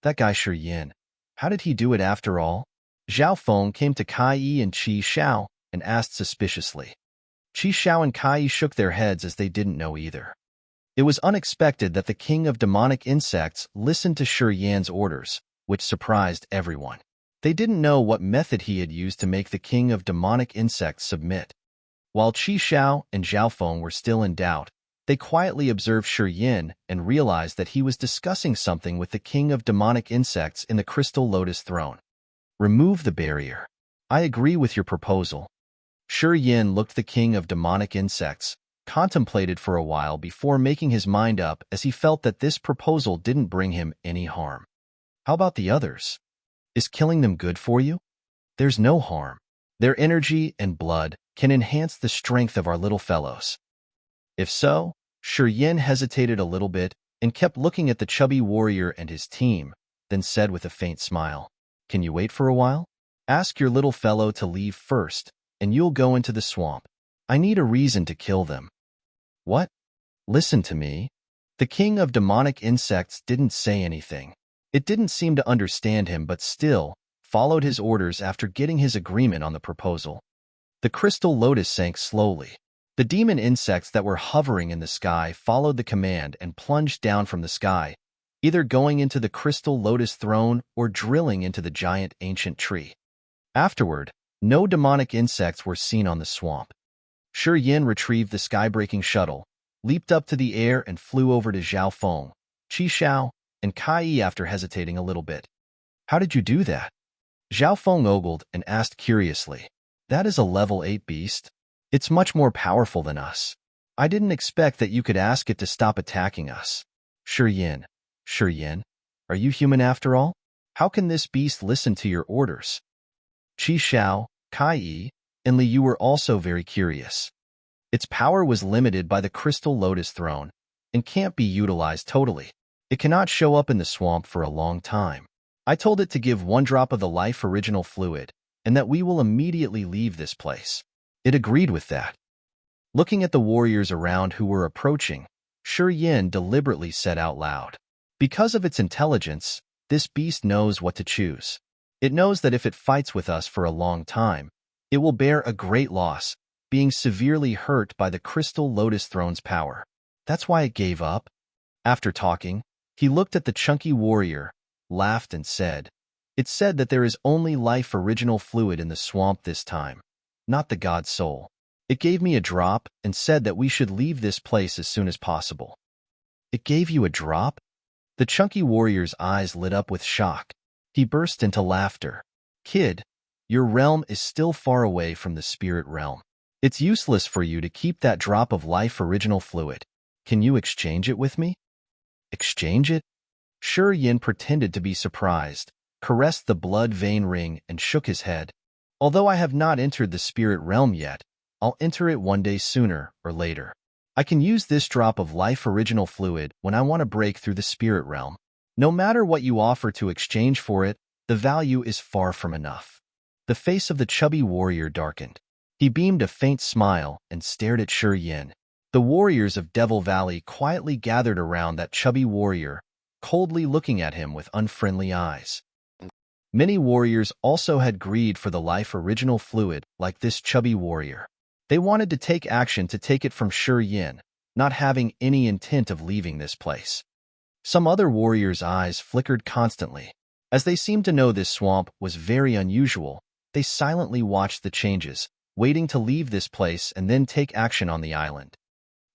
That guy Yin, how did he do it after all? Zhao Feng came to Kai Yi and Qi Xiao and asked suspiciously. Qi Xiao and Kai Yi shook their heads as they didn't know either. It was unexpected that the king of demonic insects listened to Yin's orders, which surprised everyone. They didn't know what method he had used to make the king of demonic insects submit. While Qi Xiao and Zhao Feng were still in doubt, they quietly observed Yin and realized that he was discussing something with the king of demonic insects in the crystal lotus throne. Remove the barrier. I agree with your proposal. Yin looked the king of demonic insects, contemplated for a while before making his mind up as he felt that this proposal didn't bring him any harm. How about the others? Is killing them good for you? There's no harm. Their energy and blood can enhance the strength of our little fellows. If so, Yin hesitated a little bit and kept looking at the chubby warrior and his team, then said with a faint smile, "Can you wait for a while? Ask your little fellow to leave first, and you'll go into the swamp. I need a reason to kill them." What? Listen to me. The king of demonic insects didn't say anything. It didn't seem to understand him but still followed his orders after getting his agreement on the proposal. The crystal lotus sank slowly. The demon insects that were hovering in the sky followed the command and plunged down from the sky, either going into the crystal lotus throne or drilling into the giant ancient tree. Afterward, no demonic insects were seen on the swamp. Yin retrieved the sky-breaking shuttle, leaped up to the air and flew over to Zhao Feng, Qi Xiao, and Kai Yi after hesitating a little bit. How did you do that? Zhao Feng ogled and asked curiously. That is a level 8 beast. It's much more powerful than us. I didn't expect that you could ask it to stop attacking us. Yin, are you human after all? How can this beast listen to your orders? Qi Xiao, Kai Yi, and Li Yu were also very curious. Its power was limited by the crystal lotus throne and can't be utilized totally. It cannot show up in the swamp for a long time. I told it to give 1 drop of the life original fluid and that we will immediately leave this place. It agreed with that. Looking at the warriors around who were approaching, Yin deliberately said out loud, "Because of its intelligence, this beast knows what to choose. It knows that if it fights with us for a long time, it will bear a great loss, being severely hurt by the crystal lotus throne's power. That's why it gave up." After talking, he looked at the chunky warrior, laughed and said, "It said that there is only life original fluid in the swamp this time, not the god soul. It gave me a drop and said that we should leave this place as soon as possible." It gave you a drop? The chunky warrior's eyes lit up with shock. He burst into laughter. "Kid, your realm is still far away from the spirit realm. It's useless for you to keep that drop of life original fluid. Can you exchange it with me?" Exchange it? Yin pretended to be surprised, caressed the blood vein ring and shook his head. "Although I have not entered the spirit realm yet, I'll enter it one day sooner or later. I can use this drop of life original fluid when I want to break through the spirit realm. No matter what you offer to exchange for it, the value is far from enough." The face of the chubby warrior darkened. He beamed a faint smile and stared at Yin. The warriors of Devil Valley quietly gathered around that chubby warrior, coldly looking at him with unfriendly eyes. Many warriors also had greed for the life original fluid like this chubby warrior. They wanted to take action to take it from Yin, not having any intent of leaving this place. Some other warriors' eyes flickered constantly. As they seemed to know this swamp was very unusual, they silently watched the changes, waiting to leave this place and then take action on the island.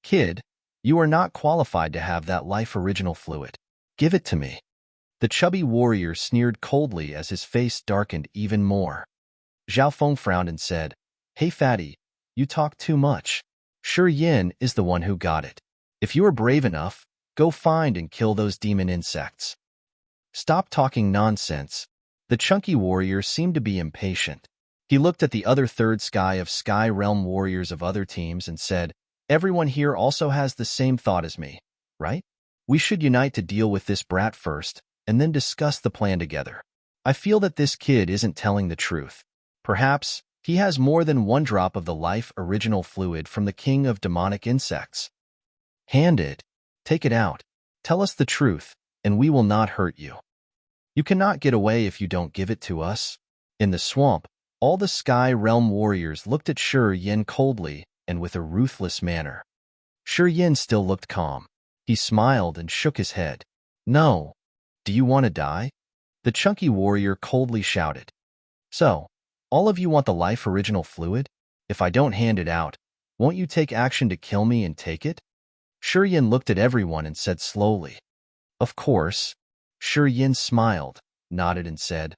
Kid, you are not qualified to have that life original fluid. Give it to me. The chubby warrior sneered coldly as his face darkened even more. Zhao Feng frowned and said, Hey fatty, you talk too much. Shi Yin is the one who got it. If you are brave enough, go find and kill those demon insects. Stop talking nonsense. The chunky warrior seemed to be impatient. He looked at the other third sky realm warriors of other teams and said, Everyone here also has the same thought as me, right? We should unite to deal with this brat first, and then discuss the plan together. I feel that this kid isn't telling the truth. Perhaps he has more than one drop of the life original fluid from the king of demonic insects. Hand it. Take it out. Tell us the truth, and we will not hurt you. You cannot get away if you don't give it to us. In the swamp, all the Sky Realm warriors looked at Shi Yin coldly and with a ruthless manner. Shi Yin still looked calm. He smiled and shook his head. No. Do you want to die? The chunky warrior coldly shouted. So, all of you want the life original fluid? If I don't hand it out, won't you take action to kill me and take it? Shi Yin looked at everyone and said slowly. Of course. Shi Yin smiled, nodded and said,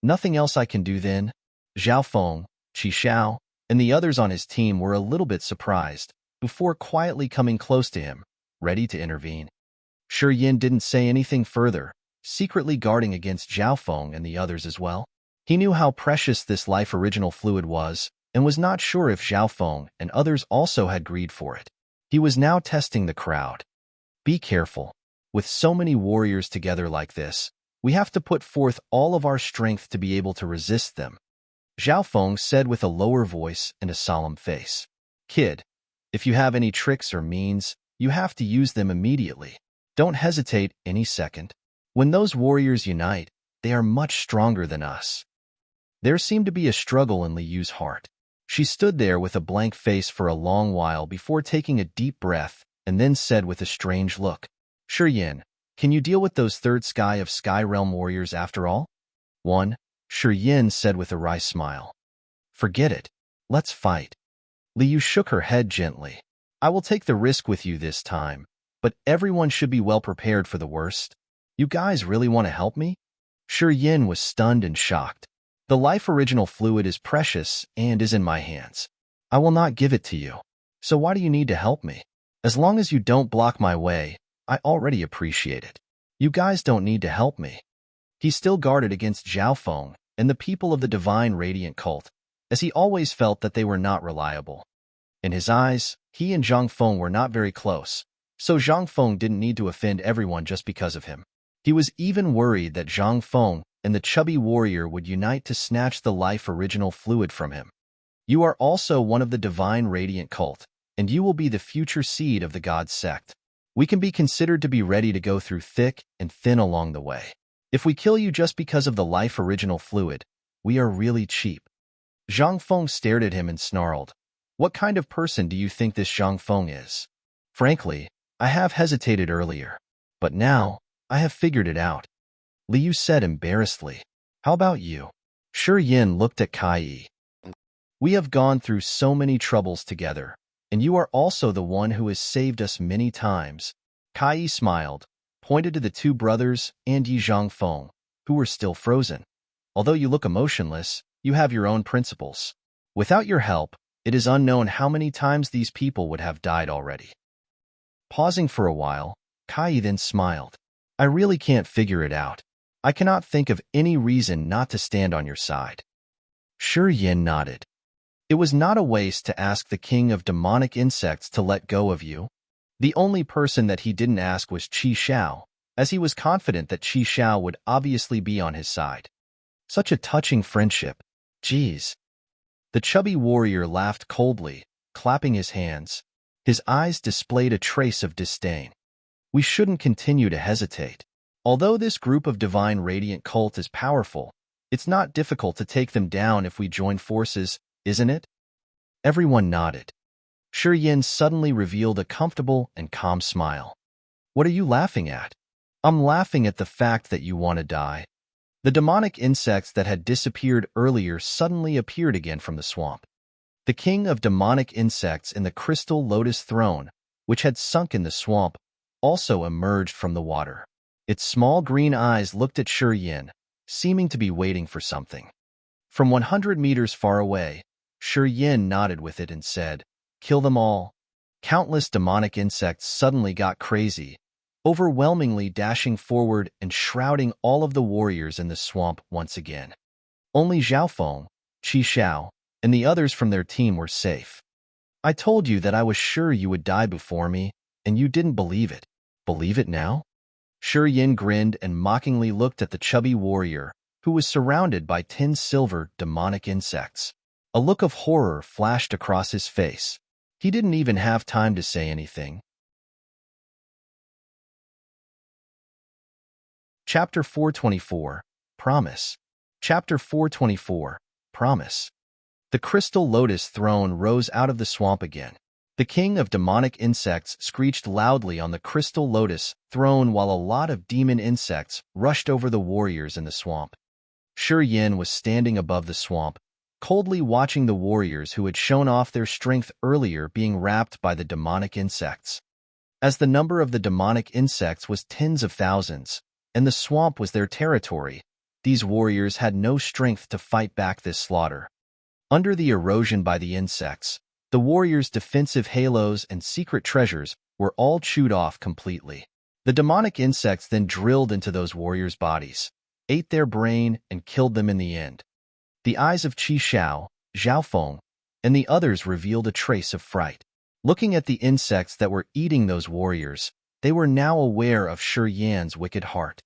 Nothing else I can do then? Zhao Feng, Qi Xiao, and the others on his team were a little bit surprised, before quietly coming close to him, ready to intervene. Shi Yin didn't say anything further, secretly guarding against Zhao Feng and the others as well. He knew how precious this life original fluid was, and was not sure if Zhao Feng and others also had greed for it. He was now testing the crowd. Be careful. With so many warriors together like this, we have to put forth all of our strength to be able to resist them. Zhao Feng said with a lower voice and a solemn face. Kid, if you have any tricks or means, you have to use them immediately. Don't hesitate any second. When those warriors unite, they are much stronger than us. There seemed to be a struggle in Li Yu's heart. She stood there with a blank face for a long while before taking a deep breath and then said with a strange look, Shi Yin, can you deal with those third sky realm warriors after all? 1. Shi Yin said with a wry smile. Forget it. Let's fight. Li Yu shook her head gently. I will take the risk with you this time, but everyone should be well prepared for the worst. You guys really want to help me? Shi Yin was stunned and shocked. The life original fluid is precious and is in my hands. I will not give it to you. So why do you need to help me? As long as you don't block my way, I already appreciate it. You guys don't need to help me. He still guarded against Zhao Feng and the people of the divine radiant cult, as he always felt that they were not reliable. In his eyes, he and Zhang Feng were not very close, so Zhang Feng didn't need to offend everyone just because of him. He was even worried that Zhang Feng and the chubby warrior would unite to snatch the life original fluid from him. You are also one of the divine radiant cult, and you will be the future seed of the god sect. We can be considered to be ready to go through thick and thin along the way. If we kill you just because of the life original fluid, we are really cheap. Zhang Feng stared at him and snarled. What kind of person do you think this Zhang Feng is? Frankly, I have hesitated earlier, but now I have figured it out. Li Yu said embarrassedly. How about you? Shi Yin looked at Kai Yi. We have gone through so many troubles together, and you are also the one who has saved us many times. Kai Yi smiled, pointed to the two brothers and Yi Zhang Feng, who were still frozen. Although you look emotionless, you have your own principles. Without your help, it is unknown how many times these people would have died already. Pausing for a while, Kai Yi then smiled. I really can't figure it out. I cannot think of any reason not to stand on your side. Shi Yin nodded. It was not a waste to ask the king of demonic insects to let go of you. The only person that he didn't ask was Qi Xiao, as he was confident that Qi Xiao would obviously be on his side. Such a touching friendship. Geez. The chubby warrior laughed coldly, clapping his hands. His eyes displayed a trace of disdain. We shouldn't continue to hesitate. Although this group of divine radiant cult is powerful, it's not difficult to take them down if we join forces, isn't it? Everyone nodded. Shi Yin suddenly revealed a comfortable and calm smile. What are you laughing at? I'm laughing at the fact that you want to die. The demonic insects that had disappeared earlier suddenly appeared again from the swamp. The king of demonic insects in the crystal lotus throne, which had sunk in the swamp, also emerged from the water. Its small green eyes looked at Shi Yin, seeming to be waiting for something. From 100 meters far away, Shi Yin nodded with it and said, "Kill them all." Countless demonic insects suddenly got crazy, overwhelmingly dashing forward and shrouding all of the warriors in the swamp once again. Only Xiaofeng, Qi Xiao, and the others from their team were safe. "I told you that I was sure you would die before me, and you didn't believe it. Believe it now?" Shi Yin grinned and mockingly looked at the chubby warrior, who was surrounded by 10 silver demonic insects. A look of horror flashed across his face. He didn't even have time to say anything. Chapter 424, Promise. Chapter 424, Promise. The crystal lotus throne rose out of the swamp again. The king of demonic insects screeched loudly on the crystal lotus throne while a lot of demon insects rushed over the warriors in the swamp. Shi Yin was standing above the swamp, coldly watching the warriors who had shown off their strength earlier being wrapped by the demonic insects. As the number of the demonic insects was tens of thousands, and the swamp was their territory, these warriors had no strength to fight back this slaughter. Under the erosion by the insects, the warriors' defensive halos and secret treasures were all chewed off completely. The demonic insects then drilled into those warriors' bodies, ate their brain, and killed them in the end. The eyes of Qi Xiao, Xiaofeng, and the others revealed a trace of fright. Looking at the insects that were eating those warriors, they were now aware of Shi Yan's wicked heart.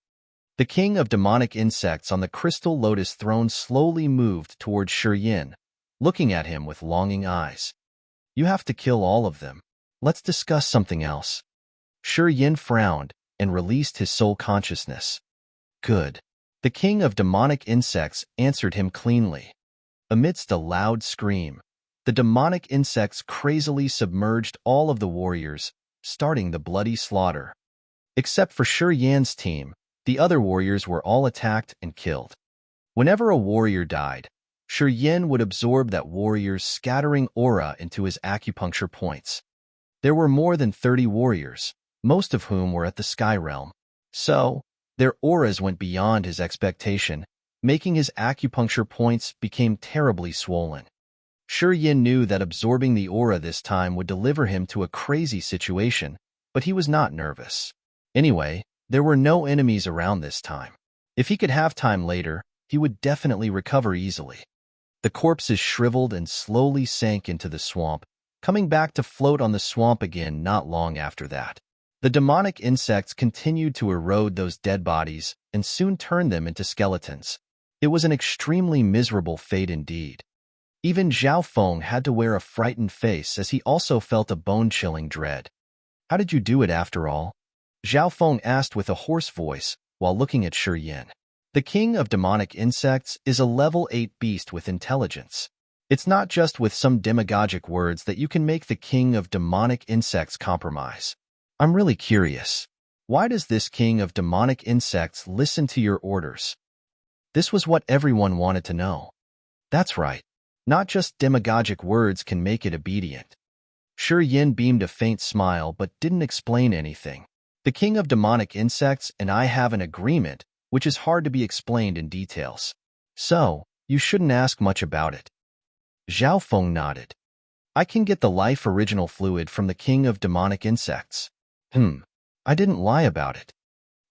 The king of demonic insects on the crystal lotus throne slowly moved towards Shi Yin, looking at him with longing eyes. "You have to kill all of them. Let's discuss something else." Shi Yin frowned and released his soul consciousness. "Good." The king of demonic insects answered him cleanly. Amidst a loud scream, the demonic insects crazily submerged all of the warriors, starting the bloody slaughter. Except for Shi Yan's team, the other warriors were all attacked and killed. Whenever a warrior died, Shi Yin would absorb that warrior's scattering aura into his acupuncture points. There were more than 30 warriors, most of whom were at the Sky Realm. So, their auras went beyond his expectation, making his acupuncture points become terribly swollen. Shi Yin knew that absorbing the aura this time would deliver him to a crazy situation, but he was not nervous. Anyway, there were no enemies around this time. If he could have time later, he would definitely recover easily. The corpses shriveled and slowly sank into the swamp, coming back to float on the swamp again not long after that. The demonic insects continued to erode those dead bodies and soon turned them into skeletons. It was an extremely miserable fate indeed. Even Xiaofeng had to wear a frightened face as he also felt a bone-chilling dread. "How did you do it after all?" Xiaofeng asked with a hoarse voice while looking at Shi Yin. The king of demonic insects is a level 8 beast with intelligence. It's not just with some demagogic words that you can make the king of demonic insects compromise. "I'm really curious. Why does this king of demonic insects listen to your orders?" This was what everyone wanted to know. That's right. Not just demagogic words can make it obedient. Shi Yin beamed a faint smile but didn't explain anything. "The king of demonic insects and I have an agreement, which is hard to be explained in details. So, you shouldn't ask much about it." Xiaofeng nodded. "I can get the life original fluid from the king of demonic insects." I didn't lie about it."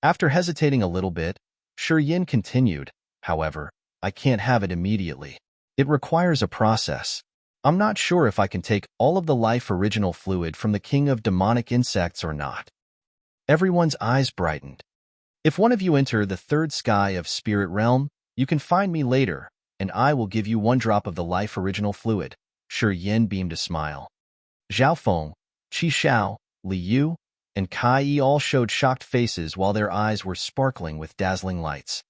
After hesitating a little bit, Shi Yin continued, "However, I can't have it immediately. It requires a process. I'm not sure if I can take all of the life original fluid from the king of demonic insects or not." Everyone's eyes brightened. "If one of you enter the third sky of spirit realm, you can find me later, and I will give you 1 drop of the life original fluid." Shi Yin beamed a smile. Xiaofeng, Qi Xiao, Li Yu, and Kai Yi all showed shocked faces while their eyes were sparkling with dazzling lights.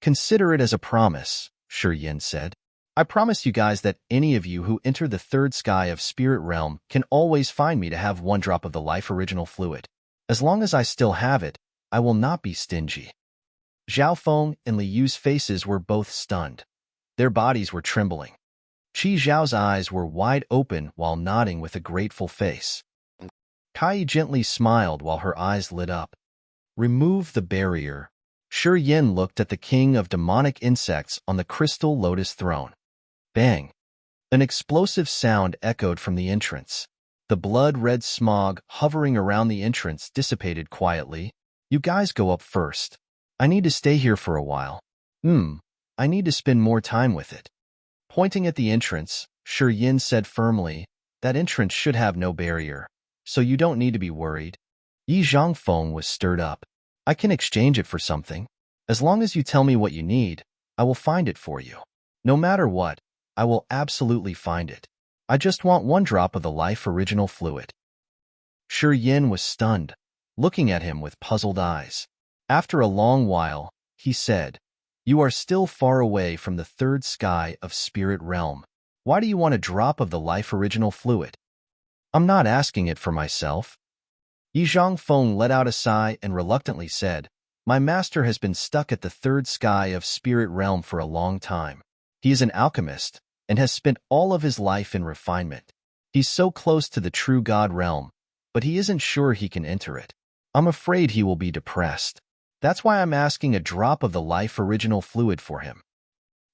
"Consider it as a promise," Shi Yin said. "I promise you guys that any of you who enter the third sky of spirit realm can always find me to have 1 drop of the life original fluid. As long as I still have it, I will not be stingy." Xiaofeng and Li Yu's faces were both stunned. Their bodies were trembling. Qi Xiao's eyes were wide open while nodding with a grateful face. Kai gently smiled while her eyes lit up. Remove the barrier. Shi Yin looked at the king of demonic insects on the crystal lotus throne. Bang! An explosive sound echoed from the entrance. The blood-red smog hovering around the entrance dissipated quietly. You guys go up first. I need to stay here for a while. I need to spend more time with it. Pointing at the entrance, Shi Yin said firmly, that entrance should have no barrier, so you don't need to be worried. Yi Zhangfeng was stirred up. I can exchange it for something. As long as you tell me what you need, I will find it for you. No matter what, I will absolutely find it. I just want one drop of the life original fluid. Shi Yin was stunned, looking at him with puzzled eyes. After a long while, he said, You are still far away from the third sky of spirit realm. Why do you want a drop of the life original fluid? I'm not asking it for myself. Yi Zhangfeng let out a sigh and reluctantly said, My master has been stuck at the third sky of spirit realm for a long time. He is an alchemist and has spent all of his life in refinement. He's so close to the true God realm, but he isn't sure he can enter it. I'm afraid he will be depressed. That's why I'm asking a drop of the life original fluid for him.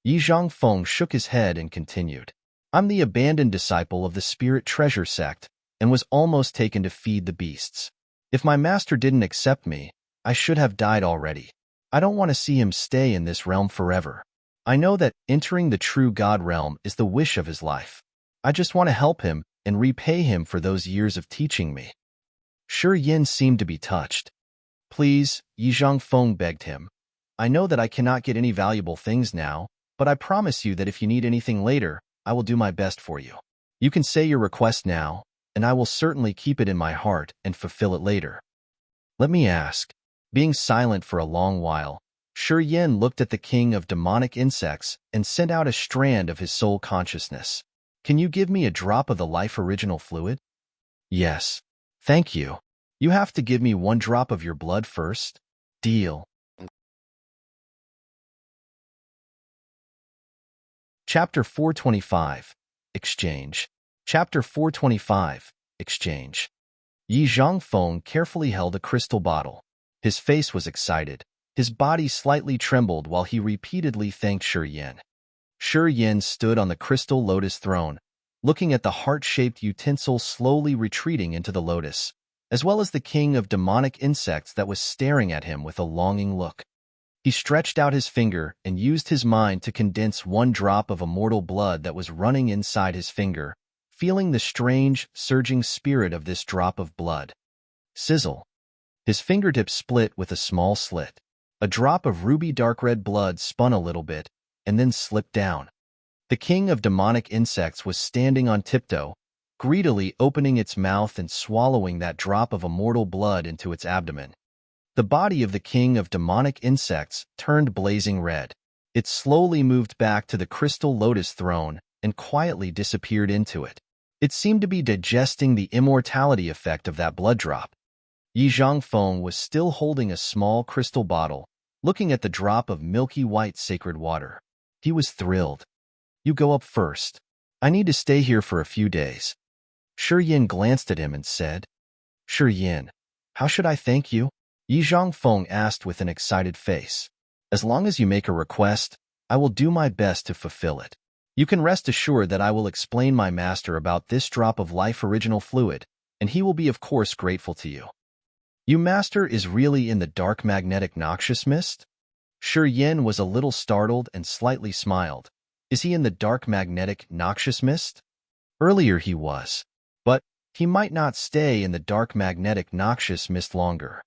Yi Zhangfeng shook his head and continued. I'm the abandoned disciple of the Spirit Treasure sect and was almost taken to feed the beasts. If my master didn't accept me, I should have died already. I don't want to see him stay in this realm forever. I know that entering the true God realm is the wish of his life. I just want to help him and repay him for those years of teaching me. Shi Yin seemed to be touched. Please, Yi Zhangfeng begged him. I know that I cannot get any valuable things now, but I promise you that if you need anything later, I will do my best for you. You can say your request now, and I will certainly keep it in my heart and fulfill it later. Let me ask. Being silent for a long while, Shi Yin looked at the king of demonic insects and sent out a strand of his soul consciousness. Can you give me a drop of the life original fluid? Yes. Thank you. You have to give me one drop of your blood first. Deal. Chapter 425. Exchange. Chapter 425. Exchange. Yi Zhangfeng carefully held a crystal bottle. His face was excited. His body slightly trembled while he repeatedly thanked Shi Yin. Shi Yin stood on the crystal lotus throne, looking at the heart-shaped utensil slowly retreating into the lotus, as well as the king of demonic insects that was staring at him with a longing look. He stretched out his finger and used his mind to condense one drop of immortal blood that was running inside his finger, feeling the strange, surging spirit of this drop of blood. Sizzle. His fingertip split with a small slit. A drop of ruby dark red blood spun a little bit, and then slipped down. The king of demonic insects was standing on tiptoe, greedily opening its mouth and swallowing that drop of immortal blood into its abdomen. The body of the king of demonic insects turned blazing red. It slowly moved back to the crystal lotus throne and quietly disappeared into it. It seemed to be digesting the immortality effect of that blood drop. Yi Zhangfeng was still holding a small crystal bottle, looking at the drop of milky white sacred water. He was thrilled. You go up first. I need to stay here for a few days. Shi Yin glanced at him and said, Shi Yin, how should I thank you? Yi Zhangfeng asked with an excited face. As long as you make a request, I will do my best to fulfill it. You can rest assured that I will explain my master about this drop of life original fluid, and he will be of course grateful to you. You master is really in the dark magnetic noxious mist? Shi Yin was a little startled and slightly smiled. Is he in the dark magnetic noxious mist? Earlier he was, but he might not stay in the dark magnetic noxious mist longer.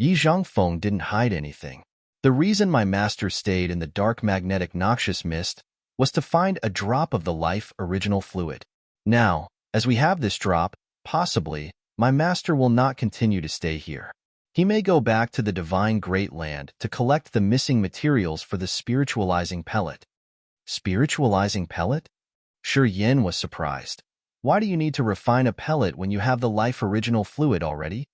Yi Zhangfeng didn't hide anything. The reason my master stayed in the dark magnetic noxious mist was to find a drop of the life original fluid. Now, as we have this drop, possibly, my master will not continue to stay here. He may go back to the divine great land to collect the missing materials for the spiritualizing pellet. Spiritualizing pellet? Shi Yin was surprised. Why do you need to refine a pellet when you have the life original fluid already?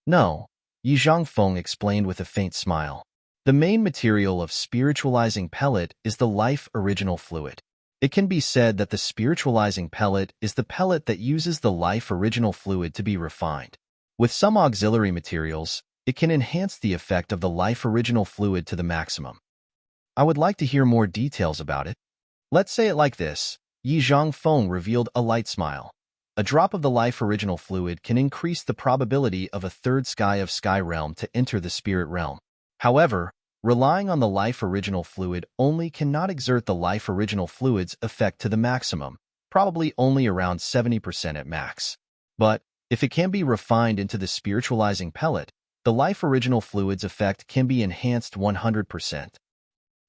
No, Yi Zhangfeng explained with a faint smile. The main material of spiritualizing pellet is the life original fluid. It can be said that the spiritualizing pellet is the pellet that uses the life original fluid to be refined. With some auxiliary materials, it can enhance the effect of the life original fluid to the maximum. I would like to hear more details about it. Let's say it like this. Yi Zhangfeng revealed a light smile. A drop of the life original fluid can increase the probability of a third sky realm to enter the spirit realm. However, relying on the life original fluid only cannot exert the life original fluid's effect to the maximum, probably only around 70% at max. But if it can be refined into the spiritualizing pellet, the life original fluid's effect can be enhanced 100%.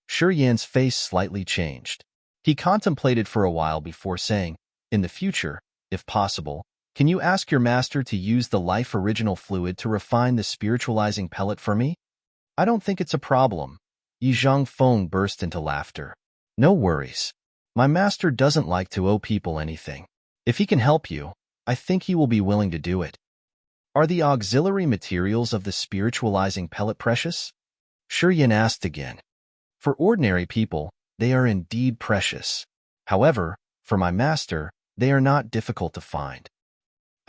Shi Yan's face slightly changed. He contemplated for a while before saying, "In the future, if possible, can you ask your master to use the life original fluid to refine the spiritualizing pellet for me?" "I don't think it's a problem." Yi Zhangfeng burst into laughter. "No worries. My master doesn't like to owe people anything. If he can help you, I think he will be willing to do it." "Are the auxiliary materials of the spiritualizing pellet precious?" Shi Yan asked again. "For ordinary people, they are indeed precious. However, for my master, they are not difficult to find.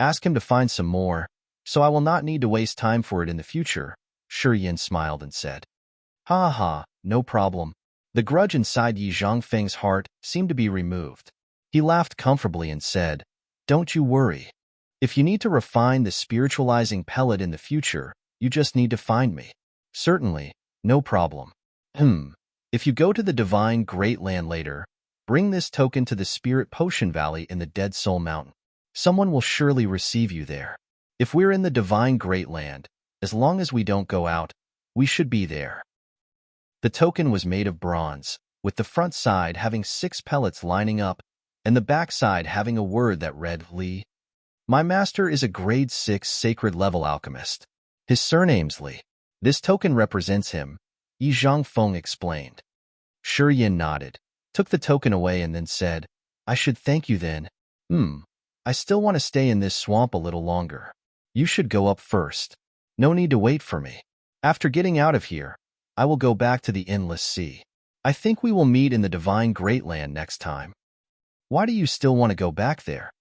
Ask him to find some more, so I will not need to waste time for it in the future." Shi Yan smiled and said. "Ha ha, no problem." The grudge inside Yi Zhangfeng's heart seemed to be removed. He laughed comfortably and said, "Don't you worry. If you need to refine the spiritualizing pellet in the future, you just need to find me." "Certainly, no problem." If you go to the Divine Great Land later, bring this token to the Spirit Potion Valley in the Dead Soul Mountain. Someone will surely receive you there. If we're in the Divine Great Land, as long as we don't go out, we should be there." The token was made of bronze, with the front side having 6 pellets lining up, and the back side having a word that read, "Li." "My master is a grade 6 sacred level alchemist. His surname's Li. This token represents him," Yi Zhangfeng explained. Shi Yan nodded, took the token away and then said, "I should thank you then. I still want to stay in this swamp a little longer. You should go up first. No need to wait for me. After getting out of here, I will go back to the Endless Sea. I think we will meet in the Divine Great Land next time." "Why do you still want to go back there?"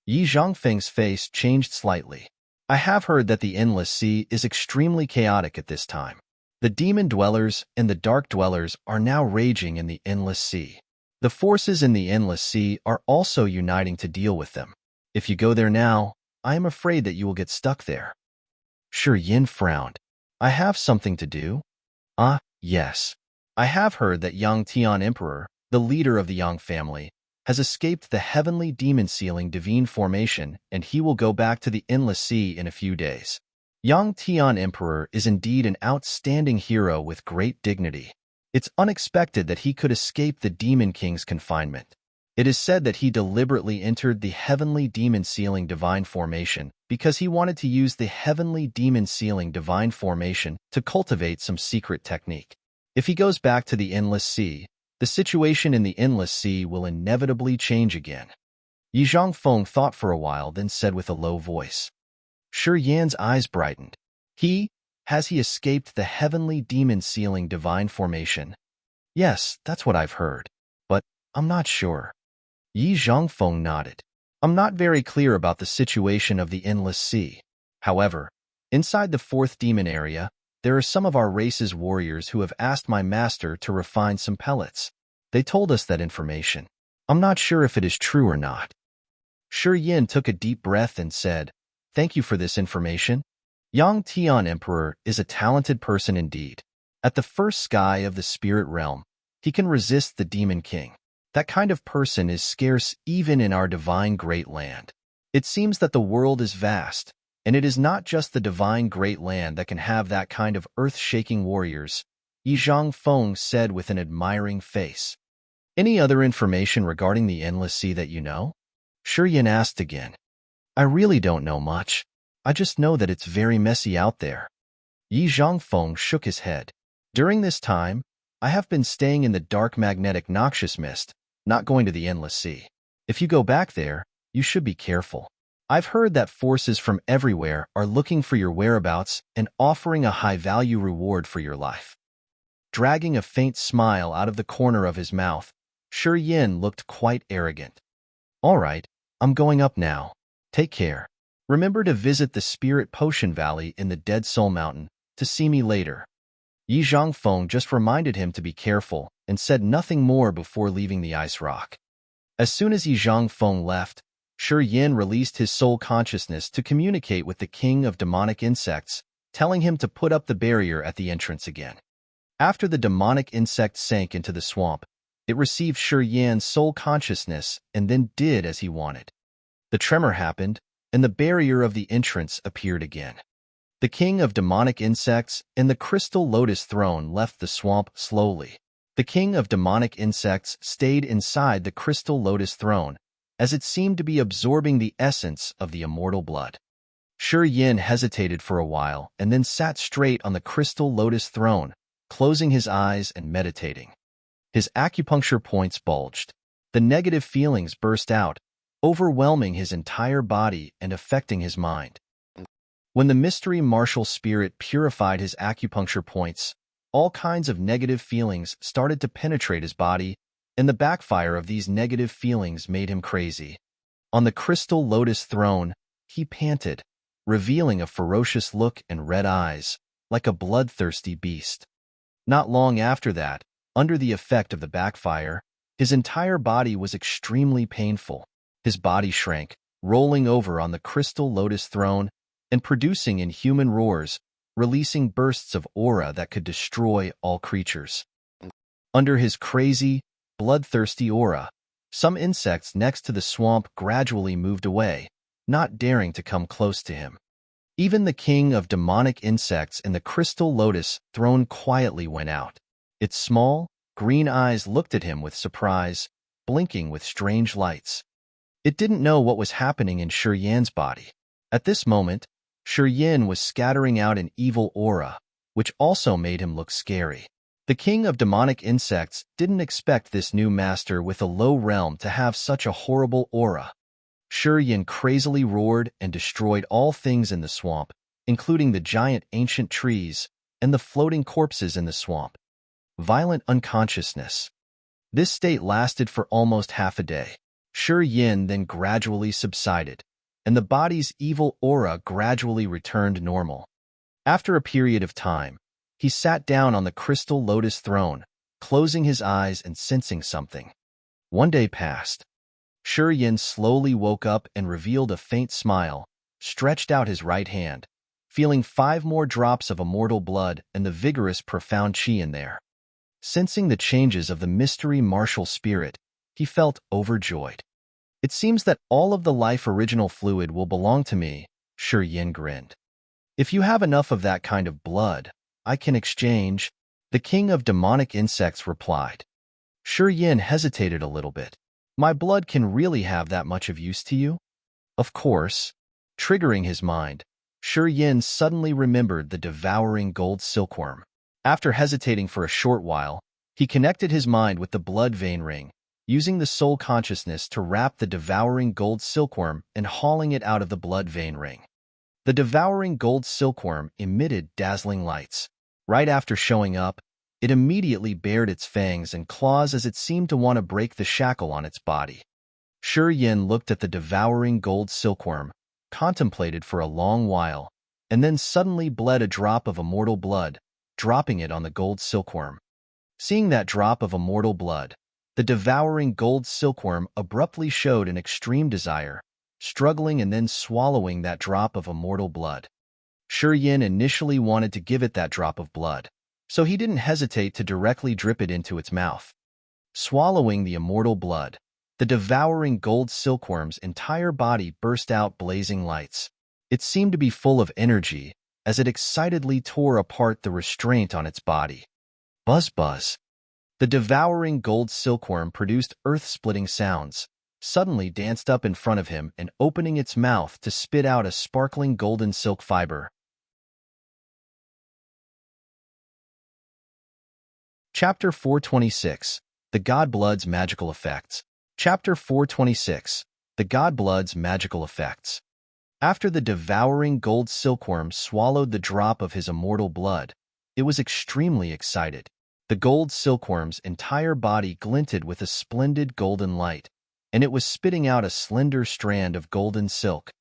Yi Zhangfeng's face changed slightly. "I have heard that the Endless Sea is extremely chaotic at this time. The demon dwellers and the dark dwellers are now raging in the Endless Sea. The forces in the Endless Sea are also uniting to deal with them. If you go there now, I am afraid that you will get stuck there." Shi Yan frowned. "I have something to do?" "Ah, yes. I have heard that Yang Tian Emperor, the leader of the Yang family, has escaped the heavenly demon-sealing divine formation, and he will go back to the Endless Sea in a few days. Yang Tian Emperor is indeed an outstanding hero with great dignity. It's unexpected that he could escape the Demon King's confinement. It is said that he deliberately entered the heavenly demon-sealing divine formation because he wanted to use the heavenly demon-sealing divine formation to cultivate some secret technique. If he goes back to the Endless Sea, the situation in the Endless Sea will inevitably change again." Yi Zhangfeng thought for a while, then said with a low voice. Shi Yan's eyes brightened. Has he escaped the heavenly demon-sealing divine formation?" "Yes, that's what I've heard. But I'm not sure." Yi Zhangfeng nodded. "I'm not very clear about the situation of the Endless Sea. However, inside the 4th demon area, there are some of our race's warriors who have asked my master to refine some pellets. They told us that information. I'm not sure if it is true or not." Shi Yan took a deep breath and said, "Thank you for this information. Yang Tian Emperor is a talented person indeed. At the first sky of the spirit realm, he can resist the Demon King. That kind of person is scarce even in our divine great land. It seems that the world is vast, and it is not just the divine great land that can have that kind of earth-shaking warriors," Yi Zhangfeng said with an admiring face. "Any other information regarding the Endless Sea that you know?" Shi Yan asked again. "I really don't know much. I just know that it's very messy out there." Yi Zhangfeng shook his head. "During this time, I have been staying in the dark magnetic noxious mist, not going to the Endless Sea. If you go back there, you should be careful. I've heard that forces from everywhere are looking for your whereabouts and offering a high-value reward for your life." Dragging a faint smile out of the corner of his mouth, Shi Yan looked quite arrogant. "All right, I'm going up now. Take care." Remember to visit the Spirit Potion Valley in the Dead Soul Mountain to see me later. Yi Zhangfeng just reminded him to be careful and said nothing more before leaving the ice rock. As soon as Yi Zhangfeng left, Shi Yin released his soul consciousness to communicate with the king of demonic insects, telling him to put up the barrier at the entrance again. After the demonic insect sank into the swamp, it received Shi Yin's soul consciousness and then did as he wanted. The tremor happened, and the barrier of the entrance appeared again. The king of demonic insects and the crystal lotus throne left the swamp slowly. The king of demonic insects stayed inside the crystal lotus throne, as it seemed to be absorbing the essence of the immortal blood. Shi Yin hesitated for a while and then sat straight on the crystal lotus throne, closing his eyes and meditating. His acupuncture points bulged. The negative feelings burst out, overwhelming his entire body and affecting his mind. When the mystery martial spirit purified his acupuncture points, all kinds of negative feelings started to penetrate his body, and the backfire of these negative feelings made him crazy. On the crystal lotus throne, he panted, revealing a ferocious look and red eyes, like a bloodthirsty beast. Not long after that, under the effect of the backfire, his entire body was extremely painful. His body shrank, rolling over on the crystal lotus throne and producing inhuman roars, releasing bursts of aura that could destroy all creatures. Under his crazy, bloodthirsty aura, some insects next to the swamp gradually moved away, not daring to come close to him. Even the king of demonic insects in the crystal lotus throne quietly went out. Its small, green eyes looked at him with surprise, blinking with strange lights. It didn't know what was happening in Shi Yan's body. At this moment, Shi Yin was scattering out an evil aura, which also made him look scary. The king of demonic insects didn't expect this new master with a low realm to have such a horrible aura. Shi Yin crazily roared and destroyed all things in the swamp, including the giant ancient trees and the floating corpses in the swamp. Violent unconsciousness. This state lasted for almost half a day. Shi Yin then gradually subsided, and the body's evil aura gradually returned normal. After a period of time, he sat down on the crystal lotus throne, closing his eyes and sensing something. One day passed. Shi Yin slowly woke up and revealed a faint smile, stretched out his right hand, feeling 5 more drops of immortal blood and the vigorous profound qi in there. Sensing the changes of the mystery martial spirit, he felt overjoyed. It seems that all of the life original fluid will belong to me, Shi Yin grinned. If you have enough of that kind of blood, I can exchange, the king of demonic insects replied. Shi Yin hesitated a little bit. My blood can really have that much of use to you? Of course. Triggering his mind, Shi Yin suddenly remembered the devouring gold silkworm. After hesitating for a short while, he connected his mind with the blood vein ring, using the soul consciousness to wrap the devouring gold silkworm and hauling it out of the blood vein ring. The devouring gold silkworm emitted dazzling lights. Right after showing up, it immediately bared its fangs and claws as it seemed to want to break the shackle on its body. Shi Yin looked at the devouring gold silkworm, contemplated for a long while, and then suddenly bled a drop of immortal blood, dropping it on the gold silkworm. Seeing that drop of immortal blood, the devouring gold silkworm abruptly showed an extreme desire, struggling and then swallowing that drop of immortal blood. Shi Yin initially wanted to give it that drop of blood, so he didn't hesitate to directly drip it into its mouth. Swallowing the immortal blood, the devouring gold silkworm's entire body burst out blazing lights. It seemed to be full of energy, as it excitedly tore apart the restraint on its body. Buzz buzz. The devouring gold silkworm produced earth-splitting sounds, suddenly danced up in front of him and opening its mouth to spit out a sparkling golden silk fiber. Chapter 426, The God-Blood's Magical Effects. Chapter 426, The God-Blood's Magical Effects. After the devouring gold silkworm swallowed the drop of his immortal blood, it was extremely excited. The gold silkworm's entire body glinted with a splendid golden light, and it was spitting out a slender strand of golden silk.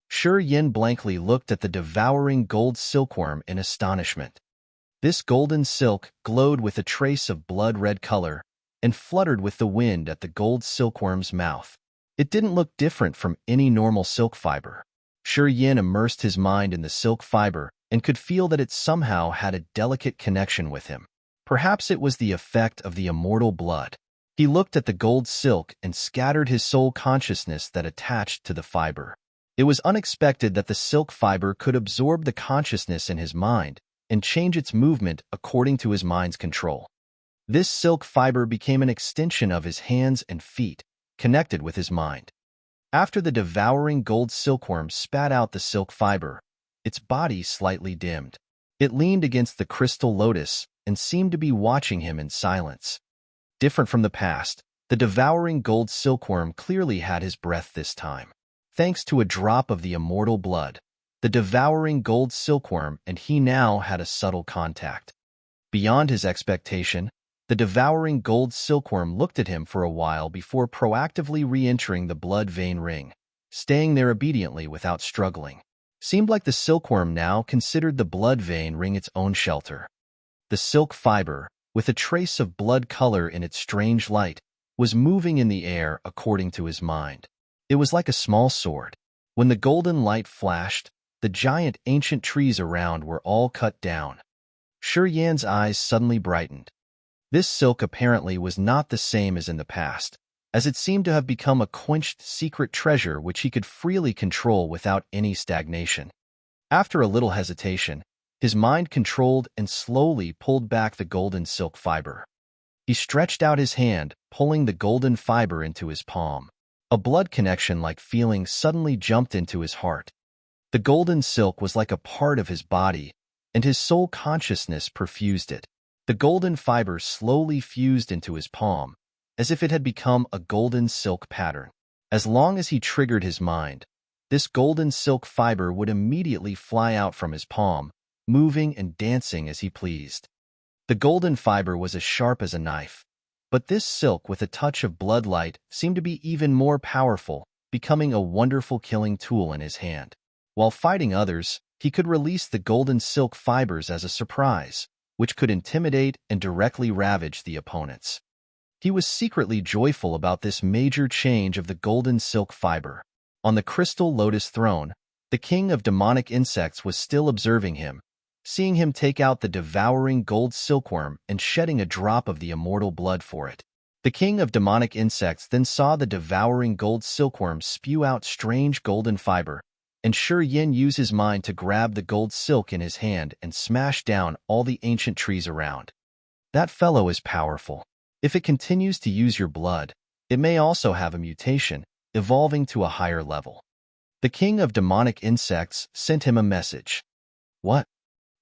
Shi Yin blankly looked at the devouring gold silkworm in astonishment. This golden silk glowed with a trace of blood-red color and fluttered with the wind at the gold silkworm's mouth. It didn't look different from any normal silk fiber. Shi Yin immersed his mind in the silk fiber and could feel that it somehow had a delicate connection with him. Perhaps it was the effect of the immortal blood. He looked at the gold silk and scattered his soul consciousness that attached to the fiber. It was unexpected that the silk fiber could absorb the consciousness in his mind and change its movement according to his mind's control. This silk fiber became an extension of his hands and feet, connected with his mind. After the devouring gold silkworm spat out the silk fiber, its body slightly dimmed. It leaned against the crystal lotus and seemed to be watching him in silence. Different from the past, the devouring gold silkworm clearly had his breath this time. Thanks to a drop of the immortal blood, the devouring gold silkworm and he now had a subtle contact. Beyond his expectation, the devouring gold silkworm looked at him for a while before proactively re-entering the blood vein ring, staying there obediently without struggling. Seemed like the silkworm now considered the blood vein ring its own shelter. The silk fiber, with a trace of blood color in its strange light, was moving in the air according to his mind. It was like a small sword. When the golden light flashed, the giant ancient trees around were all cut down. Shi Yan's eyes suddenly brightened. This silk apparently was not the same as in the past, as it seemed to have become a quenched secret treasure which he could freely control without any stagnation. After a little hesitation, his mind controlled and slowly pulled back the golden silk fiber. He stretched out his hand, pulling the golden fiber into his palm. A blood connection-like feeling suddenly jumped into his heart. The golden silk was like a part of his body, and his soul consciousness perfused it. The golden fiber slowly fused into his palm, as if it had become a golden silk pattern. As long as he triggered his mind, this golden silk fiber would immediately fly out from his palm, moving and dancing as he pleased. The golden fiber was as sharp as a knife, but this silk with a touch of bloodlight seemed to be even more powerful, becoming a wonderful killing tool in his hand. While fighting others, he could release the golden silk fibers as a surprise, which could intimidate and directly ravage the opponents. He was secretly joyful about this major change of the golden silk fiber. On the crystal lotus throne, the king of demonic insects was still observing him, seeing him take out the devouring gold silkworm and shedding a drop of the immortal blood for it. The king of demonic insects then saw the devouring gold silkworm spew out strange golden fiber, and Shi Yin use his mind to grab the gold silk in his hand and smash down all the ancient trees around. That fellow is powerful. If it continues to use your blood, it may also have a mutation, evolving to a higher level. The king of demonic insects sent him a message. What?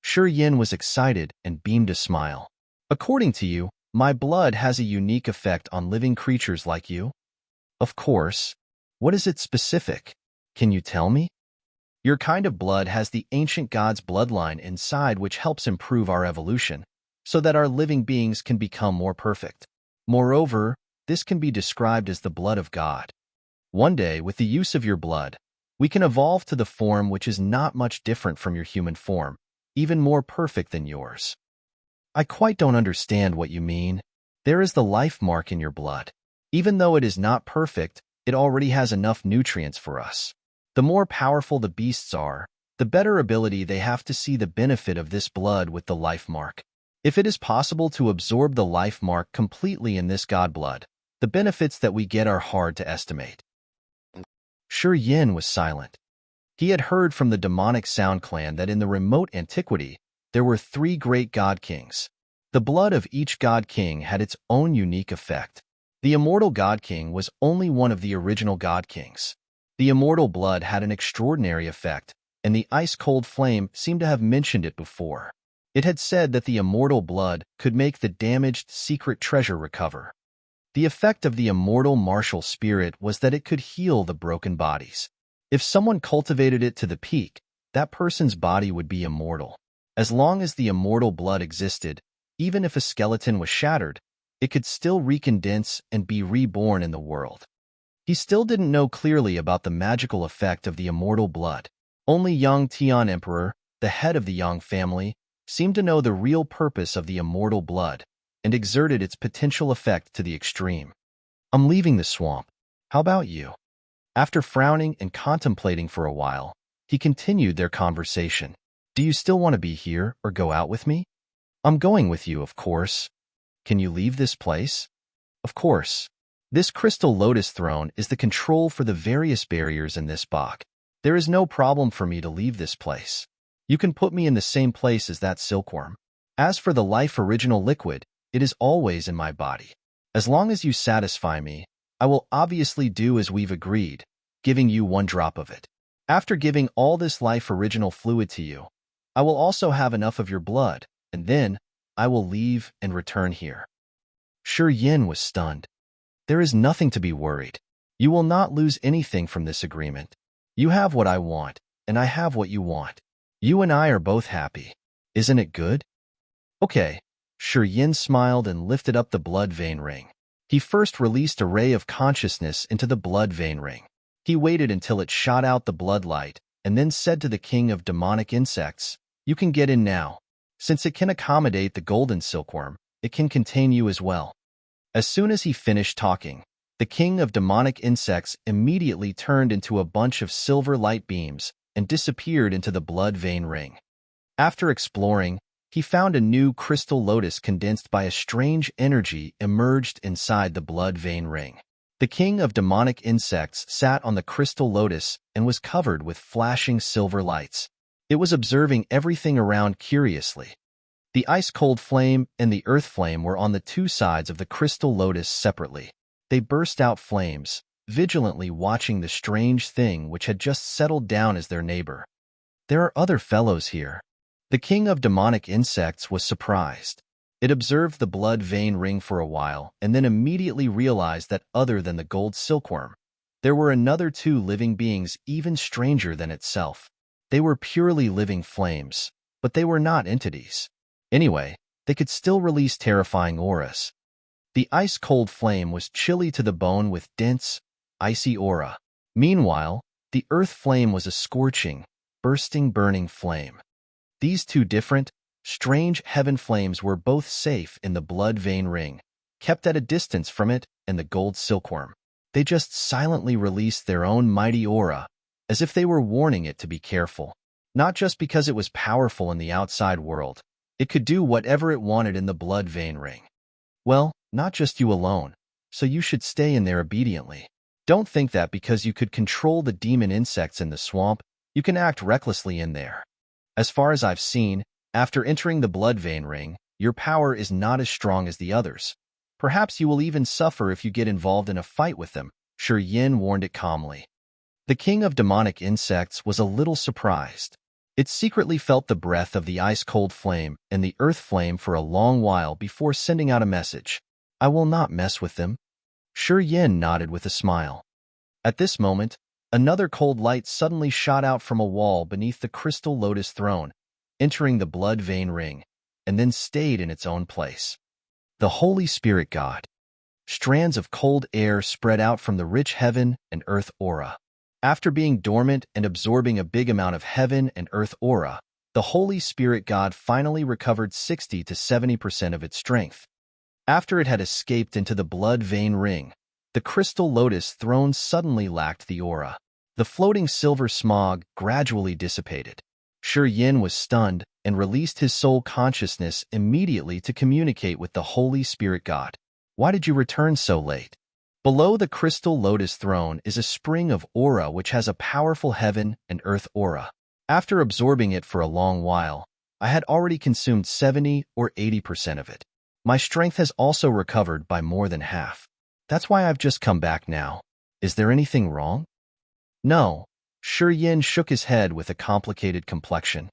Shi Yin was excited and beamed a smile. According to you, my blood has a unique effect on living creatures like you? Of course. What is it specific? Can you tell me? Your kind of blood has the ancient god's bloodline inside, which helps improve our evolution, so that our living beings can become more perfect. Moreover, this can be described as the blood of God. One day, with the use of your blood, we can evolve to the form which is not much different from your human form, even more perfect than yours. I quite don't understand what you mean. There is the life mark in your blood. Even though it is not perfect, it already has enough nutrients for us. The more powerful the beasts are, the better ability they have to see the benefit of this blood with the life mark. If it is possible to absorb the life mark completely in this god blood, the benefits that we get are hard to estimate. Shi Yin was silent. He had heard from the demonic sound clan that in the remote antiquity, there were 3 great god kings. The blood of each god king had its own unique effect. The immortal god king was only one of the original god kings. The immortal blood had an extraordinary effect, and the ice-cold flame seemed to have mentioned it before. It had said that the immortal blood could make the damaged secret treasure recover. The effect of the immortal martial spirit was that it could heal the broken bodies. If someone cultivated it to the peak, that person's body would be immortal. As long as the immortal blood existed, even if a skeleton was shattered, it could still recondense and be reborn in the world. He still didn't know clearly about the magical effect of the immortal blood. Only young Tian Emperor, the head of the Yang family, seemed to know the real purpose of the immortal blood and exerted its potential effect to the extreme. I'm leaving the swamp. How about you? After frowning and contemplating for a while, he continued their conversation. Do you still want to be here or go out with me? I'm going with you, of course. Can you leave this place? Of course. This crystal lotus throne is the control for the various barriers in this box. There is no problem for me to leave this place. You can put me in the same place as that silkworm. As for the life original liquid, it is always in my body. As long as you satisfy me, I will obviously do as we've agreed, giving you 1 drop of it. After giving all this life original fluid to you, I will also have enough of your blood, and then I will leave and return here. Shi Yin was stunned. There is nothing to be worried. You will not lose anything from this agreement. You have what I want, and I have what you want. You and I are both happy. Isn't it good? Okay. Shi Yin smiled and lifted up the blood vein ring. He first released a ray of consciousness into the blood vein ring. He waited until it shot out the blood light, and then said to the king of demonic insects, "You can get in now. Since it can accommodate the golden silkworm, it can contain you as well." As soon as he finished talking, the king of demonic insects immediately turned into a bunch of silver light beams and disappeared into the blood vein ring. After exploring, he found a new crystal lotus condensed by a strange energy emerged inside the blood vein ring. The king of demonic insects sat on the crystal lotus and was covered with flashing silver lights. It was observing everything around curiously. The ice-cold flame and the earth flame were on the 2 sides of the crystal lotus separately. They burst out flames, vigilantly watching the strange thing which had just settled down as their neighbor. There are other fellows here. The king of demonic insects was surprised. It observed the blood vein ring for a while and then immediately realized that other than the gold silkworm, there were another 2 living beings even stranger than itself. They were purely living flames, but they were not entities. Anyway, they could still release terrifying auras. The ice-cold flame was chilly to the bone with dense, icy aura. Meanwhile, the earth flame was a scorching, bursting, burning flame. These 2 different, strange heaven flames were both safe in the blood vein ring, kept at a distance from it and the gold silkworm. They just silently released their own mighty aura, as if they were warning it to be careful. Not just because it was powerful in the outside world. It could do whatever it wanted in the blood vein ring. Well, not just you alone, so you should stay in there obediently. Don't think that because you could control the demon insects in the swamp, you can act recklessly in there. As far as I've seen, after entering the blood vein ring, your power is not as strong as the others. Perhaps you will even suffer if you get involved in a fight with them, Shi Yin warned it calmly. The king of demonic insects was a little surprised. It secretly felt the breath of the ice-cold flame and the earth flame for a long while before sending out a message. I will not mess with them. Shi Yin nodded with a smile. At this moment, another cold light suddenly shot out from a wall beneath the crystal lotus throne, entering the blood vein ring, and then stayed in its own place. The Holy Spirit God. Strands of cold air spread out from the rich heaven and earth aura. After being dormant and absorbing a big amount of heaven and earth aura, the Holy Spirit God finally recovered 60 to 70% of its strength. After it had escaped into the blood vein ring, the crystal lotus throne suddenly lacked the aura. The floating silver smog gradually dissipated. Shi Yin was stunned and released his soul consciousness immediately to communicate with the Holy Spirit God. Why did you return so late? Below the crystal lotus throne is a spring of aura which has a powerful heaven and earth aura. After absorbing it for a long while, I had already consumed 70 or 80% of it. My strength has also recovered by more than half. That's why I've just come back now. Is there anything wrong? No. Shi Yin shook his head with a complicated complexion.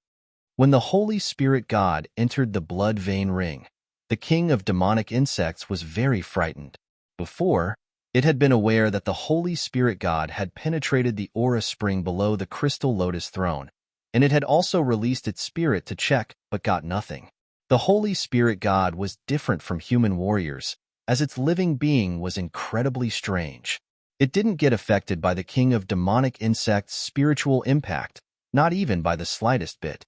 When the Holy Spirit God entered the blood vein ring, the king of demonic insects was very frightened. Before, it had been aware that the Holy Spirit God had penetrated the aura spring below the crystal lotus throne, and it had also released its spirit to check but got nothing. The Holy Spirit God was different from human warriors, as its living being was incredibly strange. It didn't get affected by the king of demonic insects' spiritual impact, not even by the slightest bit.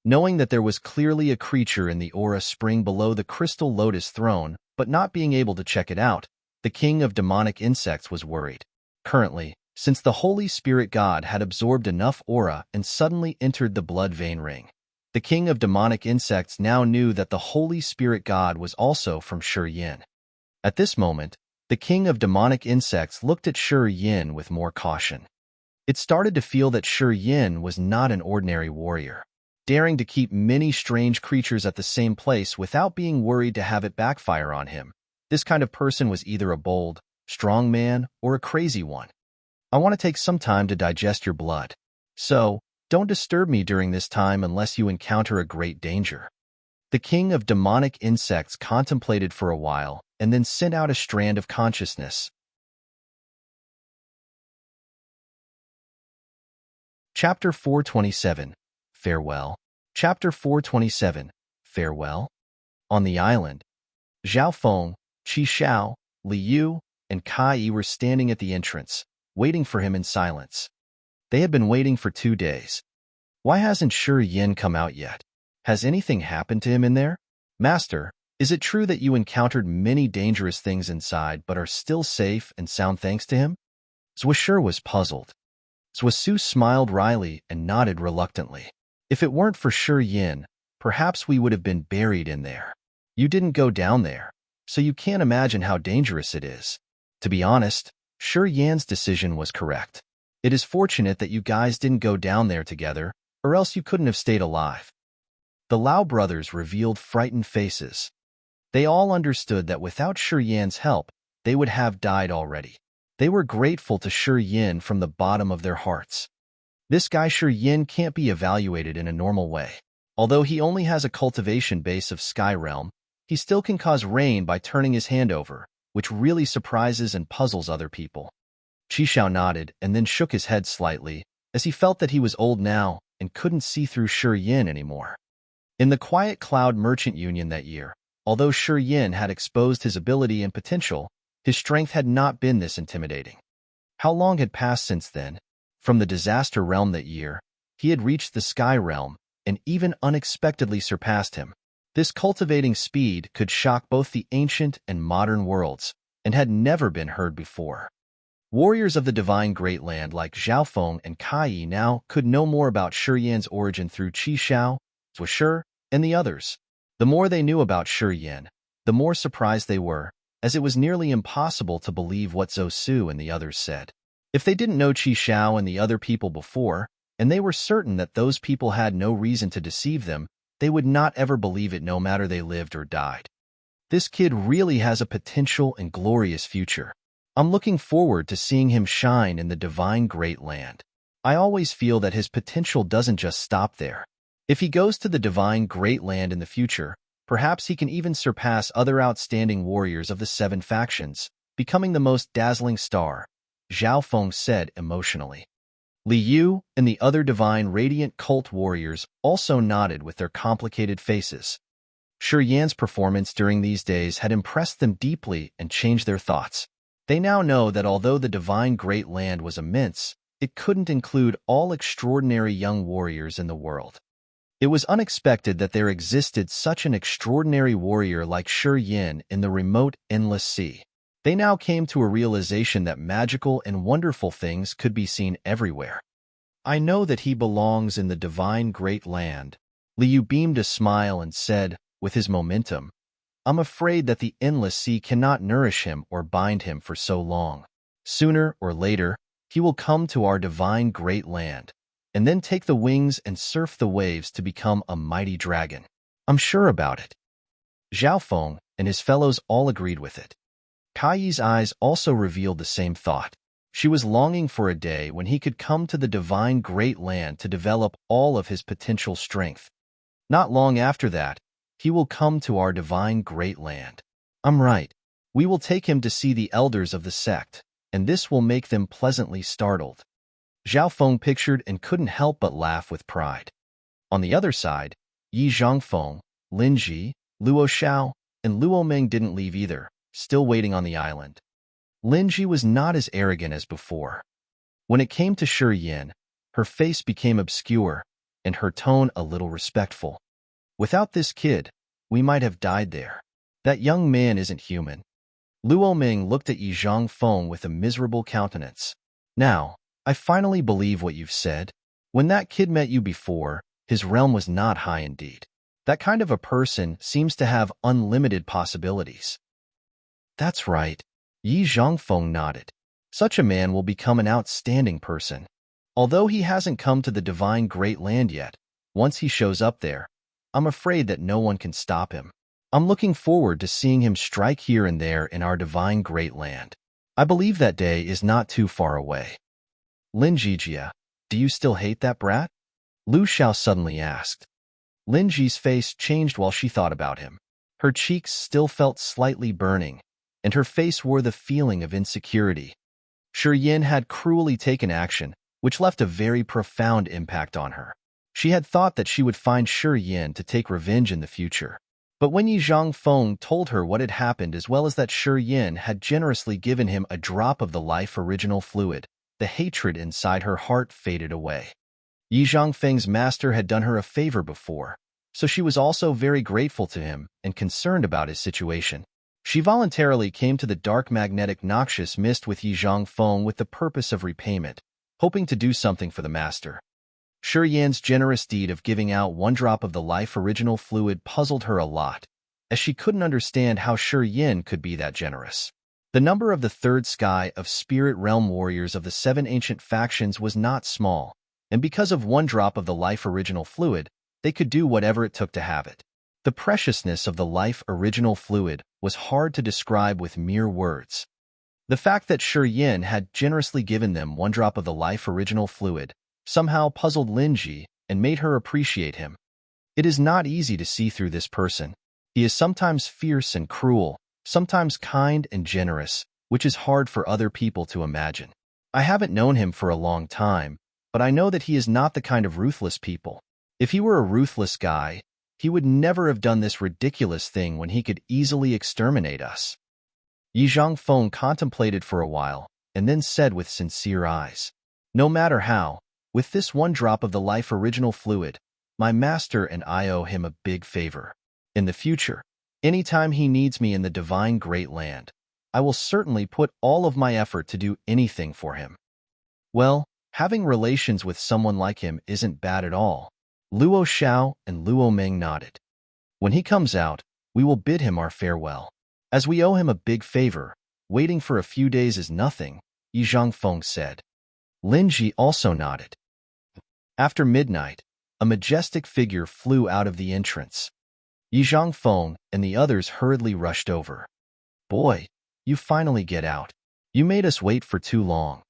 Knowing that there was clearly a creature in the aura spring below the crystal lotus throne, but not being able to check it out, the king of demonic insects was worried. Currently, since the Holy Spirit God had absorbed enough aura and suddenly entered the blood vein ring, the king of demonic insects now knew that the Holy Spirit God was also from Shi Yin. At this moment, the king of demonic insects looked at Shi Yin with more caution. It started to feel that Shi Yin was not an ordinary warrior, daring to keep many strange creatures at the same place without being worried to have it backfire on him. This kind of person was either a bold, strong man or a crazy one. I want to take some time to digest your blood. So, don't disturb me during this time unless you encounter a great danger. The king of demonic insects contemplated for a while and then sent out a strand of consciousness. Chapter 427. Farewell. Chapter 427. Farewell. On the island, Zhao Feng, Qi Xiao, Li Yu, and Kai Yi were standing at the entrance, waiting for him in silence. They had been waiting for 2 days. Why hasn't Shi Yin come out yet? Has anything happened to him in there? Master, is it true that you encountered many dangerous things inside but are still safe and sound thanks to him? Zhuoshi was puzzled. Zhuoshi smiled wryly and nodded reluctantly. If it weren't for Shi Yin, perhaps we would have been buried in there. You didn't go down there, so you can't imagine how dangerous it is. To be honest, Shi Yin's decision was correct. It is fortunate that you guys didn't go down there together, or else you couldn't have stayed alive. The Lao brothers revealed frightened faces. They all understood that without Shi Yin's help, they would have died already. They were grateful to Shi Yin from the bottom of their hearts. This guy Shi Yin can't be evaluated in a normal way. Although he only has a cultivation base of Sky Realm, he still can cause rain by turning his hand over, which really surprises and puzzles other people. Qi Xiao nodded and then shook his head slightly, as he felt that he was old now and couldn't see through Shi Yin anymore. In the Quiet Cloud Merchant Union that year, although Shi Yin had exposed his ability and potential, his strength had not been this intimidating. How long had passed since then? From the Disaster Realm that year, he had reached the Sky Realm and even unexpectedly surpassed him. This cultivating speed could shock both the ancient and modern worlds, and had never been heard before. Warriors of the Divine Great Land like Zhao Feng and Kai Yi now could know more about Shi Yin's origin through Qi Xiao, Zhuoshi, and the others. The more they knew about Shi Yin, the more surprised they were, as it was nearly impossible to believe what Zhuoshi and the others said. If they didn't know Qi Xiao and the other people before, and they were certain that those people had no reason to deceive them, they would not ever believe it no matter they lived or died. This kid really has a potential and glorious future. I'm looking forward to seeing him shine in the Divine Great Land. I always feel that his potential doesn't just stop there. If he goes to the Divine Great Land in the future, perhaps he can even surpass other outstanding warriors of the 7 factions, becoming the most dazzling star, Zhao Feng said emotionally. Li Yu and the other divine radiant cult warriors also nodded with their complicated faces. Shi Yin's performance during these days had impressed them deeply and changed their thoughts. They now know that although the Divine Great Land was immense, it couldn't include all extraordinary young warriors in the world. It was unexpected that there existed such an extraordinary warrior like Shi Yin in the remote, endless sea. They now came to a realization that magical and wonderful things could be seen everywhere. I know that he belongs in the Divine Great Land. Li Yu beamed a smile and said, with his momentum, I'm afraid that the endless sea cannot nourish him or bind him for so long. Sooner or later, he will come to our Divine Great Land, and then take the wings and surf the waves to become a mighty dragon. I'm sure about it. Zhao Feng and his fellows all agreed with it. Kai Yi's eyes also revealed the same thought. She was longing for a day when he could come to the Divine Great Land to develop all of his potential strength. Not long after that, he will come to our Divine Great Land. I'm right. We will take him to see the elders of the sect, and this will make them pleasantly startled. Zhao Feng pictured and couldn't help but laugh with pride. On the other side, Yi Zhangfeng, Lin Ji, Luo Xiao, and Luo Meng didn't leave either, still waiting on the island. Linji was not as arrogant as before. When it came to Shi Yin, her face became obscure and her tone a little respectful. Without this kid, we might have died there. That young man isn't human. Luo Ming looked at Yi Zhangfeng with a miserable countenance. Now, I finally believe what you've said. When that kid met you before, his realm was not high indeed. That kind of a person seems to have unlimited possibilities. That's right. Yi Zhangfeng nodded. Such a man will become an outstanding person. Although he hasn't come to the divine great land yet, once he shows up there, I'm afraid that no one can stop him. I'm looking forward to seeing him strike here and there in our divine great land. I believe that day is not too far away. Lin Jijia, do you still hate that brat? Lu Xiao suddenly asked. Lin Ji's face changed while she thought about him. Her cheeks still felt slightly burning, and her face wore the feeling of insecurity. Shi Yin had cruelly taken action, which left a very profound impact on her. She had thought that she would find Shi Yin to take revenge in the future. But when Yi Zhangfeng told her what had happened as well as that Shi Yin had generously given him a drop of the life original fluid, the hatred inside her heart faded away. Yi Zhangfeng's master had done her a favor before, so she was also very grateful to him and concerned about his situation. She voluntarily came to the dark magnetic noxious mist with Yi Zhangfeng with the purpose of repayment, hoping to do something for the master. Shi Yan's generous deed of giving out one drop of the life original fluid puzzled her a lot, as she couldn't understand how Shi Yin could be that generous. The number of the third sky of spirit realm warriors of the 7 ancient factions was not small, and because of one drop of the life original fluid, they could do whatever it took to have it. The preciousness of the life original fluid was hard to describe with mere words. The fact that Shi Yin had generously given them one drop of the life original fluid somehow puzzled Linji and made her appreciate him. It is not easy to see through this person. He is sometimes fierce and cruel, sometimes kind and generous, which is hard for other people to imagine. I haven't known him for a long time, but I know that he is not the kind of ruthless people. If he were a ruthless guy, he would never have done this ridiculous thing when he could easily exterminate us. Yi Zhangfeng contemplated for a while, and then said with sincere eyes, no matter how, with this one drop of the life original fluid, my master and I owe him a big favor. In the future, anytime he needs me in the divine great land, I will certainly put all of my effort to do anything for him. Well, having relations with someone like him isn't bad at all. Luo Xiao and Luo Ming nodded. When he comes out, we will bid him our farewell. As we owe him a big favor, waiting for a few days is nothing, Yi Zhangfeng said. Linji also nodded. After midnight, a majestic figure flew out of the entrance. Yi Zhangfeng and the others hurriedly rushed over. Boy, you finally get out. You made us wait for too long.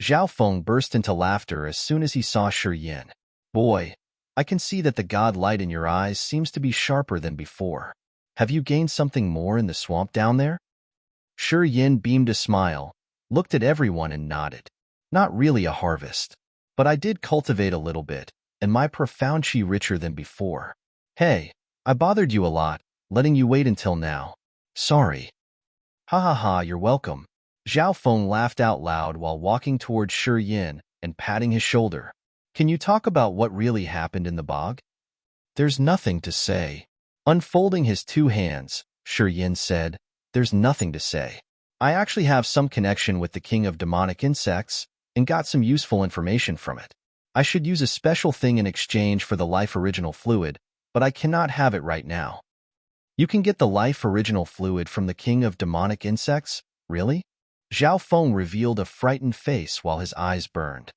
Zhao Feng burst into laughter as soon as he saw Shi Yin. Boy, I can see that the god light in your eyes seems to be sharper than before. Have you gained something more in the swamp down there? Shi Yin beamed a smile, looked at everyone and nodded. Not really a harvest, but I did cultivate a little bit, and my profound chi richer than before. Hey, I bothered you a lot, letting you wait until now. Sorry. Ha ha ha, you're welcome. Zhao Feng laughed out loud while walking towards Shi Yin and patting his shoulder. Can you talk about what really happened in the bog? There's nothing to say. Unfolding his two hands, Shi Yin said, there's nothing to say. I actually have some connection with the king of demonic insects and got some useful information from it. I should use a special thing in exchange for the life original fluid, but I cannot have it right now. You can get the life original fluid from the king of demonic insects? Really? Zhao Feng revealed a frightened face while his eyes burned.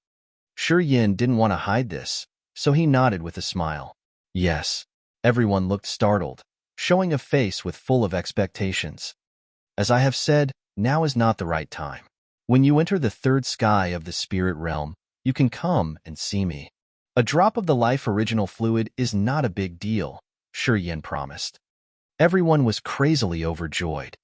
Shi Yin didn't want to hide this, so he nodded with a smile. Yes. Everyone looked startled, showing a face with full of expectations. As I have said, now is not the right time. When you enter the third sky of the spirit realm, you can come and see me. A drop of the life original fluid is not a big deal, Shi Yin promised. Everyone was crazily overjoyed.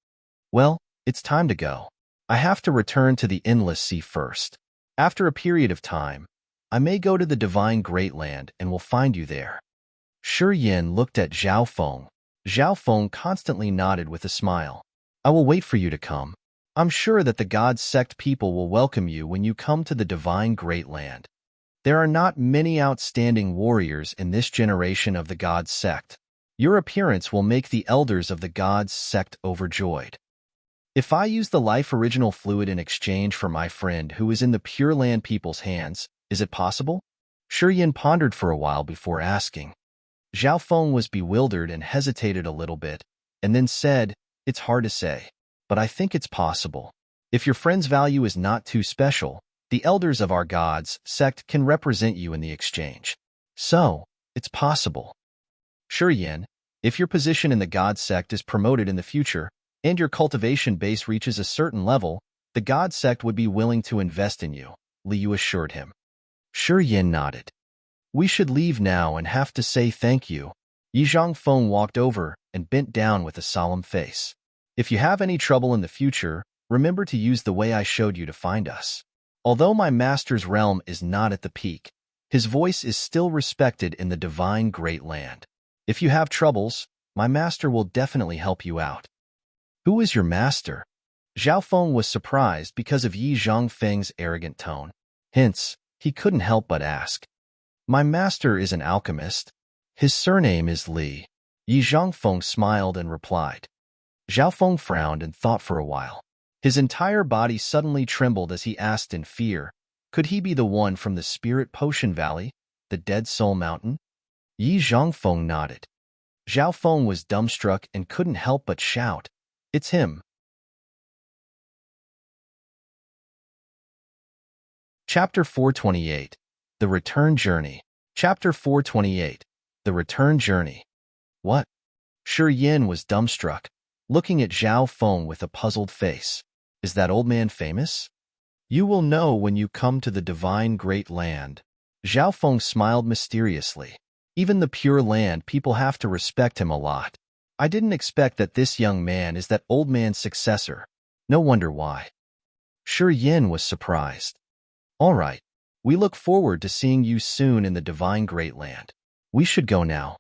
Well, it's time to go. I have to return to the endless sea first. After a period of time, I may go to the divine great land and will find you there. Shi Yin looked at Zhao Feng. Zhao Feng constantly nodded with a smile. I will wait for you to come. I'm sure that the God's sect people will welcome you when you come to the divine Great Land. There are not many outstanding warriors in this generation of the God's sect. Your appearance will make the elders of the God's sect overjoyed. If I use the life original fluid in exchange for my friend who is in the Pure Land people's hands, is it possible? Shi Yin pondered for a while before asking. Zhao Feng was bewildered and hesitated a little bit, and then said, "It's hard to say, but I think it's possible. If your friend's value is not too special, the elders of our God's sect can represent you in the exchange. So, it's possible." Shi Yin, if your position in the God sect is promoted in the future, and your cultivation base reaches a certain level, the God sect would be willing to invest in you, Liu assured him. Shi Yin nodded. "We should leave now and have to say thank you." Yi Zhangfeng walked over and bent down with a solemn face. "If you have any trouble in the future, remember to use the way I showed you to find us. Although my master's realm is not at the peak, his voice is still respected in the divine Great Land. If you have troubles, my master will definitely help you out." "Who is your master?" Zhao Feng was surprised because of Yi Zhangfeng's arrogant tone. Hence, he couldn't help but ask. "My master is an alchemist. His surname is Li." Yi Zhangfeng smiled and replied. Zhao Feng frowned and thought for a while. His entire body suddenly trembled as he asked in fear, "Could he be the one from the Spirit Potion Valley, the Dead Soul Mountain?" Yi Zhangfeng nodded. Zhao Feng was dumbstruck and couldn't help but shout, "It's him." Chapter 428. The Return Journey. Chapter 428. The Return Journey. What? Shi Yin was dumbstruck, looking at Zhao Feng with a puzzled face. Is that old man famous? You will know when you come to the divine Great Land. Zhao Feng smiled mysteriously. Even the Pure Land people have to respect him a lot. I didn't expect that this young man is that old man's successor. No wonder why. Shi Yin was surprised. All right. We look forward to seeing you soon in the divine Great Land. We should go now.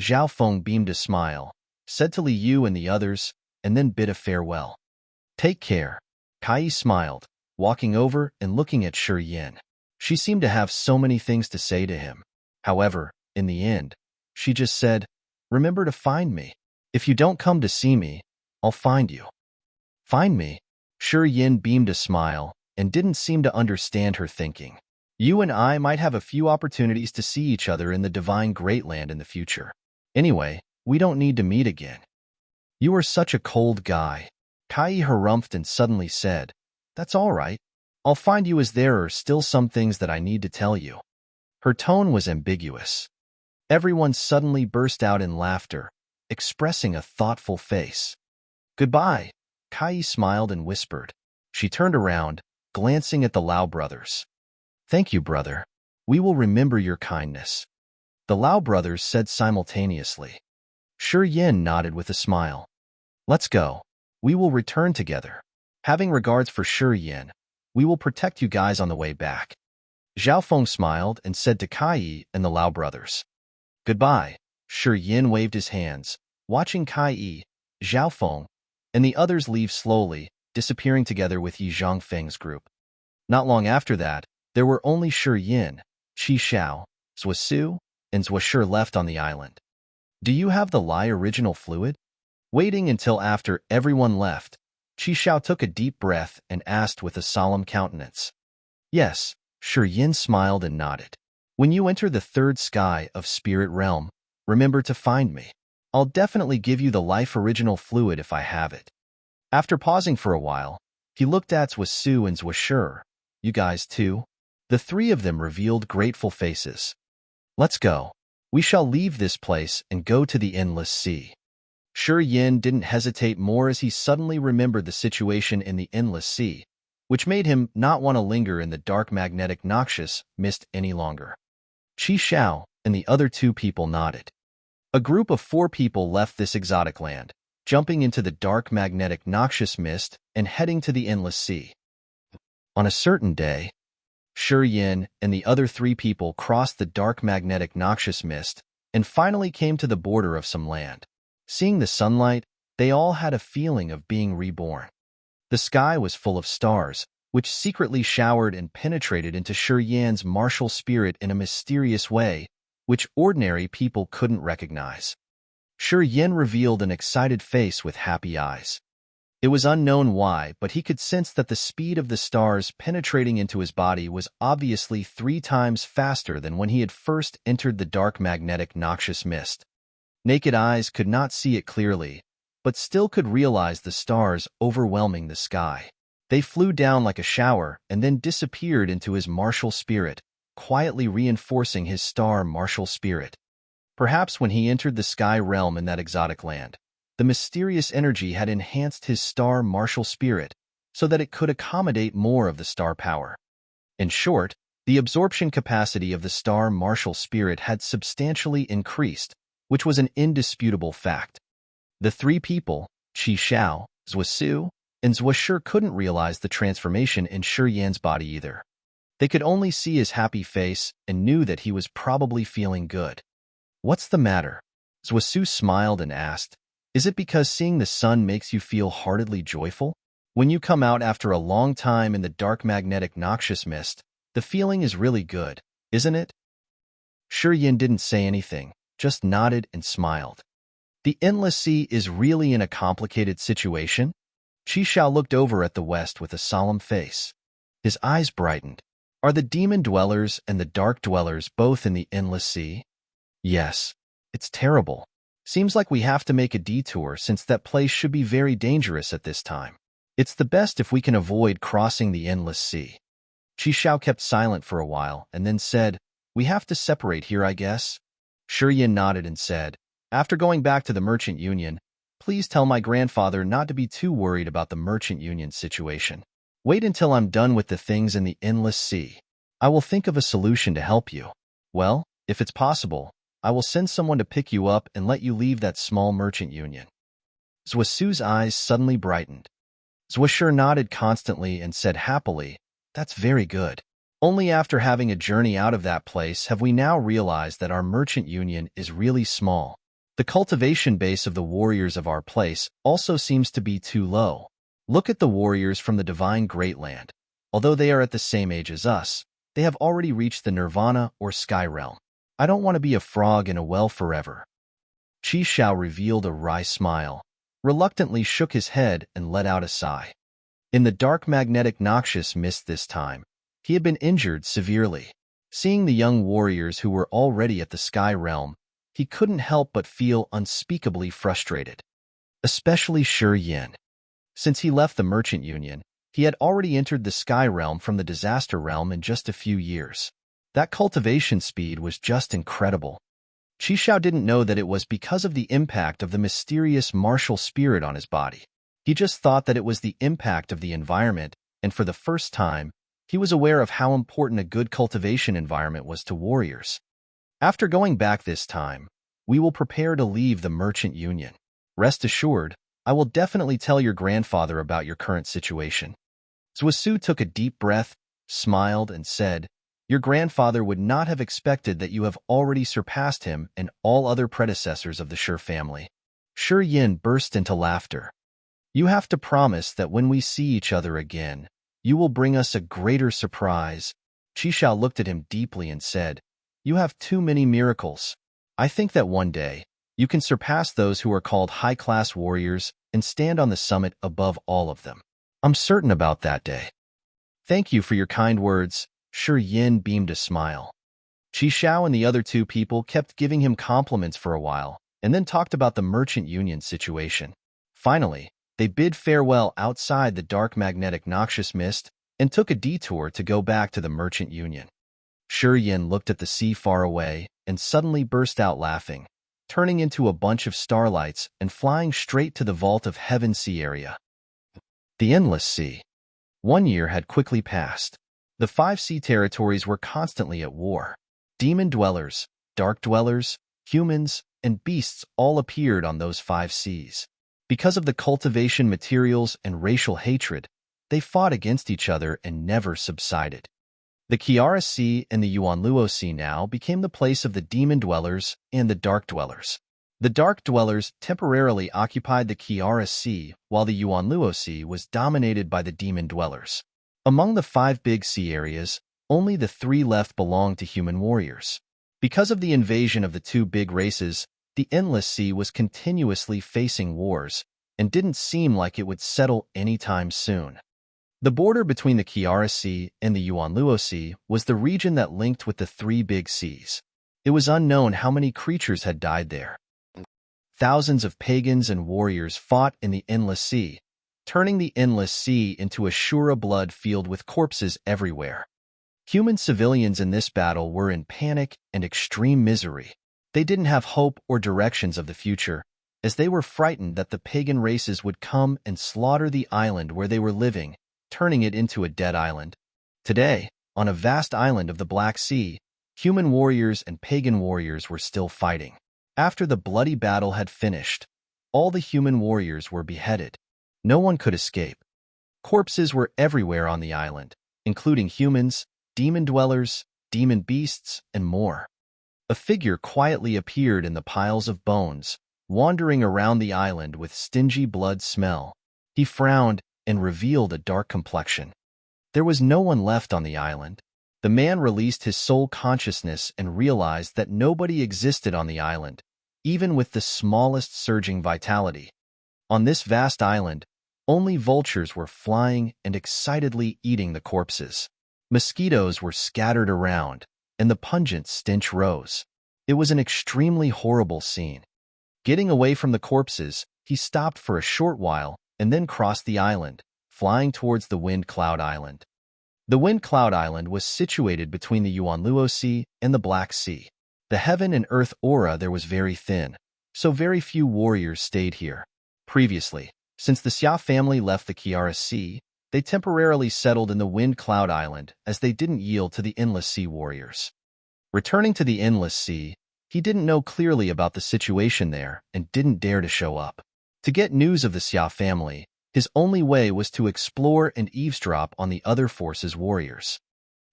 Zhao Feng beamed a smile, said to Liu and the others, and then bid a farewell. Take care. Kai smiled, walking over and looking at Shi Yin. She seemed to have so many things to say to him. However, in the end, she just said, "Remember to find me. If you don't come to see me, I'll find you." Find me? Shi Yin beamed a smile and didn't seem to understand her thinking. You and I might have a few opportunities to see each other in the divine Great Land in the future. Anyway, we don't need to meet again. You are such a cold guy. Kai harumphed and suddenly said, "That's all right. I'll find you as there are still some things that I need to tell you." Her tone was ambiguous. Everyone suddenly burst out in laughter, expressing a thoughtful face. Goodbye, Kai smiled and whispered. She turned around, glancing at the Lau brothers. Thank you, brother. We will remember your kindness. The Lau brothers said simultaneously. Shi Yin nodded with a smile. Let's go. We will return together. Having regards for Shi Yin, we will protect you guys on the way back. Zhao Feng smiled and said to Kai and the Lau brothers. Goodbye. Shi Yin waved his hands, watching Kai, Zhao Feng, and the others leave slowly, disappearing together with Yi Zhangfeng's group. Not long after that, there were only Shi Yin, Qi Xiao, Zhuo Su, and Zhuo Shi left on the island. Do you have the Lai original fluid? Waiting until after everyone left, Qi Xiao took a deep breath and asked with a solemn countenance. Yes, Shi Yin smiled and nodded. When you enter the third sky of Spirit Realm, remember to find me. I'll definitely give you the life original fluid if I have it. After pausing for a while, he looked at Zhuo Su and Zhuo Shi. You guys too? The three of them revealed grateful faces. Let's go. We shall leave this place and go to the endless sea. Shi Yin didn't hesitate more as he suddenly remembered the situation in the endless sea, which made him not want to linger in the dark magnetic noxious mist any longer. Qi Xiao and the other two people nodded. A group of 4 people left this exotic land, jumping into the dark magnetic noxious mist and heading to the endless sea. On a certain day, Shi Yin and the other 3 people crossed the dark magnetic noxious mist and finally came to the border of some land. Seeing the sunlight, they all had a feeling of being reborn. The sky was full of stars, which secretly showered and penetrated into Shi Yan's martial spirit in a mysterious way, which ordinary people couldn't recognize. Shi Yan revealed an excited face with happy eyes. It was unknown why, but he could sense that the speed of the stars penetrating into his body was obviously 3 times faster than when he had first entered the dark magnetic noxious mist. Naked eyes could not see it clearly, but still could realize the stars overwhelming the sky. They flew down like a shower and then disappeared into his martial spirit, quietly reinforcing his star martial spirit. Perhaps when he entered the sky realm in that exotic land, the mysterious energy had enhanced his star martial spirit so that it could accommodate more of the star power. In short, the absorption capacity of the star martial spirit had substantially increased, which was an indisputable fact. The 3 people, Qi Xiao, Zhuosu, and Zhuoshi couldn't realize the transformation in Shi Yan's body either. They could only see his happy face and knew that he was probably feeling good. "What's the matter?" Zhuosu smiled and asked, "Is it because seeing the sun makes you feel heartedly joyful? When you come out after a long time in the dark magnetic noxious mist, the feeling is really good, isn't it?" Shi Yan didn't say anything, just nodded and smiled. "The endless sea is really in a complicated situation?" Qi Xiao looked over at the west with a solemn face. His eyes brightened. "Are the demon dwellers and the dark dwellers both in the endless sea?" "Yes. It's terrible. Seems like we have to make a detour since that place should be very dangerous at this time. It's the best if we can avoid crossing the endless sea." Qi Xiao kept silent for a while and then said, "We have to separate here, I guess." Shi Yan nodded and said, "After going back to the Merchant Union, please tell my grandfather not to be too worried about the Merchant Union situation. Wait until I'm done with the things in the endless sea. I will think of a solution to help you. Well, if it's possible, I will send someone to pick you up and let you leave that small Merchant Union." Zhuosu's eyes suddenly brightened. Zhuoshi nodded constantly and said happily, "That's very good. Only after having a journey out of that place have we now realized that our Merchant Union is really small. The cultivation base of the warriors of our place also seems to be too low. Look at the warriors from the divine Great Land. Although they are at the same age as us, they have already reached the nirvana or sky realm. I don't want to be a frog in a well forever." Qi Xiao revealed a wry smile, reluctantly shook his head and let out a sigh. In the dark magnetic noxious mist this time, he had been injured severely. Seeing the young warriors who were already at the sky realm, he couldn't help but feel unspeakably frustrated. Especially Shi Yan. Since he left the Merchant Union, he had already entered the sky realm from the disaster realm in just a few years. That cultivation speed was just incredible. Qi Xiao didn't know that it was because of the impact of the mysterious martial spirit on his body. He just thought that it was the impact of the environment, and for the first time, he was aware of how important a good cultivation environment was to warriors. "After going back this time, we will prepare to leave the Merchant Union. Rest assured, I will definitely tell your grandfather about your current situation." Zhuosu took a deep breath, smiled, and said, "Your grandfather would not have expected that you have already surpassed him and all other predecessors of the Shi family." Shi Yan burst into laughter. "You have to promise that when we see each other again, you will bring us a greater surprise." Qi Xiao looked at him deeply and said, "You have too many miracles. I think that one day, you can surpass those who are called high-class warriors and stand on the summit above all of them. I'm certain about that day." "Thank you for your kind words." Shi Yan beamed a smile. Qi Xiao and the other 2 people kept giving him compliments for a while, and then talked about the Merchant Union situation. Finally, they bid farewell outside the dark magnetic noxious mist and took a detour to go back to the Merchant Union. Shi Yan looked at the sea far away and suddenly burst out laughing, turning into a bunch of starlights and flying straight to the vault of Heaven Sea area. The endless sea. 1 year had quickly passed. The 5 sea territories were constantly at war. Demon dwellers, dark dwellers, humans, and beasts all appeared on those 5 seas. Because of the cultivation materials and racial hatred, they fought against each other and never subsided. The Kiara Sea and the Yuanluo Sea now became the place of the demon dwellers and the dark dwellers. The Dark Dwellers temporarily occupied the Kiara Sea, while the Yuanluo Sea was dominated by the Demon Dwellers. Among the 5 big sea areas, only the 3 left belonged to human warriors. Because of the invasion of the 2 big races, the Endless Sea was continuously facing wars, and didn't seem like it would settle anytime soon. The border between the Kiara Sea and the Yuanluo Sea was the region that linked with the 3 big seas. It was unknown how many creatures had died there. Thousands of pagans and warriors fought in the Endless Sea, turning the Endless Sea into a Shura blood field with corpses everywhere. Human civilians in this battle were in panic and extreme misery. They didn't have hope or directions of the future, as they were frightened that the pagan races would come and slaughter the island where they were living, turning it into a dead island. Today, on a vast island of the Black Sea, human warriors and pagan warriors were still fighting. After the bloody battle had finished, all the human warriors were beheaded. No one could escape. Corpses were everywhere on the island, including humans, demon dwellers, demon beasts, and more. A figure quietly appeared in the piles of bones, wandering around the island with stingy blood smell. He frowned and revealed a dark complexion. There was no one left on the island. The man released his soul consciousness and realized that nobody existed on the island, even with the smallest surging vitality. On this vast island, only vultures were flying and excitedly eating the corpses. Mosquitoes were scattered around, and the pungent stench rose. It was an extremely horrible scene. Getting away from the corpses, he stopped for a short while and then crossed the island, flying towards the Wind Cloud Island. The Wind Cloud Island was situated between the Yuanluo Sea and the Black Sea. The heaven and earth aura there was very thin, so very few warriors stayed here. Previously, since the Xia family left the Kiara Sea, they temporarily settled in the Wind Cloud Island as they didn't yield to the Endless Sea warriors. Returning to the Endless Sea, he didn't know clearly about the situation there and didn't dare to show up. To get news of the Xia family, his only way was to explore and eavesdrop on the other forces' warriors.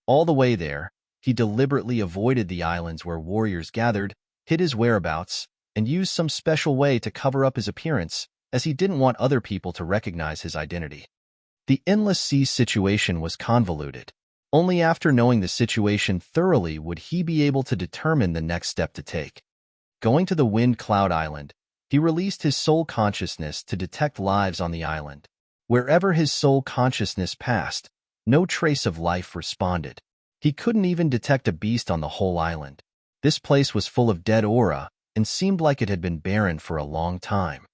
All the way there, he deliberately avoided the islands where warriors gathered, hid his whereabouts, and used some special way to cover up his appearance, as he didn't want other people to recognize his identity. The Endless Sea situation was convoluted. Only after knowing the situation thoroughly would he be able to determine the next step to take. Going to the Wind Cloud Island, he released his soul consciousness to detect lives on the island. Wherever his soul consciousness passed, no trace of life responded. He couldn't even detect a beast on the whole island. This place was full of dead aura and seemed like it had been barren for a long time.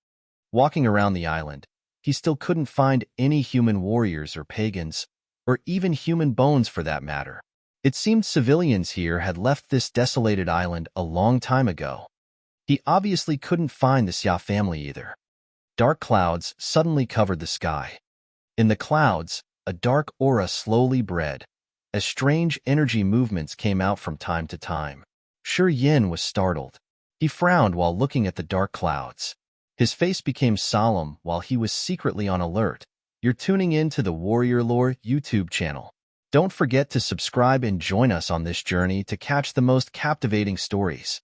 Walking around the island, he still couldn't find any human warriors or pagans, or even human bones for that matter. It seemed civilians here had left this desolated island a long time ago. He obviously couldn't find the Xia family either. Dark clouds suddenly covered the sky. In the clouds, a dark aura slowly bred, as strange energy movements came out from time to time. Shi Yin was startled. He frowned while looking at the dark clouds. His face became solemn while he was secretly on alert. You're tuning in to the Warrior Lore YouTube channel. Don't forget to subscribe and join us on this journey to catch the most captivating stories.